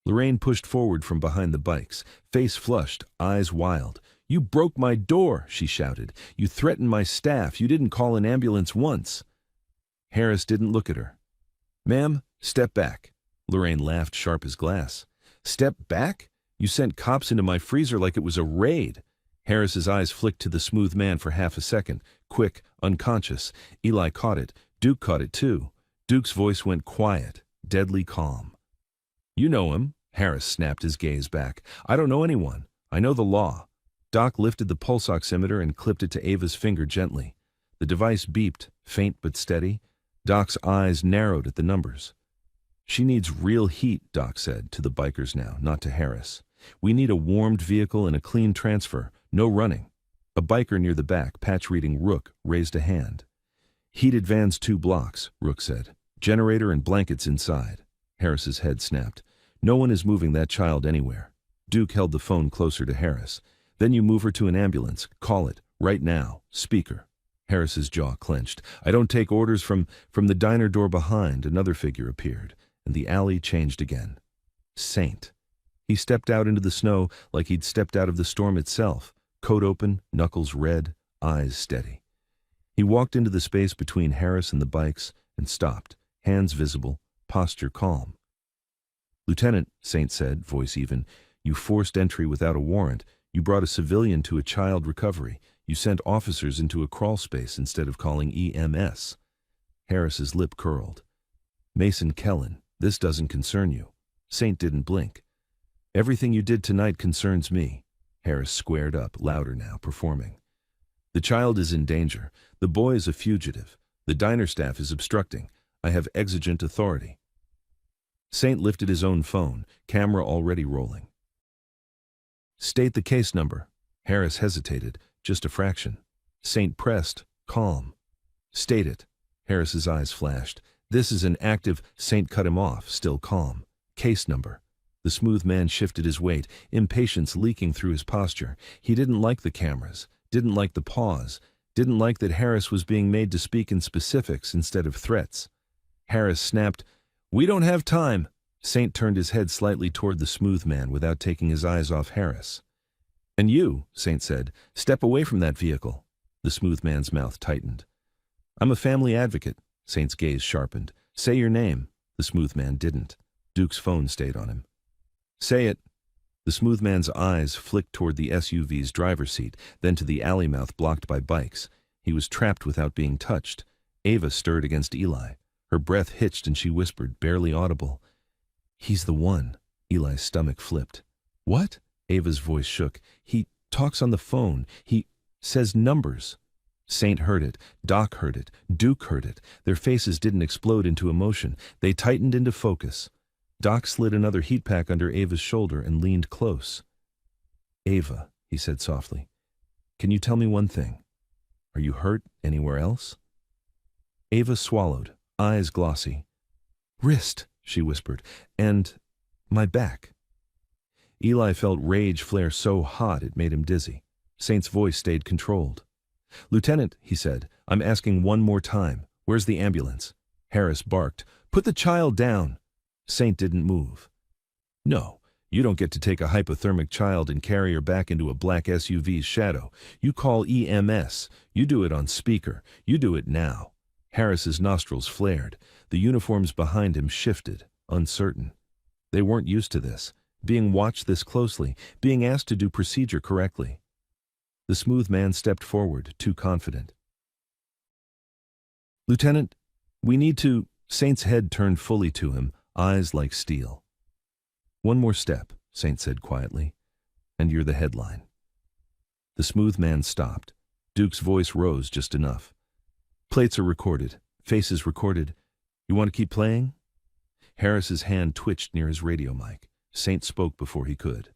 Lorraine pushed forward from behind the bikes, face flushed, eyes wild. You broke my door, she shouted. You threatened my staff. You didn't call an ambulance once. Harris didn't look at her. Ma'am, step back. Lorraine laughed sharp as glass. Step back? You sent cops into my freezer like it was a raid. Harris's eyes flicked to the smooth man for half a second. Quick, unconscious. Eli caught it. Duke caught it too. Duke's voice went quiet, deadly calm. You know him. Harris snapped his gaze back. I don't know anyone. I know the law. Doc lifted the pulse oximeter and clipped it to Ava's finger gently. The device beeped, faint but steady. Doc's eyes narrowed at the numbers. She needs real heat, Doc said, to the bikers now, not to Harris. We need a warmed vehicle and a clean transfer, no running. A biker near the back, patch reading Rook, raised a hand. Heated vans 2 blocks, Rook said. Generator and blankets inside. Harris's head snapped. No one is moving that child anywhere. Duke held the phone closer to Harris. Then you move her to an ambulance. Call it, right now. Speaker. Harris's jaw clenched. I don't take orders from the diner door behind. Another figure appeared, and the alley changed again. Saint. He stepped out into the snow like he'd stepped out of the storm itself, coat open, knuckles red, eyes steady. He walked into the space between Harris and the bikes and stopped, hands visible, posture calm. Lieutenant, Saint said, voice even, you forced entry without a warrant. You brought a civilian to a child recovery. You sent officers into a crawl space instead of calling EMS. Harris's lip curled. Mason Kellen, this doesn't concern you. Saint didn't blink. Everything you did tonight concerns me. Harris squared up, louder now, performing. The child is in danger. The boy is a fugitive. The diner staff is obstructing. I have exigent authority. Saint lifted his own phone, camera already rolling. State the case number. Harris hesitated, just a fraction. Saint pressed, calm. State it. Harris's eyes flashed. This is an active. Saint cut him off, still calm. Case number. The smooth man shifted his weight, impatience leaking through his posture. He didn't like the cameras, didn't like the pause, didn't like that Harris was being made to speak in specifics instead of threats. Harris snapped, We don't have time. Saint turned his head slightly toward the smooth man without taking his eyes off Harris. And you, Saint said, step away from that vehicle. The smooth man's mouth tightened. I'm a family advocate. Saint's gaze sharpened. Say your name. The smooth man didn't. Duke's phone stayed on him. Say it. The smooth man's eyes flicked toward the SUV's driver's seat, then to the alley mouth blocked by bikes. He was trapped without being touched. Ava stirred against Eli. Her breath hitched and she whispered, barely audible. He's the one. Eli's stomach flipped. What? Ava's voice shook. He talks on the phone. He says numbers. Saint heard it. Doc heard it. Duke heard it. Their faces didn't explode into emotion. They tightened into focus. Doc slid another heat pack under Ava's shoulder and leaned close. Ava, he said softly, can you tell me one thing? Are you hurt anywhere else? Ava swallowed, eyes glossy. Wrist, she whispered, and my back. Eli felt rage flare so hot it made him dizzy. Saint's voice stayed controlled. Lieutenant, he said, I'm asking one more time. Where's the ambulance? Harris barked. Put the child down. Saint didn't move. No, you don't get to take a hypothermic child and carry her back into a black SUV's shadow. You call EMS. You do it on speaker. You do it now. Harris's nostrils flared. The uniforms behind him shifted, uncertain. They weren't used to this, being watched this closely, being asked to do procedure correctly. The smooth man stepped forward, too confident. Lieutenant, we need to... Saint's head turned fully to him, eyes like steel. One more step, Saint said quietly, and you're the headline. The smooth man stopped. Duke's voice rose just enough. Plates are recorded, faces recorded. You want to keep playing? Harris's hand twitched near his radio mic. Saint spoke before he could.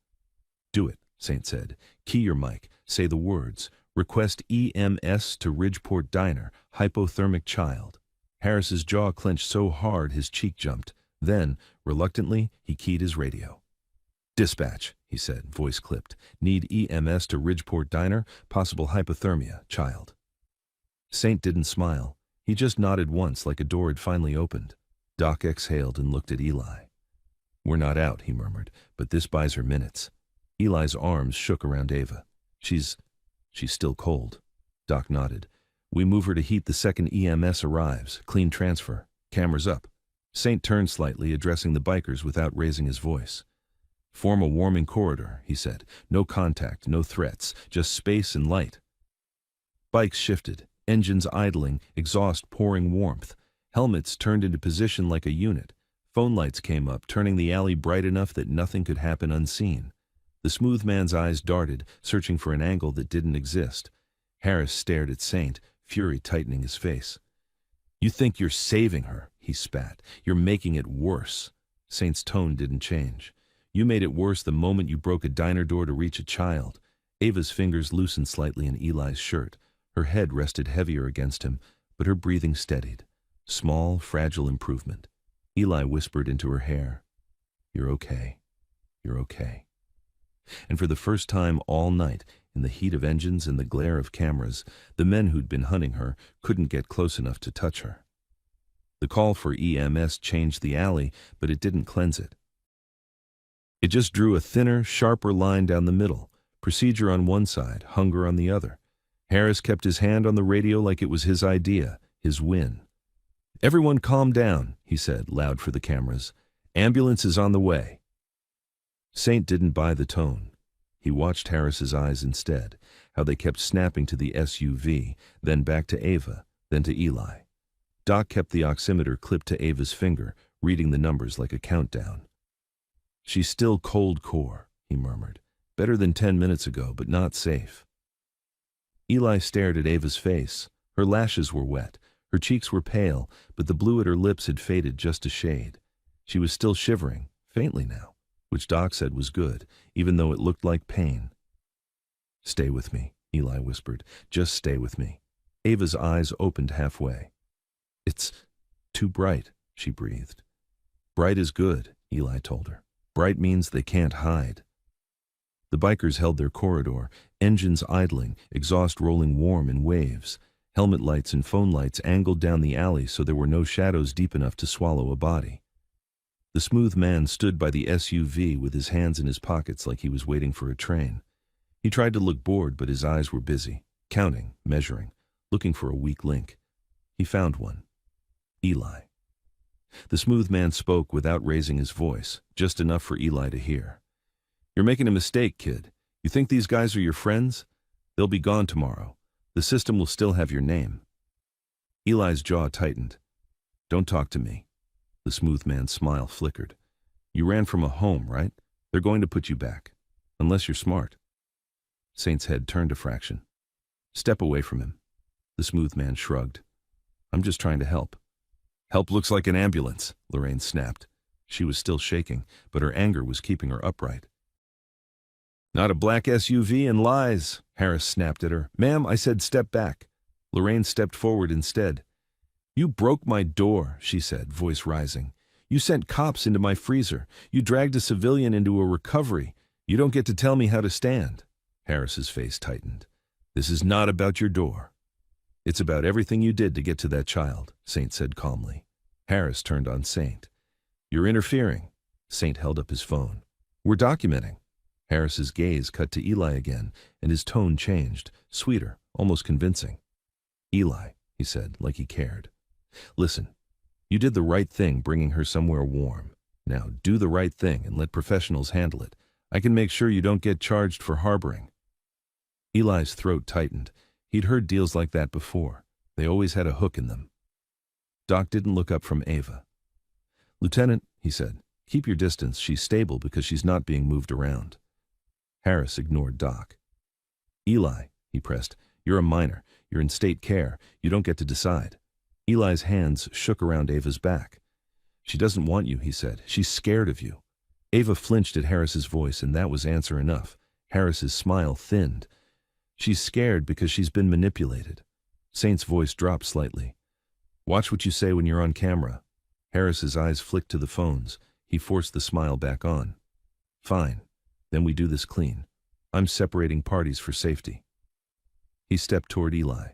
Do it, Saint said. Key your mic. Say the words. Request EMS to Ridgeport Diner, hypothermic child. Harris's jaw clenched so hard his cheek jumped. Then, reluctantly, he keyed his radio. Dispatch, he said, voice clipped. Need EMS to Ridgeport Diner, possible hypothermia, child. Saint didn't smile. He just nodded once like a door had finally opened. Doc exhaled and looked at Eli. We're not out, he murmured, but this buys her minutes. Eli's arms shook around Ava. She's still cold. Doc nodded. We move her to heat the second EMS arrives. Clean transfer. Cameras up. Saint turned slightly, addressing the bikers without raising his voice. Form a warming corridor, he said. No contact, no threats, just space and light. Bikes shifted, engines idling, exhaust pouring warmth. Helmets turned into position like a unit. Phone lights came up, turning the alley bright enough that nothing could happen unseen. The smooth man's eyes darted, searching for an angle that didn't exist. Harris stared at Saint, fury tightening his face. You think you're saving her, he spat. You're making it worse. Saint's tone didn't change. You made it worse the moment you broke a diner door to reach a child. Ava's fingers loosened slightly in Eli's shirt. Her head rested heavier against him, but her breathing steadied. Small, fragile improvement. Eli whispered into her hair, You're okay. You're okay. And for the first time all night, in the heat of engines and the glare of cameras, the men who'd been hunting her couldn't get close enough to touch her. The call for EMS changed the alley, but it didn't cleanse it. It just drew a thinner, sharper line down the middle, procedure on one side, hunger on the other. Harris kept his hand on the radio like it was his idea, his win. Everyone calm down, he said, loud for the cameras. Ambulance is on the way. Saint didn't buy the tone. He watched Harris's eyes instead, how they kept snapping to the SUV, then back to Ava, then to Eli. Doc kept the oximeter clipped to Ava's finger, reading the numbers like a countdown. She's still cold core, he murmured. Better than 10 minutes ago, but not safe. Eli stared at Ava's face. Her lashes were wet. Her cheeks were pale, but the blue at her lips had faded just a shade. She was still shivering, faintly now, which Doc said was good, even though it looked like pain. Stay with me, Eli whispered. Just stay with me. Ava's eyes opened halfway. It's too bright, she breathed. Bright is good, Eli told her. Bright means they can't hide. The bikers held their corridor, engines idling, exhaust rolling warm in waves. Helmet lights and phone lights angled down the alley so there were no shadows deep enough to swallow a body. The smooth man stood by the SUV with his hands in his pockets like he was waiting for a train. He tried to look bored, but his eyes were busy, counting, measuring, looking for a weak link. He found one. Eli. The smooth man spoke without raising his voice, just enough for Eli to hear. You're making a mistake, kid. You think these guys are your friends? They'll be gone tomorrow. The system will still have your name. Eli's jaw tightened. Don't talk to me. The smooth man's smile flickered. You ran from a home, right? They're going to put you back. Unless you're smart. Saint's head turned a fraction. Step away from him. The smooth man shrugged. I'm just trying to help. Help looks like an ambulance, Lorraine snapped. She was still shaking, but her anger was keeping her upright. Not a black SUV and lies, Harris snapped at her. Ma'am, I said step back. Lorraine stepped forward instead. You broke my door, she said, voice rising. You sent cops into my freezer. You dragged a civilian into a recovery. You don't get to tell me how to stand. Harris's face tightened. This is not about your door. It's about everything you did to get to that child, Saint said calmly. Harris turned on Saint. You're interfering. Saint held up his phone. We're documenting. Harris's gaze cut to Eli again, and his tone changed, sweeter, almost convincing. Eli, he said, like he cared. Listen, you did the right thing bringing her somewhere warm. Now do the right thing and let professionals handle it. I can make sure you don't get charged for harboring. Eli's throat tightened. He'd heard deals like that before. They always had a hook in them. Doc didn't look up from Ava. Lieutenant, he said, keep your distance. She's stable because she's not being moved around. Harris ignored Doc. Eli, he pressed, you're a minor. You're in state care. You don't get to decide. Eli's hands shook around Ava's back. She doesn't want you, he said. She's scared of you. Ava flinched at Harris's voice, and that was answer enough. Harris's smile thinned. She's scared because she's been manipulated. Saint's voice dropped slightly. Watch what you say when you're on camera. Harris's eyes flicked to the phones. He forced the smile back on. Fine. Then we do this clean. I'm separating parties for safety. He stepped toward Eli.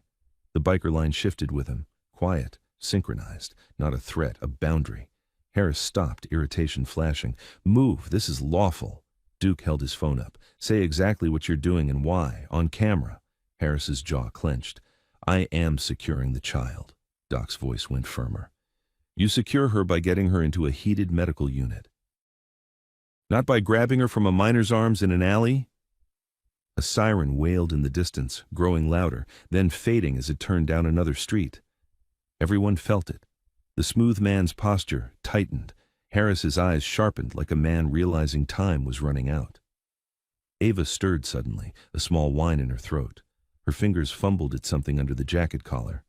The biker line shifted with him. Quiet, synchronized, not a threat, a boundary. Harris stopped, irritation flashing. Move, this is lawful. Duke held his phone up. Say exactly what you're doing and why, on camera. Harris's jaw clenched. I am securing the child. Doc's voice went firmer. You secure her by getting her into a heated medical unit. Not by grabbing her from a miner's arms in an alley? A siren wailed in the distance, growing louder, then fading as it turned down another street. Everyone felt it. The smooth man's posture tightened. Harris's eyes sharpened like a man realizing time was running out. Ava stirred suddenly, a small whine in her throat. Her fingers fumbled at something under the jacket collar.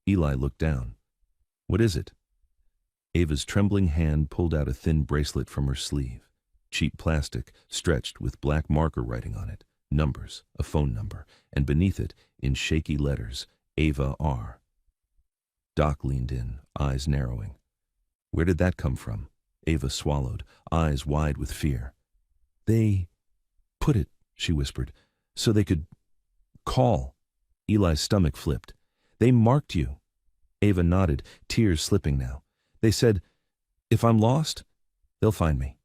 Eli looked down. What is it? Ava's trembling hand pulled out a thin bracelet from her sleeve. Cheap plastic, stretched with black marker writing on it. Numbers, a phone number, and beneath it, in shaky letters, Ava R. Doc leaned in, eyes narrowing. Where did that come from? Ava swallowed, eyes wide with fear. They put it, she whispered, so they could call. Eli's stomach flipped. They marked you. Ava nodded, tears slipping now. They said, if I'm lost, they'll find me.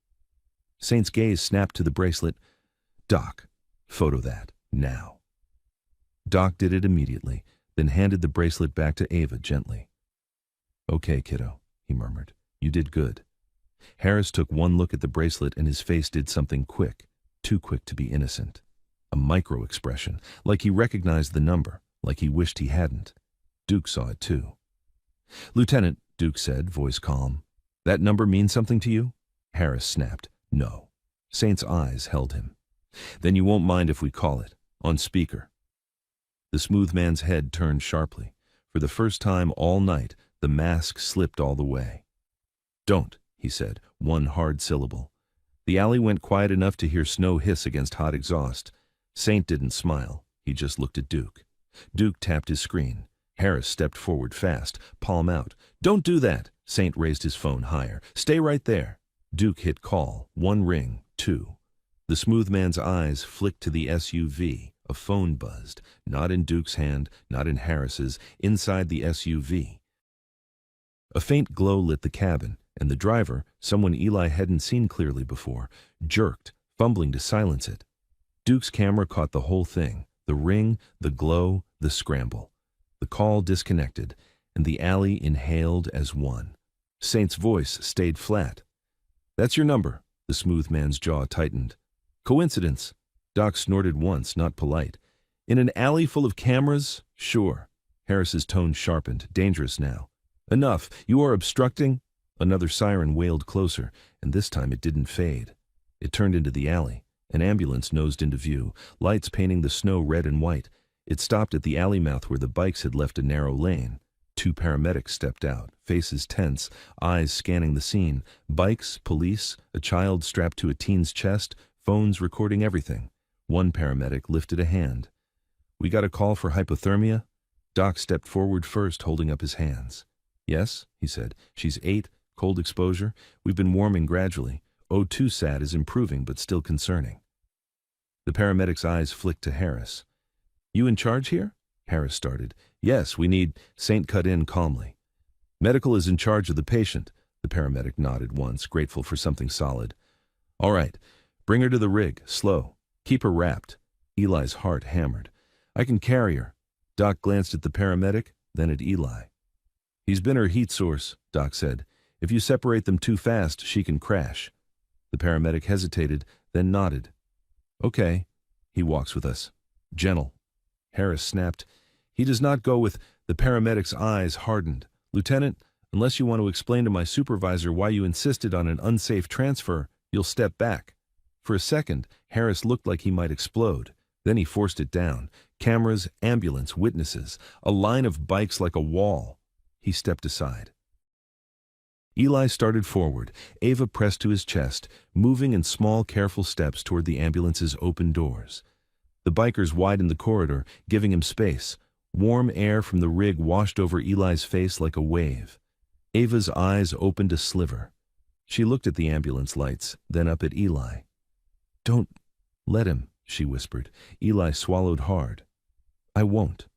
Saint's gaze snapped to the bracelet. Doc, photo that, now. Doc did it immediately, then handed the bracelet back to Ava gently. Okay, kiddo, he murmured. You did good. Harris took one look at the bracelet and his face did something quick, too quick to be innocent. A micro-expression, like he recognized the number, like he wished he hadn't. Duke saw it too. Lieutenant, Duke said, voice calm. That number means something to you? Harris snapped. No. Saint's eyes held him. Then you won't mind if we call it, on speaker. The smooth man's head turned sharply. For the first time all night, the mask slipped all the way. Don't, he said, one hard syllable. The alley went quiet enough to hear snow hiss against hot exhaust. Saint didn't smile. He just looked at Duke. Duke tapped his screen. Harris stepped forward fast, palm out. Don't do that. Saint raised his phone higher. Stay right there. Duke hit call. One ring, two. The smooth man's eyes flicked to the SUV. A phone buzzed, not in Duke's hand, not in Harris's, inside the SUV. A faint glow lit the cabin, and the driver, someone Eli hadn't seen clearly before, jerked, fumbling to silence it. Duke's camera caught the whole thing, the ring, the glow, the scramble. The call disconnected, and the alley inhaled as one. Saint's voice stayed flat. That's your number. The smooth man's jaw tightened. Coincidence. Doc snorted once, not polite. In an alley full of cameras? Sure. Harris's tone sharpened, dangerous now. Enough. You are obstructing. Another siren wailed closer, and this time it didn't fade. It turned into the alley. An ambulance nosed into view, lights painting the snow red and white. It stopped at the alley mouth where the bikes had left a narrow lane. Two paramedics stepped out, faces tense, eyes scanning the scene. Bikes, police, a child strapped to a teen's chest, phones recording everything. One paramedic lifted a hand. We got a call for hypothermia? Doc stepped forward first, holding up his hands. Yes, he said. She's 8, cold exposure. We've been warming gradually. O2 sat is improving, but still concerning. The paramedic's eyes flicked to Harris. You in charge here? Harris started. Yes, we need... Saint cut in calmly. Medical is in charge of the patient. The paramedic nodded once, grateful for something solid. All right, bring her to the rig, slow. Keep her wrapped. Eli's heart hammered. I can carry her. Doc glanced at the paramedic, then at Eli. He's been her heat source, Doc said. If you separate them too fast, she can crash. The paramedic hesitated, then nodded. Okay, he walks with us. Gentle. Harris snapped. He does not go with... The paramedic's eyes hardened. Lieutenant, unless you want to explain to my supervisor why you insisted on an unsafe transfer, you'll step back. For a second, Harris looked like he might explode. Then he forced it down. Cameras, ambulance, witnesses, a line of bikes like a wall. He stepped aside. Eli started forward. Ava pressed to his chest, moving in small, careful steps toward the ambulance's open doors. The bikers widened the corridor, giving him space. Warm air from the rig washed over Eli's face like a wave. Ava's eyes opened a sliver. She looked at the ambulance lights, then up at Eli. "Don't let him," she whispered. Eli swallowed hard. "I won't."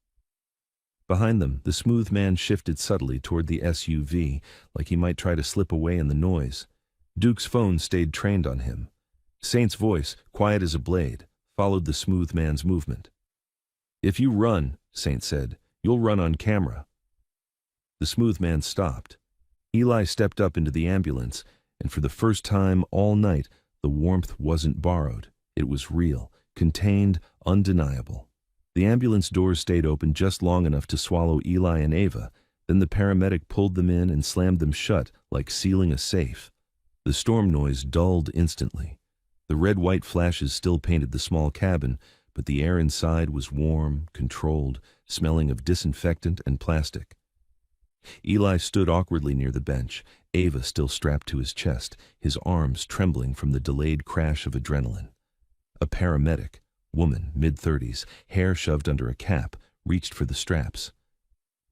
Behind them, the smooth man shifted subtly toward the SUV, like he might try to slip away in the noise. Duke's phone stayed trained on him. Saint's voice, quiet as a blade, followed the smooth man's movement. "If you run," Saint said, "you'll run on camera." The smooth man stopped. Eli stepped up into the ambulance, and for the first time all night, the warmth wasn't borrowed. It was real, contained, undeniable. The ambulance doors stayed open just long enough to swallow Eli and Ava, then the paramedic pulled them in and slammed them shut like sealing a safe. The storm noise dulled instantly. The red-white flashes still painted the small cabin, but the air inside was warm, controlled, smelling of disinfectant and plastic. Eli stood awkwardly near the bench, Ava still strapped to his chest, his arms trembling from the delayed crash of adrenaline. A paramedic, woman, mid-30s, hair shoved under a cap, reached for the straps.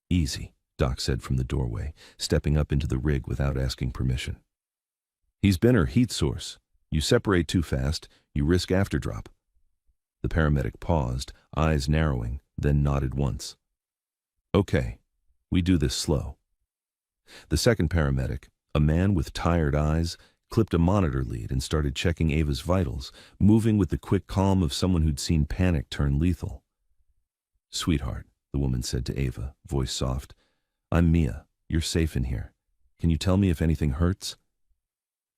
"Easy," Doc said from the doorway, stepping up into the rig without asking permission. "He's been her heat source. You separate too fast, you risk afterdrop." The paramedic paused, eyes narrowing, then nodded once. "Okay. We do this slow." The second paramedic, a man with tired eyes, clipped a monitor lead and started checking Ava's vitals, moving with the quick calm of someone who'd seen panic turn lethal. "Sweetheart," the woman said to Ava, voice soft, "I'm Mia. You're safe in here. Can you tell me if anything hurts?"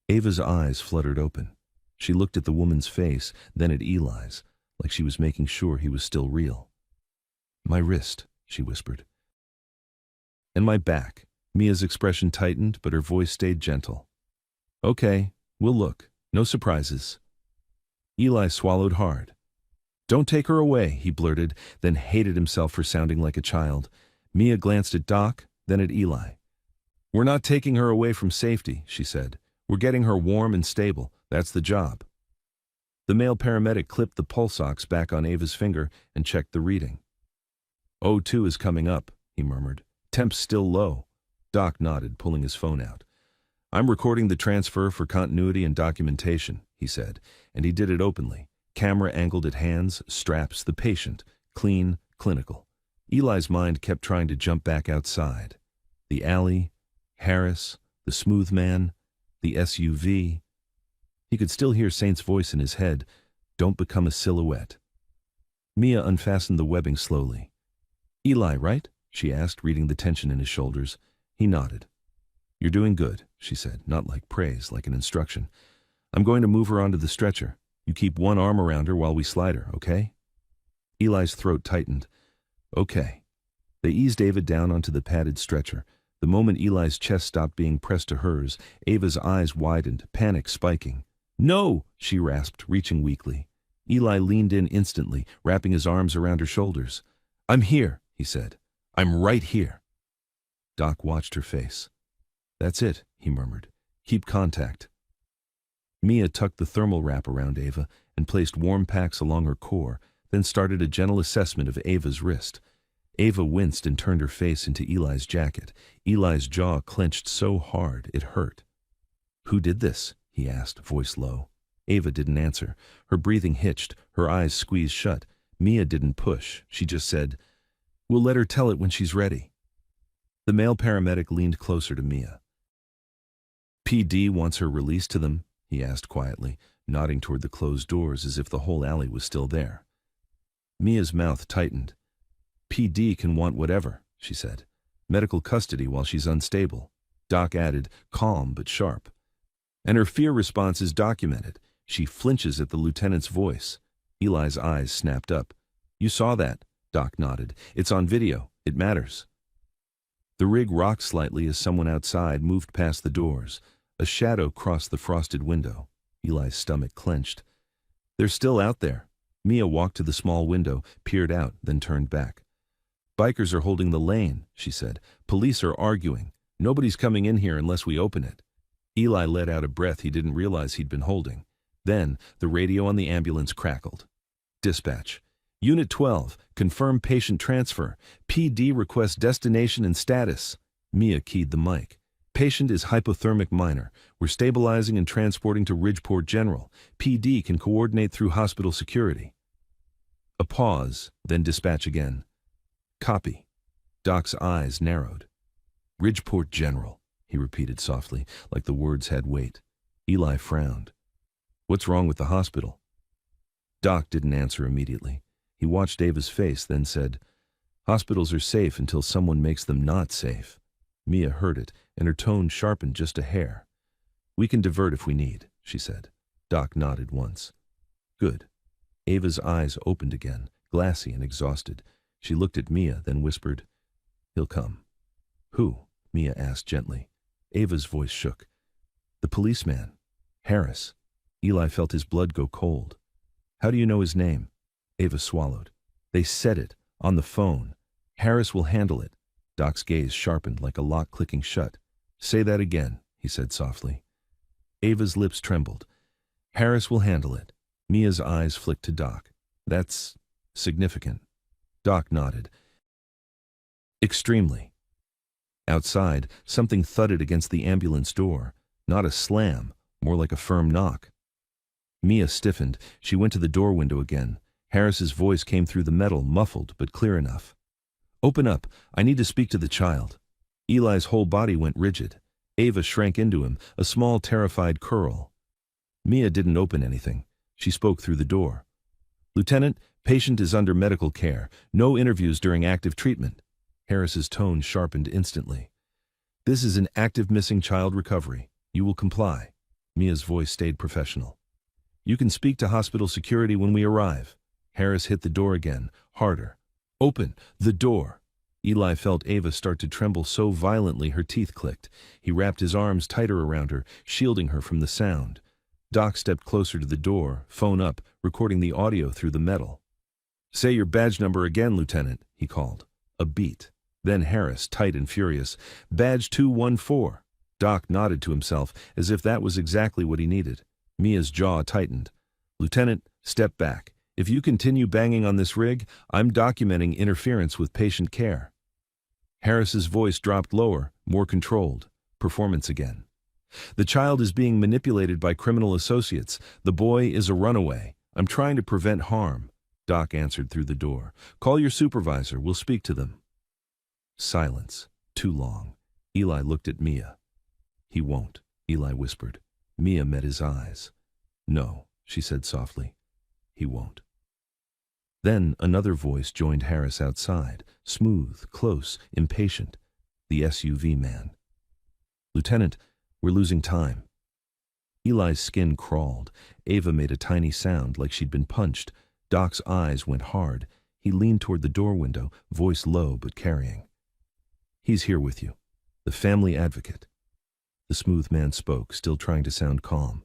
Ava's eyes fluttered open. She looked at the woman's face, then at Eli's, like she was making sure he was still real. "My wrist," she whispered. "And my back." Mia's expression tightened, but her voice stayed gentle. "Okay, we'll look. No surprises." Eli swallowed hard. "Don't take her away," he blurted, then hated himself for sounding like a child. Mia glanced at Doc, then at Eli. "We're not taking her away from safety," she said. "We're getting her warm and stable. That's the job." The male paramedic clipped the pulse ox back on Ava's finger and checked the reading. "O2 is coming up," he murmured. "Temp's still low." Doc nodded, pulling his phone out. "I'm recording the transfer for continuity and documentation," he said, and he did it openly. Camera angled at hands, straps, the patient. Clean, clinical. Eli's mind kept trying to jump back outside. The alley, Harris, the smooth man, the SUV. He could still hear Saint's voice in his head, "Don't become a silhouette." Mia unfastened the webbing slowly. "Eli, right?" she asked, reading the tension in his shoulders. He nodded. "You're doing good," she said, not like praise, like an instruction. "I'm going to move her onto the stretcher. You keep one arm around her while we slide her, okay?" Eli's throat tightened. "Okay." They eased Ava down onto the padded stretcher. The moment Eli's chest stopped being pressed to hers, Ava's eyes widened, panic spiking. "No!" she rasped, reaching weakly. Eli leaned in instantly, wrapping his arms around her shoulders. "I'm here," he said. "I'm right here." Doc watched her face. "That's it," he murmured. "Keep contact." Mia tucked the thermal wrap around Ava and placed warm packs along her core, then started a gentle assessment of Ava's wrist. Ava winced and turned her face into Eli's jacket. Eli's jaw clenched so hard it hurt. "Who did this?" he asked, voice low. Ava didn't answer. Her breathing hitched, her eyes squeezed shut. Mia didn't push. She just said, "We'll let her tell it when she's ready." The male paramedic leaned closer to Mia. "PD wants her released to them?" he asked quietly, nodding toward the closed doors as if the whole alley was still there. Mia's mouth tightened. "PD can want whatever," she said. "Medical custody while she's unstable." Doc added, calm but sharp. "And her fear response is documented. She flinches at the lieutenant's voice." Eli's eyes snapped up. "You saw that?" Doc nodded. "It's on video. It matters." The rig rocked slightly as someone outside moved past the doors. A shadow crossed the frosted window. Eli's stomach clenched. "They're still out there." Mia walked to the small window, peered out, then turned back. "Bikers are holding the lane," she said. "Police are arguing. Nobody's coming in here unless we open it." Eli let out a breath he didn't realize he'd been holding. Then, the radio on the ambulance crackled. Dispatch. Unit 12, confirm patient transfer. PD requests destination and status. Mia keyed the mic. Patient is hypothermic minor. We're stabilizing and transporting to Ridgeport General. PD can coordinate through hospital security. A pause, then dispatch again. Copy. Doc's eyes narrowed. Ridgeport General, he repeated softly, like the words had weight. Eli frowned. What's wrong with the hospital? Doc didn't answer immediately. He watched Ava's face, then said, Hospitals are safe until someone makes them not safe. Mia heard it, and her tone sharpened just a hair. We can divert if we need, she said. Doc nodded once. Good. Ava's eyes opened again, glassy and exhausted. She looked at Mia, then whispered, He'll come. Who? Mia asked gently. Ava's voice shook. The policeman. Harris. Eli felt his blood go cold. How do you know his name? Ava swallowed. They said it, on the phone. Harris will handle it. Doc's gaze sharpened like a lock clicking shut. Say that again, he said softly. Ava's lips trembled. Harris will handle it. Mia's eyes flicked to Doc. That's significant. Doc nodded. Extremely. Outside, something thudded against the ambulance door. Not a slam, more like a firm knock. Mia stiffened. She went to the door window again. Harris's voice came through the metal, muffled but clear enough. Open up. I need to speak to the child. Eli's whole body went rigid. Ava shrank into him, a small, terrified curl. Mia didn't open anything. She spoke through the door. Lieutenant, patient is under medical care. No interviews during active treatment. Harris's tone sharpened instantly. This is an active missing child recovery. You will comply. Mia's voice stayed professional. You can speak to hospital security when we arrive. Harris hit the door again, harder. Open the door. Eli felt Ava start to tremble so violently her teeth clicked. He wrapped his arms tighter around her, shielding her from the sound. Doc stepped closer to the door, phone up, recording the audio through the metal. Say your badge number again, Lieutenant, he called. A beat. Then Harris, tight and furious. Badge 214. Doc nodded to himself, as if that was exactly what he needed. Mia's jaw tightened. Lieutenant, step back. If you continue banging on this rig, I'm documenting interference with patient care. Harris's voice dropped lower, more controlled. Performance again. The child is being manipulated by criminal associates. The boy is a runaway. I'm trying to prevent harm. Doc answered through the door. Call your supervisor. We'll speak to them. Silence. Too long. Eli looked at Mia. He won't, Eli whispered. Mia met his eyes. No, she said softly. He won't. Then another voice joined Harris outside, smooth, close, impatient. The SUV man. Lieutenant, we're losing time. Eli's skin crawled. Ava made a tiny sound like she'd been punched. Doc's eyes went hard. He leaned toward the door window, voice low but carrying. He's here with you. The family advocate. The smooth man spoke, still trying to sound calm.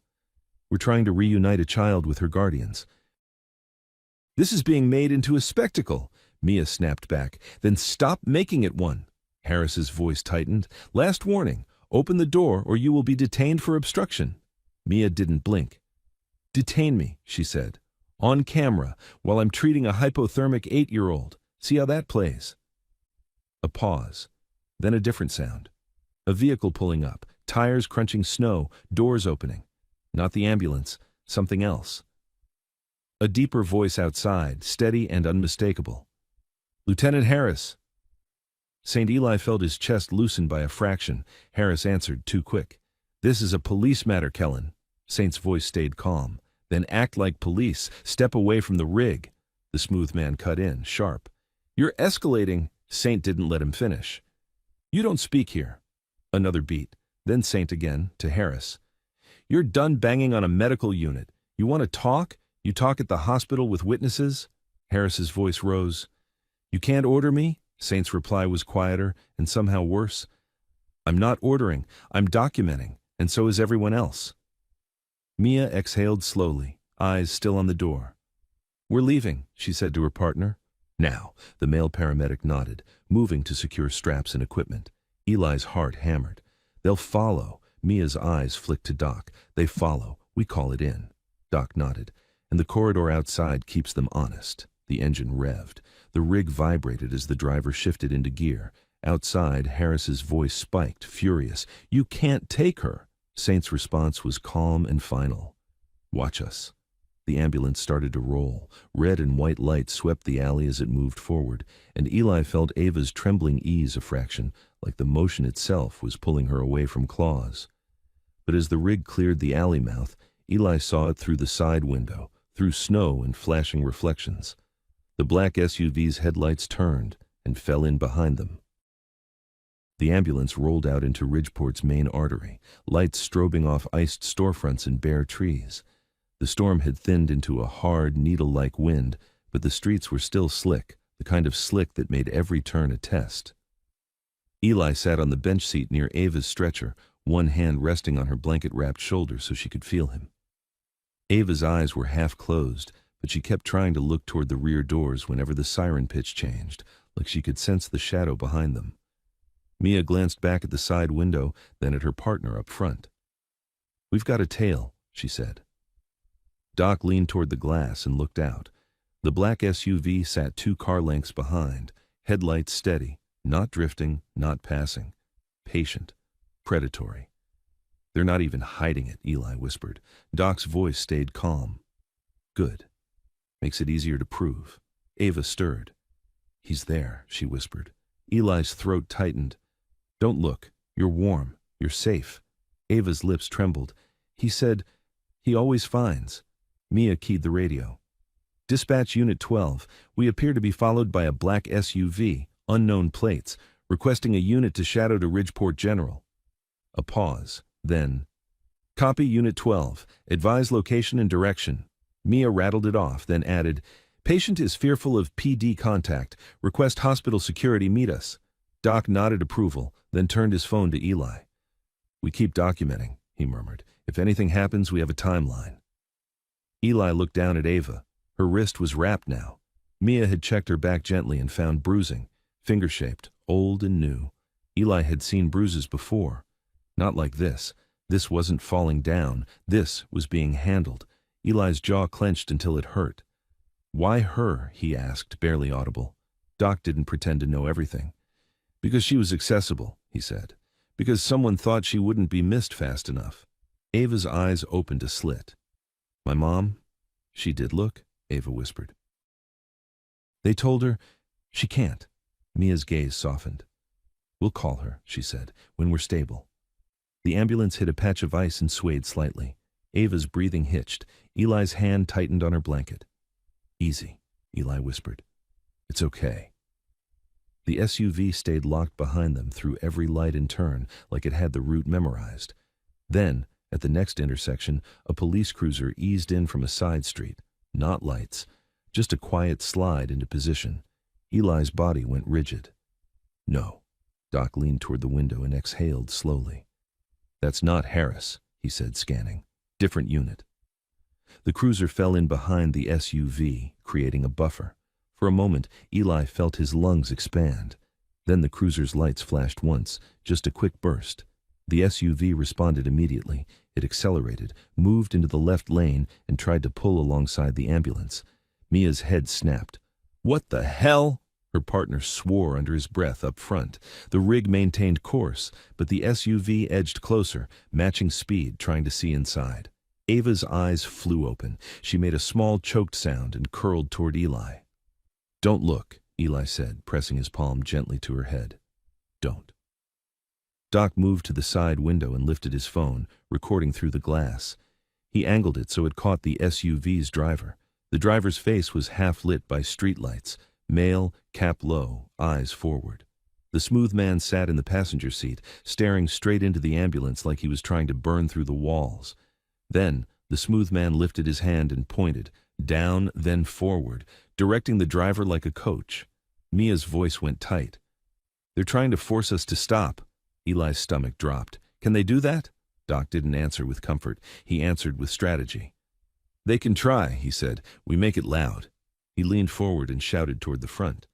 We're trying to reunite a child with her guardians. This is being made into a spectacle, Mia snapped back. Then stop making it one. Harris's voice tightened. Last warning. Open the door or you will be detained for obstruction. Mia didn't blink. Detain me, she said. On camera, while I'm treating a hypothermic 8-year-old. See how that plays. A pause. Then a different sound. A vehicle pulling up, tires crunching snow, doors opening. Not the ambulance, something else. A deeper voice outside, steady and unmistakable. Lieutenant Harris. St. Eli felt his chest loosen by a fraction. Harris answered, too quick. This is a police matter, Kellen. Saint's voice stayed calm. Then act like police. Step away from the rig. The smooth man cut in, sharp. You're escalating. Saint didn't let him finish. You don't speak here. Another beat. Then Saint again, to Harris. You're done banging on a medical unit. You want to talk? You talk at the hospital with witnesses? Harris's voice rose. You can't order me? Saint's reply was quieter and somehow worse. I'm not ordering. I'm documenting, and so is everyone else. Mia exhaled slowly, eyes still on the door. We're leaving, she said to her partner. Now, the male paramedic nodded, moving to secure straps and equipment. Eli's heart hammered. They'll follow. Mia's eyes flicked to Doc. They follow. We call it in. Doc nodded. and the corridor outside keeps them honest. The engine revved. The rig vibrated as the driver shifted into gear. Outside, Harris's voice spiked, furious. "You can't take her!" Saint's response was calm and final. "Watch us." The ambulance started to roll. Red and white lights swept the alley as it moved forward, and Eli felt Ava's trembling ease a fraction, like the motion itself was pulling her away from Claus. But as the rig cleared the alley mouth, Eli saw it through the side window, through snow and flashing reflections. The black SUV's headlights turned and fell in behind them. The ambulance rolled out into Ridgeport's main artery, lights strobing off iced storefronts and bare trees. The storm had thinned into a hard, needle-like wind, but the streets were still slick, the kind of slick that made every turn a test. Eli sat on the bench seat near Ava's stretcher, one hand resting on her blanket-wrapped shoulder so she could feel him. Ava's eyes were half closed, but she kept trying to look toward the rear doors whenever the siren pitch changed, like she could sense the shadow behind them. Mia glanced back at the side window, then at her partner up front. "We've got a tail," she said. Doc leaned toward the glass and looked out. The black SUV sat 2 car lengths behind, headlights steady, not drifting, not passing. Patient, predatory. "They're not even hiding it," Eli whispered. Doc's voice stayed calm. "Good. Makes it easier to prove." Ava stirred. "He's there," she whispered. Eli's throat tightened. "Don't look. You're warm. You're safe." Ava's lips trembled. "He said he always finds." Mia keyed the radio. "Dispatch Unit 12. We appear to be followed by a black SUV, unknown plates, requesting a unit to shadow to Ridgeport General." A pause. Then, "Copy Unit 12. Advise location and direction." Mia rattled it off, then added, "Patient is fearful of PD contact. Request hospital security meet us." Doc nodded approval, then turned his phone to Eli. "We keep documenting," he murmured. "If anything happens, we have a timeline." Eli looked down at Ava. Her wrist was wrapped now. Mia had checked her back gently and found bruising, finger-shaped, old and new. Eli had seen bruises before. Not like this. This wasn't falling down. This was being handled. Eli's jaw clenched until it hurt. "Why her?" he asked, barely audible. Doc didn't pretend to know everything. "Because she was accessible," he said. "Because someone thought she wouldn't be missed fast enough." Ava's eyes opened a slit. "My mom? She did look," Ava whispered. They told her she can't. Mia's gaze softened. "We'll call her," she said, "when we're stable." The ambulance hit a patch of ice and swayed slightly. Ava's breathing hitched. Eli's hand tightened on her blanket. "Easy," Eli whispered. "It's okay." The SUV stayed locked behind them through every light and turn, like it had the route memorized. Then, at the next intersection, a police cruiser eased in from a side street. Not lights, just a quiet slide into position. Eli's body went rigid. "No." Doc leaned toward the window and exhaled slowly. "That's not Harris," he said, scanning. "Different unit." The cruiser fell in behind the SUV, creating a buffer. For a moment, Eli felt his lungs expand. Then the cruiser's lights flashed once, just a quick burst. The SUV responded immediately. It accelerated, moved into the left lane, and tried to pull alongside the ambulance. Mia's head snapped. "What the hell?" Her partner swore under his breath up front. The rig maintained course, but the SUV edged closer, matching speed, trying to see inside. Ava's eyes flew open. She made a small choked sound and curled toward Eli. "Don't look," Eli said, pressing his palm gently to her head. "Don't." Doc moved to the side window and lifted his phone, recording through the glass. He angled it so it caught the SUV's driver. The driver's face was half lit by streetlights, male, cap low, eyes forward. The smooth man sat in the passenger seat, staring straight into the ambulance like he was trying to burn through the walls. Then, the smooth man lifted his hand and pointed, down, then forward, directing the driver like a coach. Mia's voice went tight. "They're trying to force us to stop." Eli's stomach dropped. "Can they do that?" Doc didn't answer with comfort. He answered with strategy. "They can try," he said. "We make it loud." He leaned forward and shouted toward the front.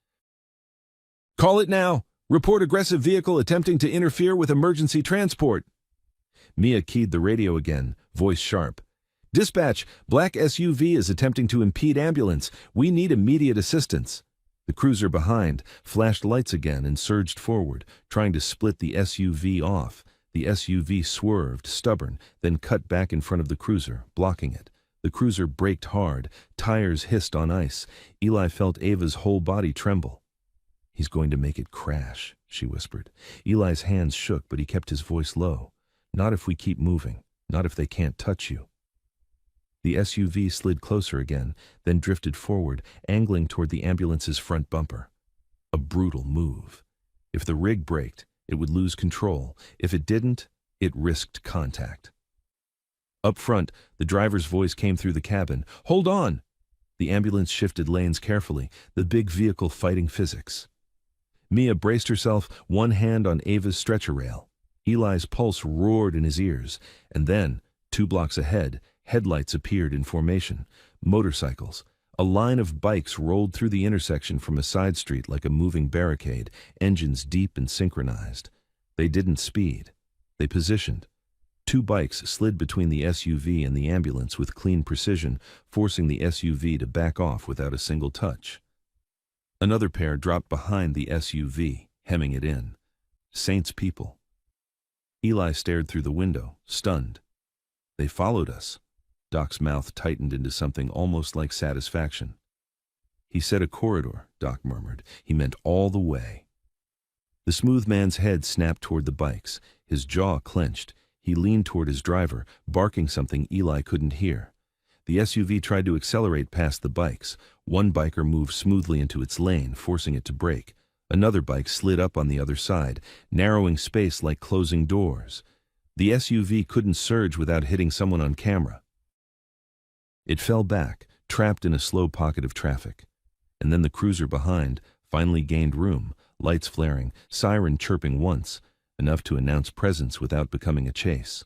"Call it now! Report aggressive vehicle attempting to interfere with emergency transport." Mia keyed the radio again, voice sharp. Dispatch, black SUV is attempting to impede ambulance. We need immediate assistance. The cruiser behind flashed lights again and surged forward, trying to split the SUV off. The SUV swerved, stubborn, then cut back in front of the cruiser, blocking it. The cruiser braked hard. Tires hissed on ice. Eli felt Ava's whole body tremble. He's going to make it crash, she whispered. Eli's hands shook, but he kept his voice low. Not if we keep moving. Not if they can't touch you. The SUV slid closer again, then drifted forward, angling toward the ambulance's front bumper. A brutal move. If the rig braked, it would lose control. If it didn't, it risked contact. Up front, the driver's voice came through the cabin. Hold on! The ambulance shifted lanes carefully, the big vehicle fighting physics. Mia braced herself, one hand on Ava's stretcher rail. Eli's pulse roared in his ears, and then, 2 blocks ahead, headlights appeared in formation. Motorcycles. A line of bikes rolled through the intersection from a side street like a moving barricade, engines deep and synchronized. They didn't speed. They positioned. 2 bikes slid between the SUV and the ambulance with clean precision, forcing the SUV to back off without a single touch. Another pair dropped behind the SUV, hemming it in. Saints' people. Eli stared through the window, stunned. They followed us. Doc's mouth tightened into something almost like satisfaction. He said a corridor, Doc murmured. He meant all the way. The smooth man's head snapped toward the bikes. His jaw clenched. He leaned toward his driver, barking something Eli couldn't hear. The SUV tried to accelerate past the bikes. One biker moved smoothly into its lane, forcing it to brake. Another bike slid up on the other side, narrowing space like closing doors. The SUV couldn't surge without hitting someone on camera. It fell back, trapped in a slow pocket of traffic. And then the cruiser behind finally gained room, lights flaring, siren chirping once, enough to announce presence without becoming a chase.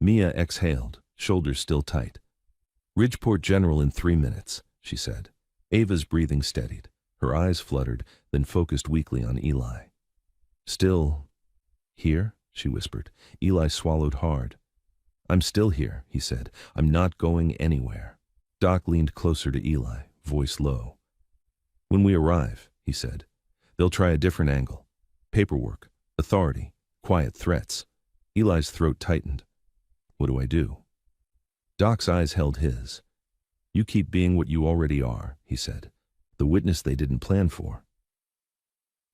Mia exhaled, shoulders still tight. Ridgeport General in 3 minutes, she said. Ava's breathing steadied. Her eyes fluttered, then focused weakly on Eli. Still here? She whispered. Eli swallowed hard. I'm still here, he said. I'm not going anywhere. Doc leaned closer to Eli, voice low. When we arrive, he said, they'll try a different angle. Paperwork, authority, quiet threats. Eli's throat tightened. What do I do? Doc's eyes held his. You keep being what you already are, he said. The witness they didn't plan for.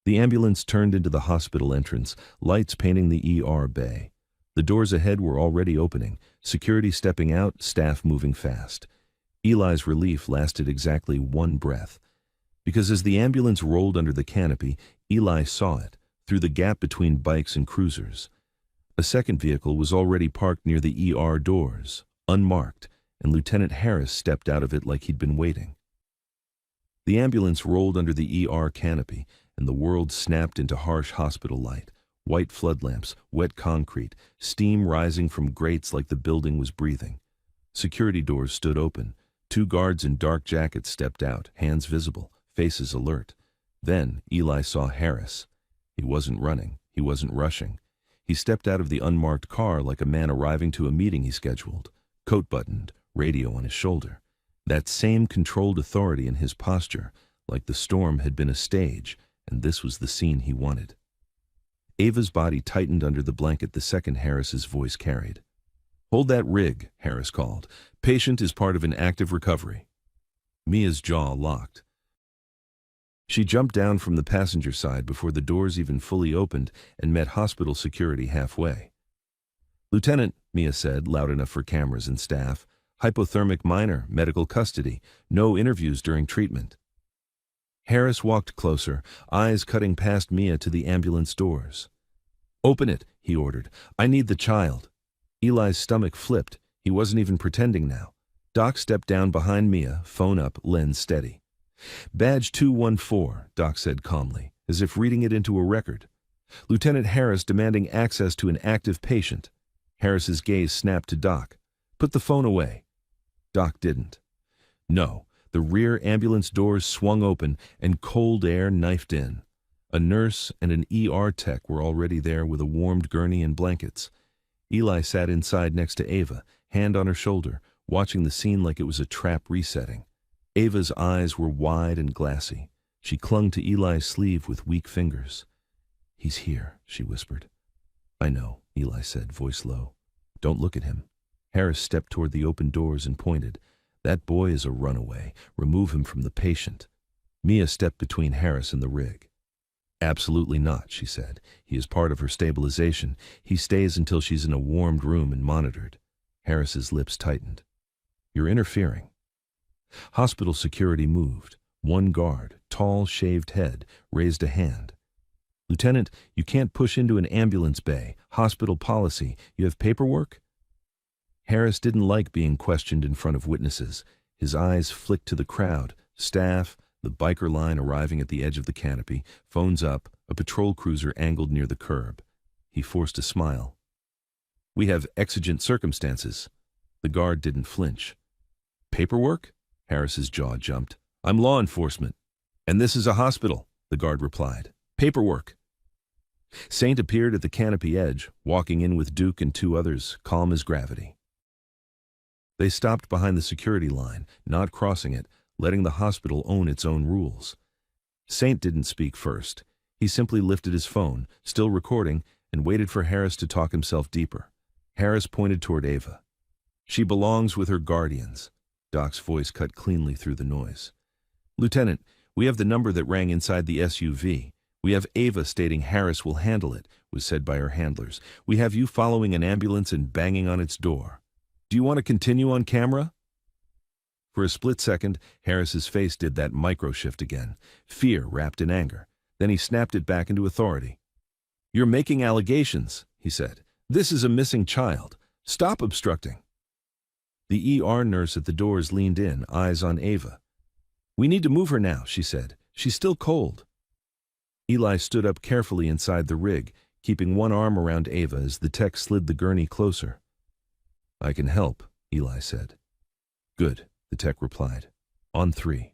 The ambulance turned into the hospital entrance, lights painting the ER bay. The doors ahead were already opening, security stepping out, staff moving fast. Eli's relief lasted exactly 1 breath. Because as the ambulance rolled under the canopy, Eli saw it, through the gap between bikes and cruisers. A second vehicle was already parked near the ER doors, unmarked, and Lieutenant Harris stepped out of it like he'd been waiting. The ambulance rolled under the ER canopy, and the world snapped into harsh hospital light. White flood lamps, wet concrete, steam rising from grates like the building was breathing. Security doors stood open. 2 guards in dark jackets stepped out, hands visible, faces alert. Then Eli saw Harris. He wasn't running. He wasn't rushing. He stepped out of the unmarked car like a man arriving to a meeting he scheduled, coat buttoned, radio on his shoulder. That same controlled authority in his posture, like the storm had been a stage, and this was the scene he wanted. Ava's body tightened under the blanket the second Harris's voice carried. Hold that rig, Harris called. Patient is part of an active recovery. Mia's jaw locked. She jumped down from the passenger side before the doors even fully opened and met hospital security halfway. Lieutenant, Mia said, loud enough for cameras and staff. Hypothermic minor, medical custody. No interviews during treatment. Harris walked closer, eyes cutting past Mia to the ambulance doors. Open it, he ordered. I need the child. Eli's stomach flipped. He wasn't even pretending now. Doc stepped down behind Mia, phone up, lens steady. Badge 214, Doc said calmly, as if reading it into a record. Lieutenant Harris demanding access to an active patient. Harris's gaze snapped to Doc. Put the phone away. Doc didn't. No. The rear ambulance doors swung open and cold air knifed in. A nurse and an ER tech were already there with a warmed gurney and blankets. Eli sat inside next to Ava, hand on her shoulder, watching the scene like it was a trap resetting. Ava's eyes were wide and glassy. She clung to Eli's sleeve with weak fingers. "He's here," she whispered. "I know," Eli said, voice low. "Don't look at him." Harris stepped toward the open doors and pointed. "That boy is a runaway. Remove him from the patient." Mia stepped between Harris and the rig. "Absolutely not," she said. "He is part of her stabilization. He stays until she's in a warmed room and monitored." Harris's lips tightened. "You're interfering." Hospital security moved. One guard, tall, shaved head, raised a hand. "Lieutenant, you can't push into an ambulance bay. Hospital policy. You have paperwork?" Harris didn't like being questioned in front of witnesses. His eyes flicked to the crowd. Staff, the biker line arriving at the edge of the canopy, phones up, a patrol cruiser angled near the curb. He forced a smile. "We have exigent circumstances." The guard didn't flinch. "Paperwork?" Harris's jaw jumped. "I'm law enforcement." "And this is a hospital," the guard replied. "Paperwork." Saint appeared at the canopy edge, walking in with Duke and two others, calm as gravity. They stopped behind the security line, not crossing it, letting the hospital own its own rules. Saint didn't speak first. He simply lifted his phone, still recording, and waited for Harris to talk himself deeper. Harris pointed toward Ava. "She belongs with her guardians." Doc's voice cut cleanly through the noise. "Lieutenant, we have the number that rang inside the SUV. We have Ava stating Harris will handle it," was said by her handlers. "We have you following an ambulance and banging on its door. Do you want to continue on camera?" For a split second, Harris's face did that micro-shift again, fear wrapped in anger. Then he snapped it back into authority. "You're making allegations," he said. "This is a missing child. Stop obstructing." The ER nurse at the doors leaned in, eyes on Ava. "We need to move her now," she said. "She's still cold." Eli stood up carefully inside the rig, keeping one arm around Ava as the tech slid the gurney closer. "I can help," Eli said. "Good," the tech replied. "On 3."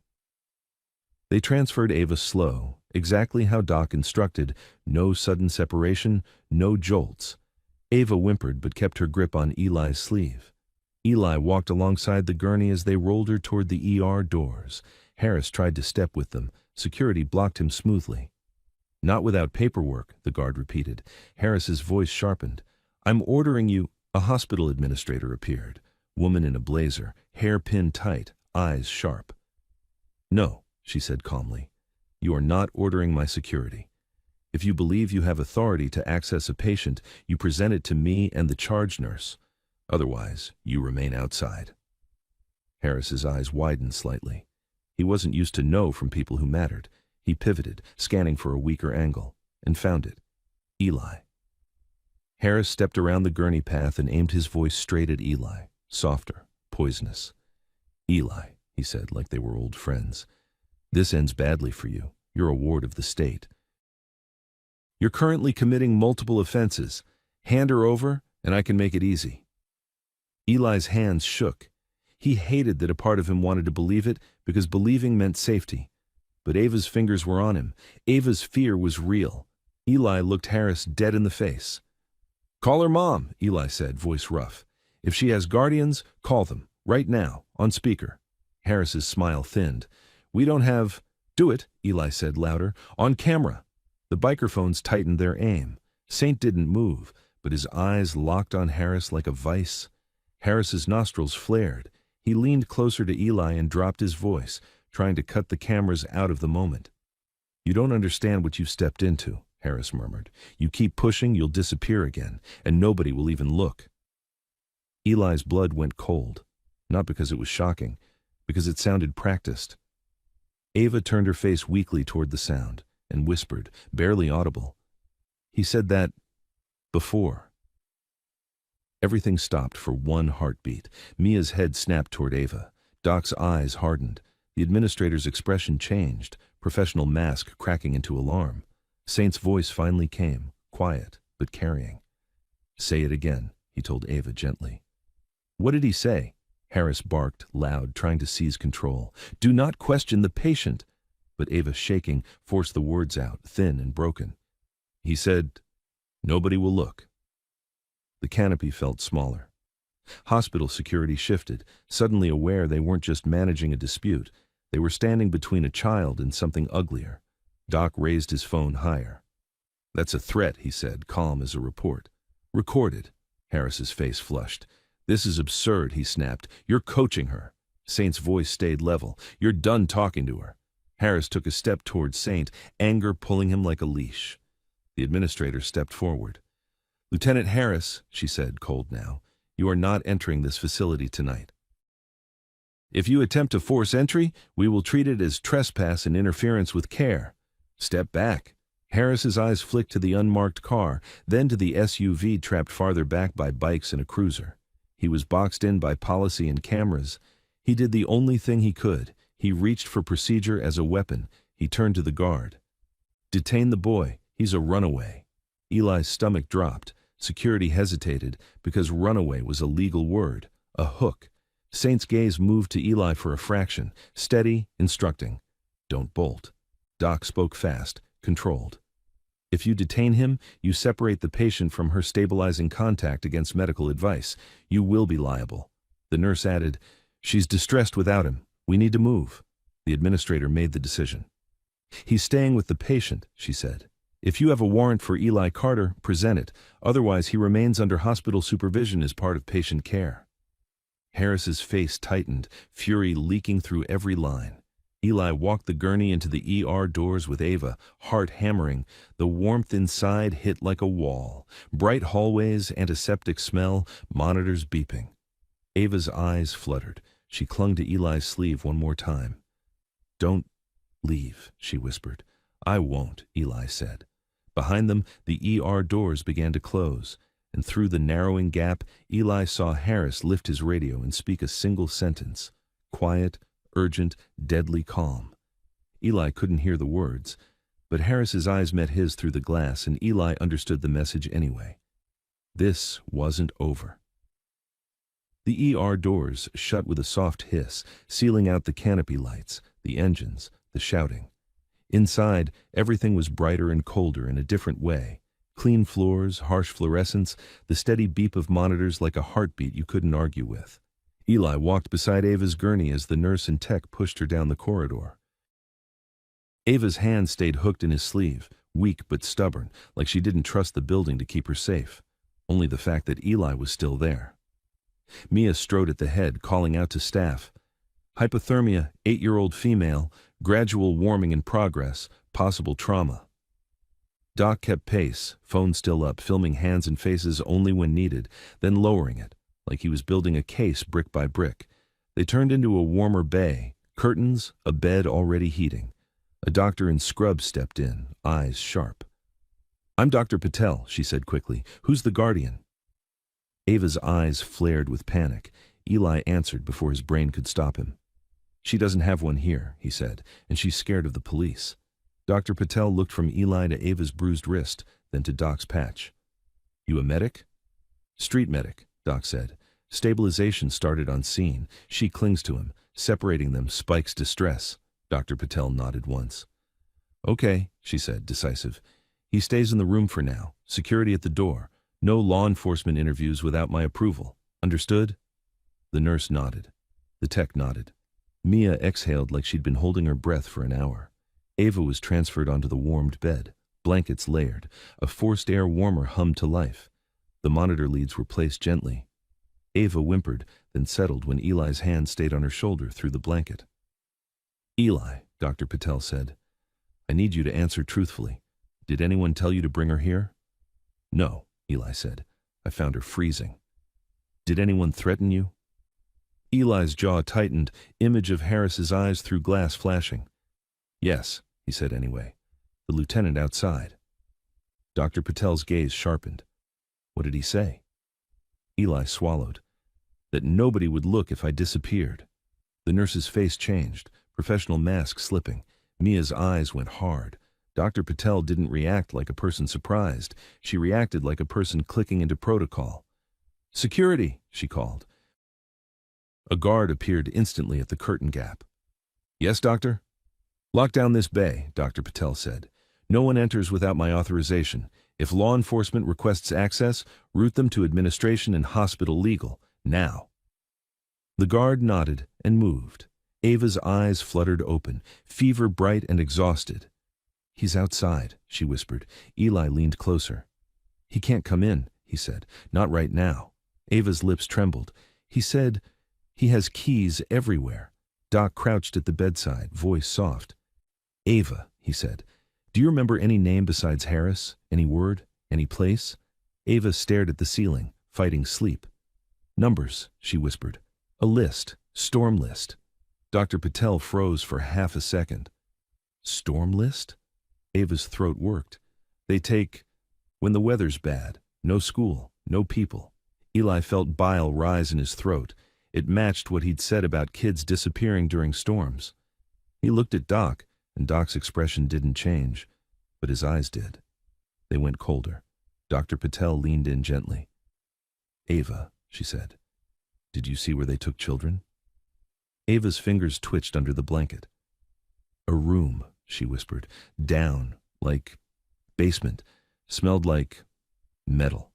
They transferred Ava slow, exactly how Doc instructed, no sudden separation, no jolts. Ava whimpered but kept her grip on Eli's sleeve. Eli walked alongside the gurney as they rolled her toward the ER doors. Harris tried to step with them. Security blocked him smoothly. "Not without paperwork," the guard repeated. Harris's voice sharpened. "I'm ordering you—" A hospital administrator appeared. Woman in a blazer, hair pinned tight, eyes sharp. "No," she said calmly. "You are not ordering my security. If you believe you have authority to access a patient, you present it to me and the charge nurse. Otherwise, you remain outside." Harris's eyes widened slightly. He wasn't used to no from people who mattered. He pivoted, scanning for a weaker angle, and found it. Eli. Harris stepped around the gurney path and aimed his voice straight at Eli, softer, poisonous. "Eli," he said, like they were old friends, "this ends badly for you. You're a ward of the state. You're currently committing multiple offenses. Hand her over, and I can make it easy." Eli's hands shook. He hated that a part of him wanted to believe it because believing meant safety. But Ava's fingers were on him. Ava's fear was real. Eli looked Harris dead in the face. "Call her mom," Eli said, voice rough. "If she has guardians, call them, right now, on speaker." Harris's smile thinned. "We don't have—" "Do it," Eli said louder. "On camera." The biker phones tightened their aim. Saint didn't move, but his eyes locked on Harris like a vice. Harris's nostrils flared. He leaned closer to Eli and dropped his voice, trying to cut the cameras out of the moment. "You don't understand what you've stepped into," Harris murmured. "You keep pushing, you'll disappear again, and nobody will even look." Eli's blood went cold, not because it was shocking, because it sounded practiced. Ava turned her face weakly toward the sound and whispered, barely audible, "He said that before." Everything stopped for one heartbeat. Mia's head snapped toward Ava. Doc's eyes hardened. The administrator's expression changed, professional mask cracking into alarm. Saint's voice finally came, quiet but carrying. "Say it again," he told Ava gently. "What did he say?" Harris barked, loud, trying to seize control. "Do not question the patient." But Ava, shaking, forced the words out, thin and broken. "He said, nobody will look." The canopy felt smaller. Hospital security shifted, suddenly aware they weren't just managing a dispute. They were standing between a child and something uglier. Doc raised his phone higher. "That's a threat," he said, calm as a report. "Recorded." Harris's face flushed. "This is absurd," he snapped. "You're coaching her." Saint's voice stayed level. "You're done talking to her." Harris took a step toward Saint, anger pulling him like a leash. The administrator stepped forward. "Lieutenant Harris," she said, cold now, "you are not entering this facility tonight. If you attempt to force entry, we will treat it as trespass and interference with care. Step back." Harris's eyes flicked to the unmarked car, then to the SUV trapped farther back by bikes and a cruiser. He was boxed in by policy and cameras. He did the only thing he could. He reached for procedure as a weapon. He turned to the guard. "Detain the boy. He's a runaway." Eli's stomach dropped. Security hesitated because runaway was a legal word, a hook. Saint's gaze moved to Eli for a fraction, steady, instructing. "Don't bolt." Doc spoke fast, controlled. "If you detain him, you separate the patient from her stabilizing contact against medical advice. You will be liable." The nurse added, "She's distressed without him. We need to move." The administrator made the decision. "He's staying with the patient," she said. "If you have a warrant for Eli Carter, present it. Otherwise, he remains under hospital supervision as part of patient care." Harris's face tightened, fury leaking through every line. Eli walked the gurney into the ER doors with Ava, heart hammering. The warmth inside hit like a wall. Bright hallways, antiseptic smell, monitors beeping. Ava's eyes fluttered. She clung to Eli's sleeve one more time. "Don't leave," she whispered. "I won't," Eli said. Behind them, the ER doors began to close, and through the narrowing gap, Eli saw Harris lift his radio and speak a single sentence. Quiet, urgent, deadly calm. Eli couldn't hear the words, but Harris's eyes met his through the glass, and Eli understood the message anyway. This wasn't over. The ER doors shut with a soft hiss, sealing out the canopy lights, the engines, the shouting. Inside, everything was brighter and colder in a different way. Clean floors, harsh fluorescence, the steady beep of monitors like a heartbeat you couldn't argue with. Eli walked beside Ava's gurney as the nurse and tech pushed her down the corridor. Ava's hand stayed hooked in his sleeve, weak but stubborn, like she didn't trust the building to keep her safe. Only the fact that Eli was still there. Mia strode at the head, calling out to staff. "Hypothermia, 8-year-old female, gradual warming in progress, possible trauma." Doc kept pace, phone still up, filming hands and faces only when needed, then lowering it, like he was building a case brick by brick. They turned into a warmer bay, curtains, a bed already heating. A doctor in scrubs stepped in, eyes sharp. "I'm Dr. Patel," she said quickly. "Who's the guardian?" Ava's eyes flared with panic. Eli answered before his brain could stop him. "She doesn't have one here," he said, "and she's scared of the police." Dr. Patel looked from Eli to Ava's bruised wrist, then to Doc's patch. "You a medic?" "Street medic," Doc said. "Stabilization started on scene. She clings to him. Separating them spikes distress." Dr. Patel nodded once. "Okay," she said, decisive. "He stays in the room for now. Security at the door. No law enforcement interviews without my approval. Understood?" The nurse nodded. The tech nodded. Mia exhaled like she'd been holding her breath for an hour. Ava was transferred onto the warmed bed, blankets layered. A forced air warmer hummed to life. The monitor leads were placed gently. Ava whimpered, then settled when Eli's hand stayed on her shoulder through the blanket. "Eli," Dr. Patel said, "I need you to answer truthfully. Did anyone tell you to bring her here?" "No," Eli said. "I found her freezing." "Did anyone threaten you?" Eli's jaw tightened, image of Harris's eyes through glass flashing. "Yes," he said anyway. "The lieutenant outside." Dr. Patel's gaze sharpened. "What did he say?" Eli swallowed. "That nobody would look if I disappeared." The nurse's face changed, professional mask slipping. Mia's eyes went hard. Dr. Patel didn't react like a person surprised. She reacted like a person clicking into protocol. "Security," she called. A guard appeared instantly at the curtain gap. "Yes, doctor?" "Lock down this bay," Dr. Patel said. "No one enters without my authorization. If law enforcement requests access, route them to administration and hospital legal. Now." The guard nodded and moved. Ava's eyes fluttered open, fever bright and exhausted. "He's outside," she whispered. Eli leaned closer. "He can't come in," he said. "Not right now." Ava's lips trembled. "He said he has keys everywhere." Doc crouched at the bedside, voice soft. "Ava," he said, "do you remember any name besides Harris? Any word? Any place?" Ava stared at the ceiling, fighting sleep. "Numbers," she whispered. "A list. Storm list." Dr. Patel froze for half a second. "Storm list?" Ava's throat worked. "They take when the weather's bad. No school, no people." Eli felt bile rise in his throat. It matched what he'd said about kids disappearing during storms. He looked at Doc, and Doc's expression didn't change, but his eyes did. They went colder. Dr. Patel leaned in gently. "Ava," she said, "did you see where they took children?" Ava's fingers twitched under the blanket. "A room," she whispered. "Down, like basement. Smelled like metal."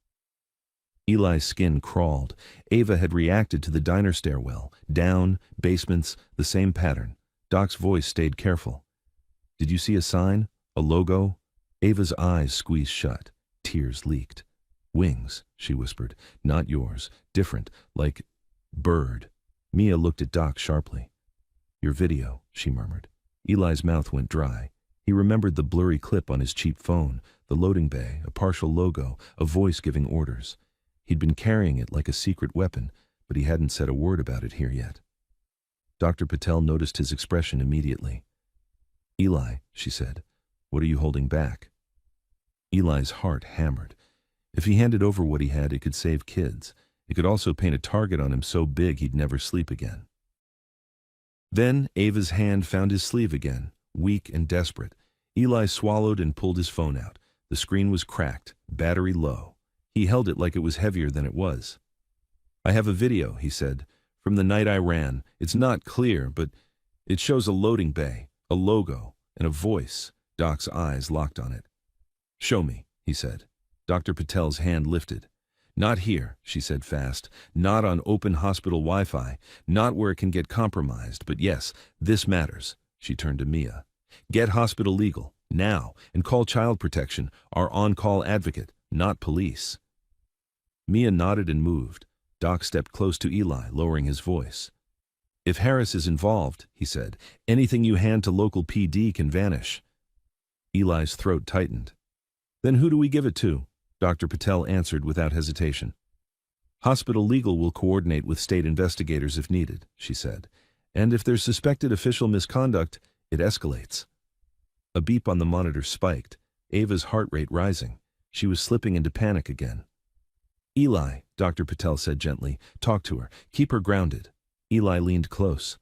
Eli's skin crawled. Ava had reacted to the diner stairwell. Down, basements, the same pattern. Doc's voice stayed careful. "Did you see a sign? A logo?" Ava's eyes squeezed shut. Tears leaked. "Wings," she whispered. "Not yours. Different. Like bird." Mia looked at Doc sharply. "Your video," she murmured. Eli's mouth went dry. He remembered the blurry clip on his cheap phone, the loading bay, a partial logo, a voice giving orders. He'd been carrying it like a secret weapon, but he hadn't said a word about it here yet. Dr. Patel noticed his expression immediately. "Eli," she said, "what are you holding back?" Eli's heart hammered. If he handed over what he had, it could save kids. It could also paint a target on him so big he'd never sleep again. Then Ava's hand found his sleeve again, weak and desperate. Eli swallowed and pulled his phone out. The screen was cracked, battery low. He held it like it was heavier than it was. "I have a video," he said, "from the night I ran. It's not clear, but it shows a loading bay, a logo, and a voice." Doc's eyes locked on it. "Show me," he said. Dr. Patel's hand lifted. "Not here," she said fast. "Not on open hospital Wi-Fi. Not where it can get compromised. But yes, this matters." She turned to Mia. "Get hospital legal, now, and call child protection, our on-call advocate, not police." Mia nodded and moved. Doc stepped close to Eli, lowering his voice. "If Harris is involved," he said, "anything you hand to local PD can vanish." Eli's throat tightened. "Then who do we give it to?" Dr. Patel answered without hesitation. "Hospital legal will coordinate with state investigators if needed," she said. "And if there's suspected official misconduct, it escalates." A beep on the monitor spiked, Ava's heart rate rising. She was slipping into panic again. "Eli," Dr. Patel said gently, "talk to her. Keep her grounded." Eli leaned close.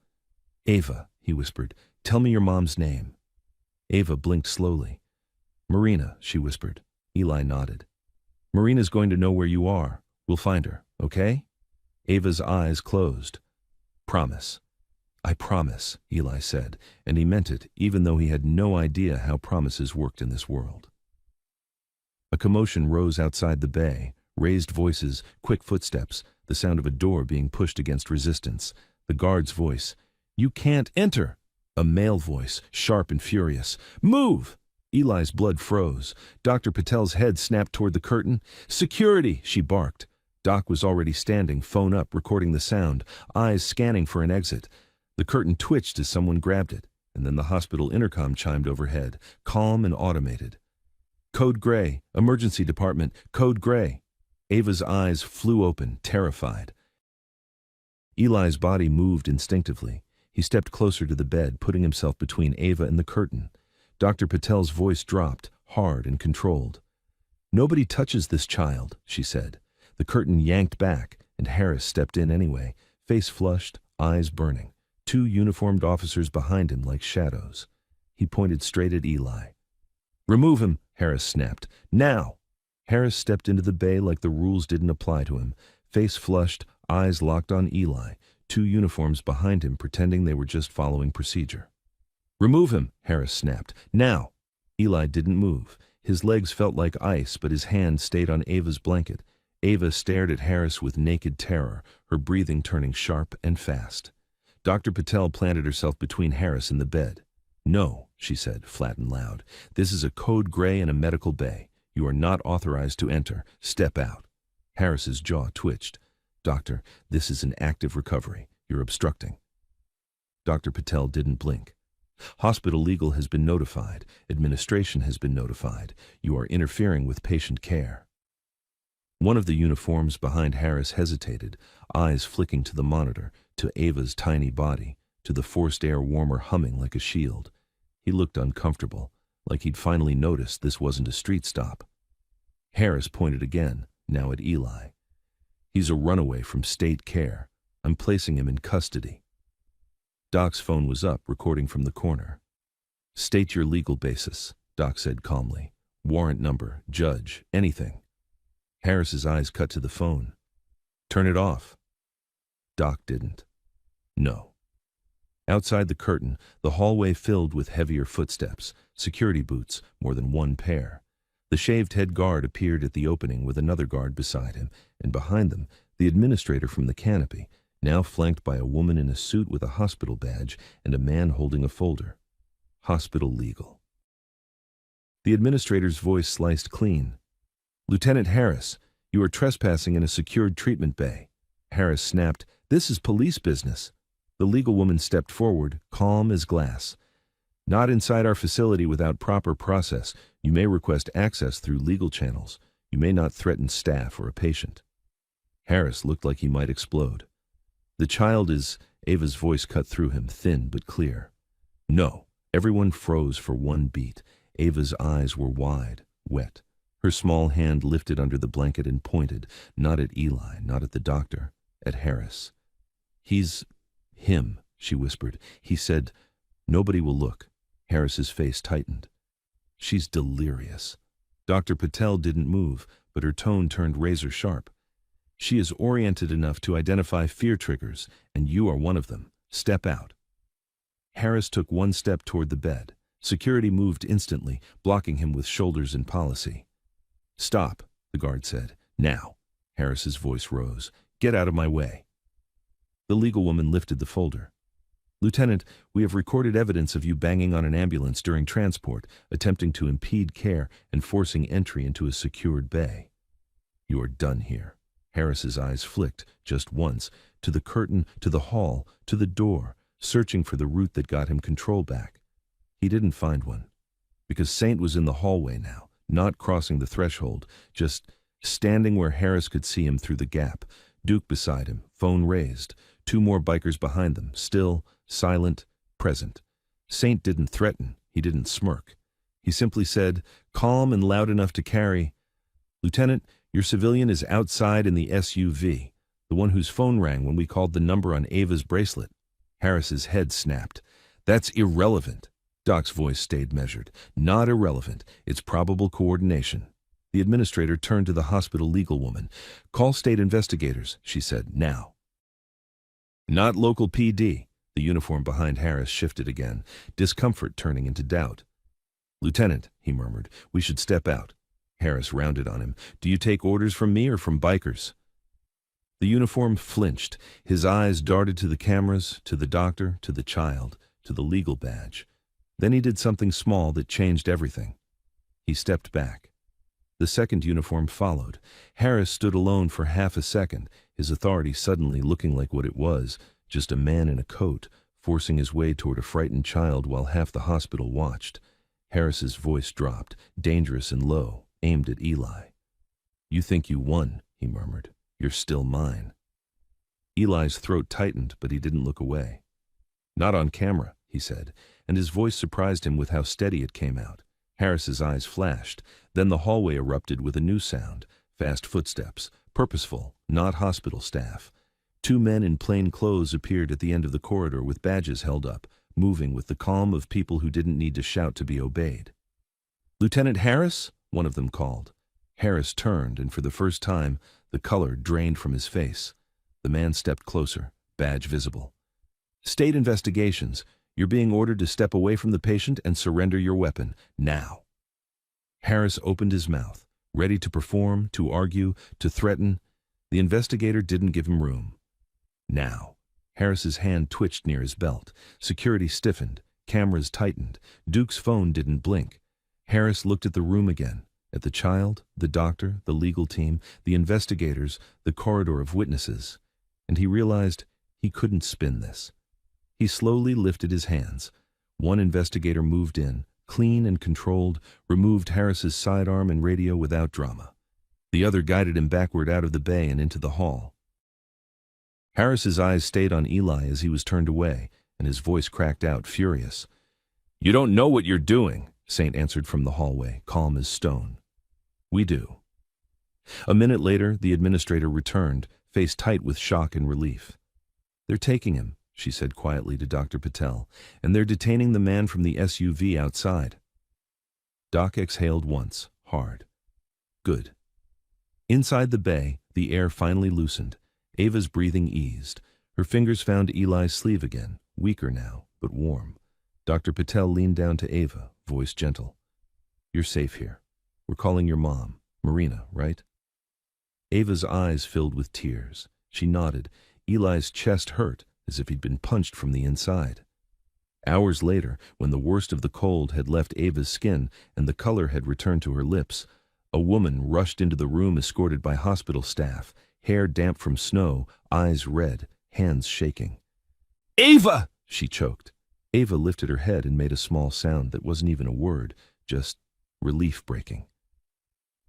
"Ava," he whispered, "tell me your mom's name." Ava blinked slowly. "Marina," she whispered. Eli nodded. "Marina's going to know where you are. We'll find her, okay?" Ava's eyes closed. "Promise." "I promise," Eli said, and he meant it, even though he had no idea how promises worked in this world. A commotion rose outside the bay, raised voices, quick footsteps, the sound of a door being pushed against resistance. The guard's voice. "You can't enter!" A male voice, sharp and furious. "Move!" Eli's blood froze. Dr. Patel's head snapped toward the curtain. "Security!" she barked. Doc was already standing, phone up, recording the sound, eyes scanning for an exit. The curtain twitched as someone grabbed it, and then the hospital intercom chimed overhead, calm and automated. "Code Gray, emergency department, Code Gray." Ava's eyes flew open, terrified. Eli's body moved instinctively. He stepped closer to the bed, putting himself between Ava and the curtain. Dr. Patel's voice dropped, hard and controlled. "Nobody touches this child," she said. The curtain yanked back, and Harris stepped in anyway, face flushed, eyes burning. 2 uniformed officers behind him like shadows. He pointed straight at Eli. "Remove him," Harris snapped. "Now!" Harris stepped into the bay like the rules didn't apply to him, face flushed, eyes locked on Eli, 2 uniforms behind him pretending they were just following procedure. "Remove him," Harris snapped. "Now!" Eli didn't move. His legs felt like ice, but his hand stayed on Ava's blanket. Ava stared at Harris with naked terror, her breathing turning sharp and fast. Dr. Patel planted herself between Harris and the bed. "No," she said, flat and loud. "This is a code gray in a medical bay. You are not authorized to enter. Step out." Harris's jaw twitched. "Doctor, this is an active recovery. You're obstructing." Dr. Patel didn't blink. "Hospital legal has been notified. Administration has been notified. You are interfering with patient care." One of the uniforms behind Harris hesitated, eyes flicking to the monitor, to Ava's tiny body, to the forced air warmer humming like a shield. He looked uncomfortable, like he'd finally noticed this wasn't a street stop. Harris pointed again, now at Eli. "He's a runaway from state care. I'm placing him in custody." Doc's phone was up, recording from the corner. "State your legal basis," Doc said calmly. "Warrant number, judge, anything." Harris's eyes cut to the phone. "Turn it off." Doc didn't. "No." Outside the curtain, the hallway filled with heavier footsteps, security boots, more than one pair. The shaved head guard appeared at the opening with another guard beside him, and behind them, the administrator from the canopy, now flanked by a woman in a suit with a hospital badge and a man holding a folder. Hospital legal. The administrator's voice sliced clean. "Lieutenant Harris, you are trespassing in a secured treatment bay." Harris snapped, "This is police business." The legal woman stepped forward, calm as glass. "Not inside our facility without proper process. You may request access through legal channels. You may not threaten staff or a patient." Harris looked like he might explode. "The child is—" Ava's voice cut through him, thin but clear. "No." Everyone froze for one beat. Ava's eyes were wide, wet. Her small hand lifted under the blanket and pointed, not at Eli, not at the doctor, at Harris. "He's him," she whispered. "He said, 'Nobody will look.'" Harris's face tightened. "She's delirious." Dr. Patel didn't move, but her tone turned razor sharp. "She is oriented enough to identify fear triggers, and you are one of them. Step out." Harris took one step toward the bed. Security moved instantly, blocking him with shoulders and policy. "Stop," the guard said. "Now." Harris's voice rose. "Get out of my way." The legal woman lifted the folder. "Lieutenant, we have recorded evidence of you banging on an ambulance during transport, attempting to impede care and forcing entry into a secured bay." "You are done here." Harris's eyes flicked, just once, to the curtain, to the hall, to the door, searching for the route that got him control back. He didn't find one. Because Saint was in the hallway now, not crossing the threshold, just standing where Harris could see him through the gap, Duke beside him, phone raised, two more bikers behind them, still, silent, present. Saint didn't threaten, he didn't smirk. He simply said, calm and loud enough to carry, "Lieutenant, your civilian is outside in the SUV, the one whose phone rang when we called the number on Ava's bracelet." Harris's head snapped. "That's irrelevant." Doc's voice stayed measured. "Not irrelevant. It's probable coordination." The administrator turned to the hospital legal woman. "Call state investigators," she said, "now." "Not local PD." The uniform behind Harris shifted again, discomfort turning into doubt. "Lieutenant," he murmured, "we should step out." Harris rounded on him. "Do you take orders from me or from bikers?" The uniform flinched. His eyes darted to the cameras, to the doctor, to the child, to the legal badge. Then he did something small that changed everything. He stepped back. The second uniform followed. Harris stood alone for half a second, his authority suddenly looking like what it was, just a man in a coat, forcing his way toward a frightened child while half the hospital watched. Harris's voice dropped, dangerous and low, aimed at Eli. "You think you won," he murmured. "You're still mine." Eli's throat tightened, but he didn't look away. "Not on camera," he said, and his voice surprised him with how steady it came out. Harris's eyes flashed. Then the hallway erupted with a new sound, fast footsteps, purposeful, not hospital staff. Two men in plain clothes appeared at the end of the corridor with badges held up, moving with the calm of people who didn't need to shout to be obeyed. "Lieutenant Harris?" one of them called. Harris turned, and for the first time, the color drained from his face. The man stepped closer, badge visible. "State investigations. You're being ordered to step away from the patient and surrender your weapon, now." Harris opened his mouth, ready to perform, to argue, to threaten. The investigator didn't give him room. Now. Harris's hand twitched near his belt. Security stiffened. Cameras tightened. Duke's phone didn't blink. Harris looked at the room again, at the child, the doctor, the legal team, the investigators, the corridor of witnesses, and he realized he couldn't spin this. He slowly lifted his hands. One investigator moved in, clean and controlled, removed Harris's sidearm and radio without drama. The other guided him backward out of the bay and into the hall. Harris's eyes stayed on Eli as he was turned away, and his voice cracked out, furious. "You don't know what you're doing," Saint answered from the hallway, calm as stone. "We do." A minute later, the administrator returned, face tight with shock and relief. "They're taking him," she said quietly to Dr. Patel, "and they're detaining the man from the SUV outside." Doc exhaled once, hard. Good. Inside the bay, the air finally loosened. Ava's breathing eased. Her fingers found Eli's sleeve again, weaker now, but warm. Dr. Patel leaned down to Ava, voice gentle. "You're safe here. We're calling your mom, Marina, right?" Ava's eyes filled with tears. She nodded. Eli's chest hurt, as if he'd been punched from the inside. Hours later, when the worst of the cold had left Ava's skin and the color had returned to her lips, a woman rushed into the room escorted by hospital staff, hair damp from snow, eyes red, hands shaking. "Ava!" she choked. Ava lifted her head and made a small sound that wasn't even a word, just relief breaking.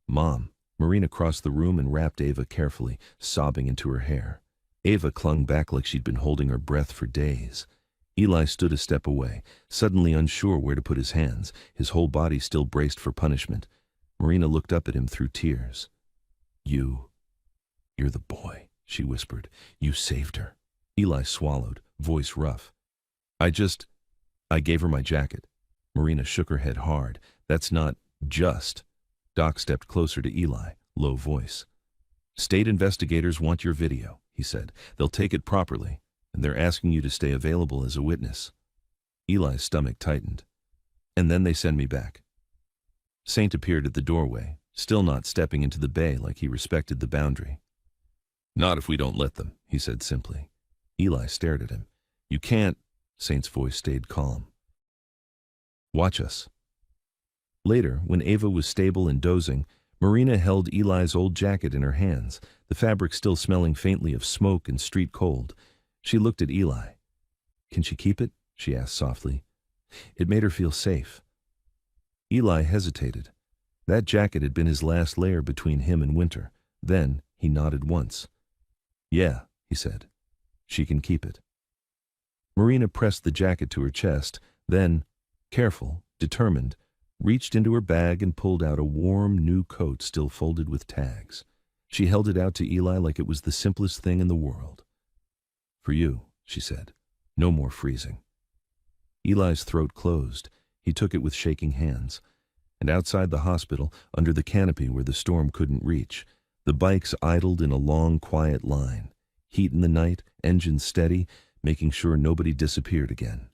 "Mom." Marina crossed the room and wrapped Ava carefully, sobbing into her hair. Ava clung back like she'd been holding her breath for days. Eli stood a step away, suddenly unsure where to put his hands, his whole body still braced for punishment. Marina looked up at him through tears. You're the boy," she whispered. "You saved her." Eli swallowed, voice rough. I gave her my jacket." Marina shook her head hard. "That's not just." Doc stepped closer to Eli, low voice. "State investigators want your video," he said. "They'll take it properly, and they're asking you to stay available as a witness." Eli's stomach tightened. "And then they send me back." Saint appeared at the doorway, still not stepping into the bay like he respected the boundary. "Not if we don't let them," he said simply. Eli stared at him. "You can't." Saint's voice stayed calm. "Watch us." Later, when Ava was stable and dozing, Marina held Eli's old jacket in her hands, the fabric still smelling faintly of smoke and street cold. She looked at Eli. "Can she keep it?" she asked softly. It made her feel safe. Eli hesitated. That jacket had been his last layer between him and winter. Then he nodded once. "Yeah," he said. "She can keep it." Marina pressed the jacket to her chest, then, careful, determined, reached into her bag and pulled out a warm, new coat still folded with tags. She held it out to Eli like it was the simplest thing in the world. "For you," she said. "No more freezing." Eli's throat closed. He took it with shaking hands. And outside the hospital, under the canopy where the storm couldn't reach, the bikes idled in a long, quiet line. Heat in the night, engines steady, making sure nobody disappeared again.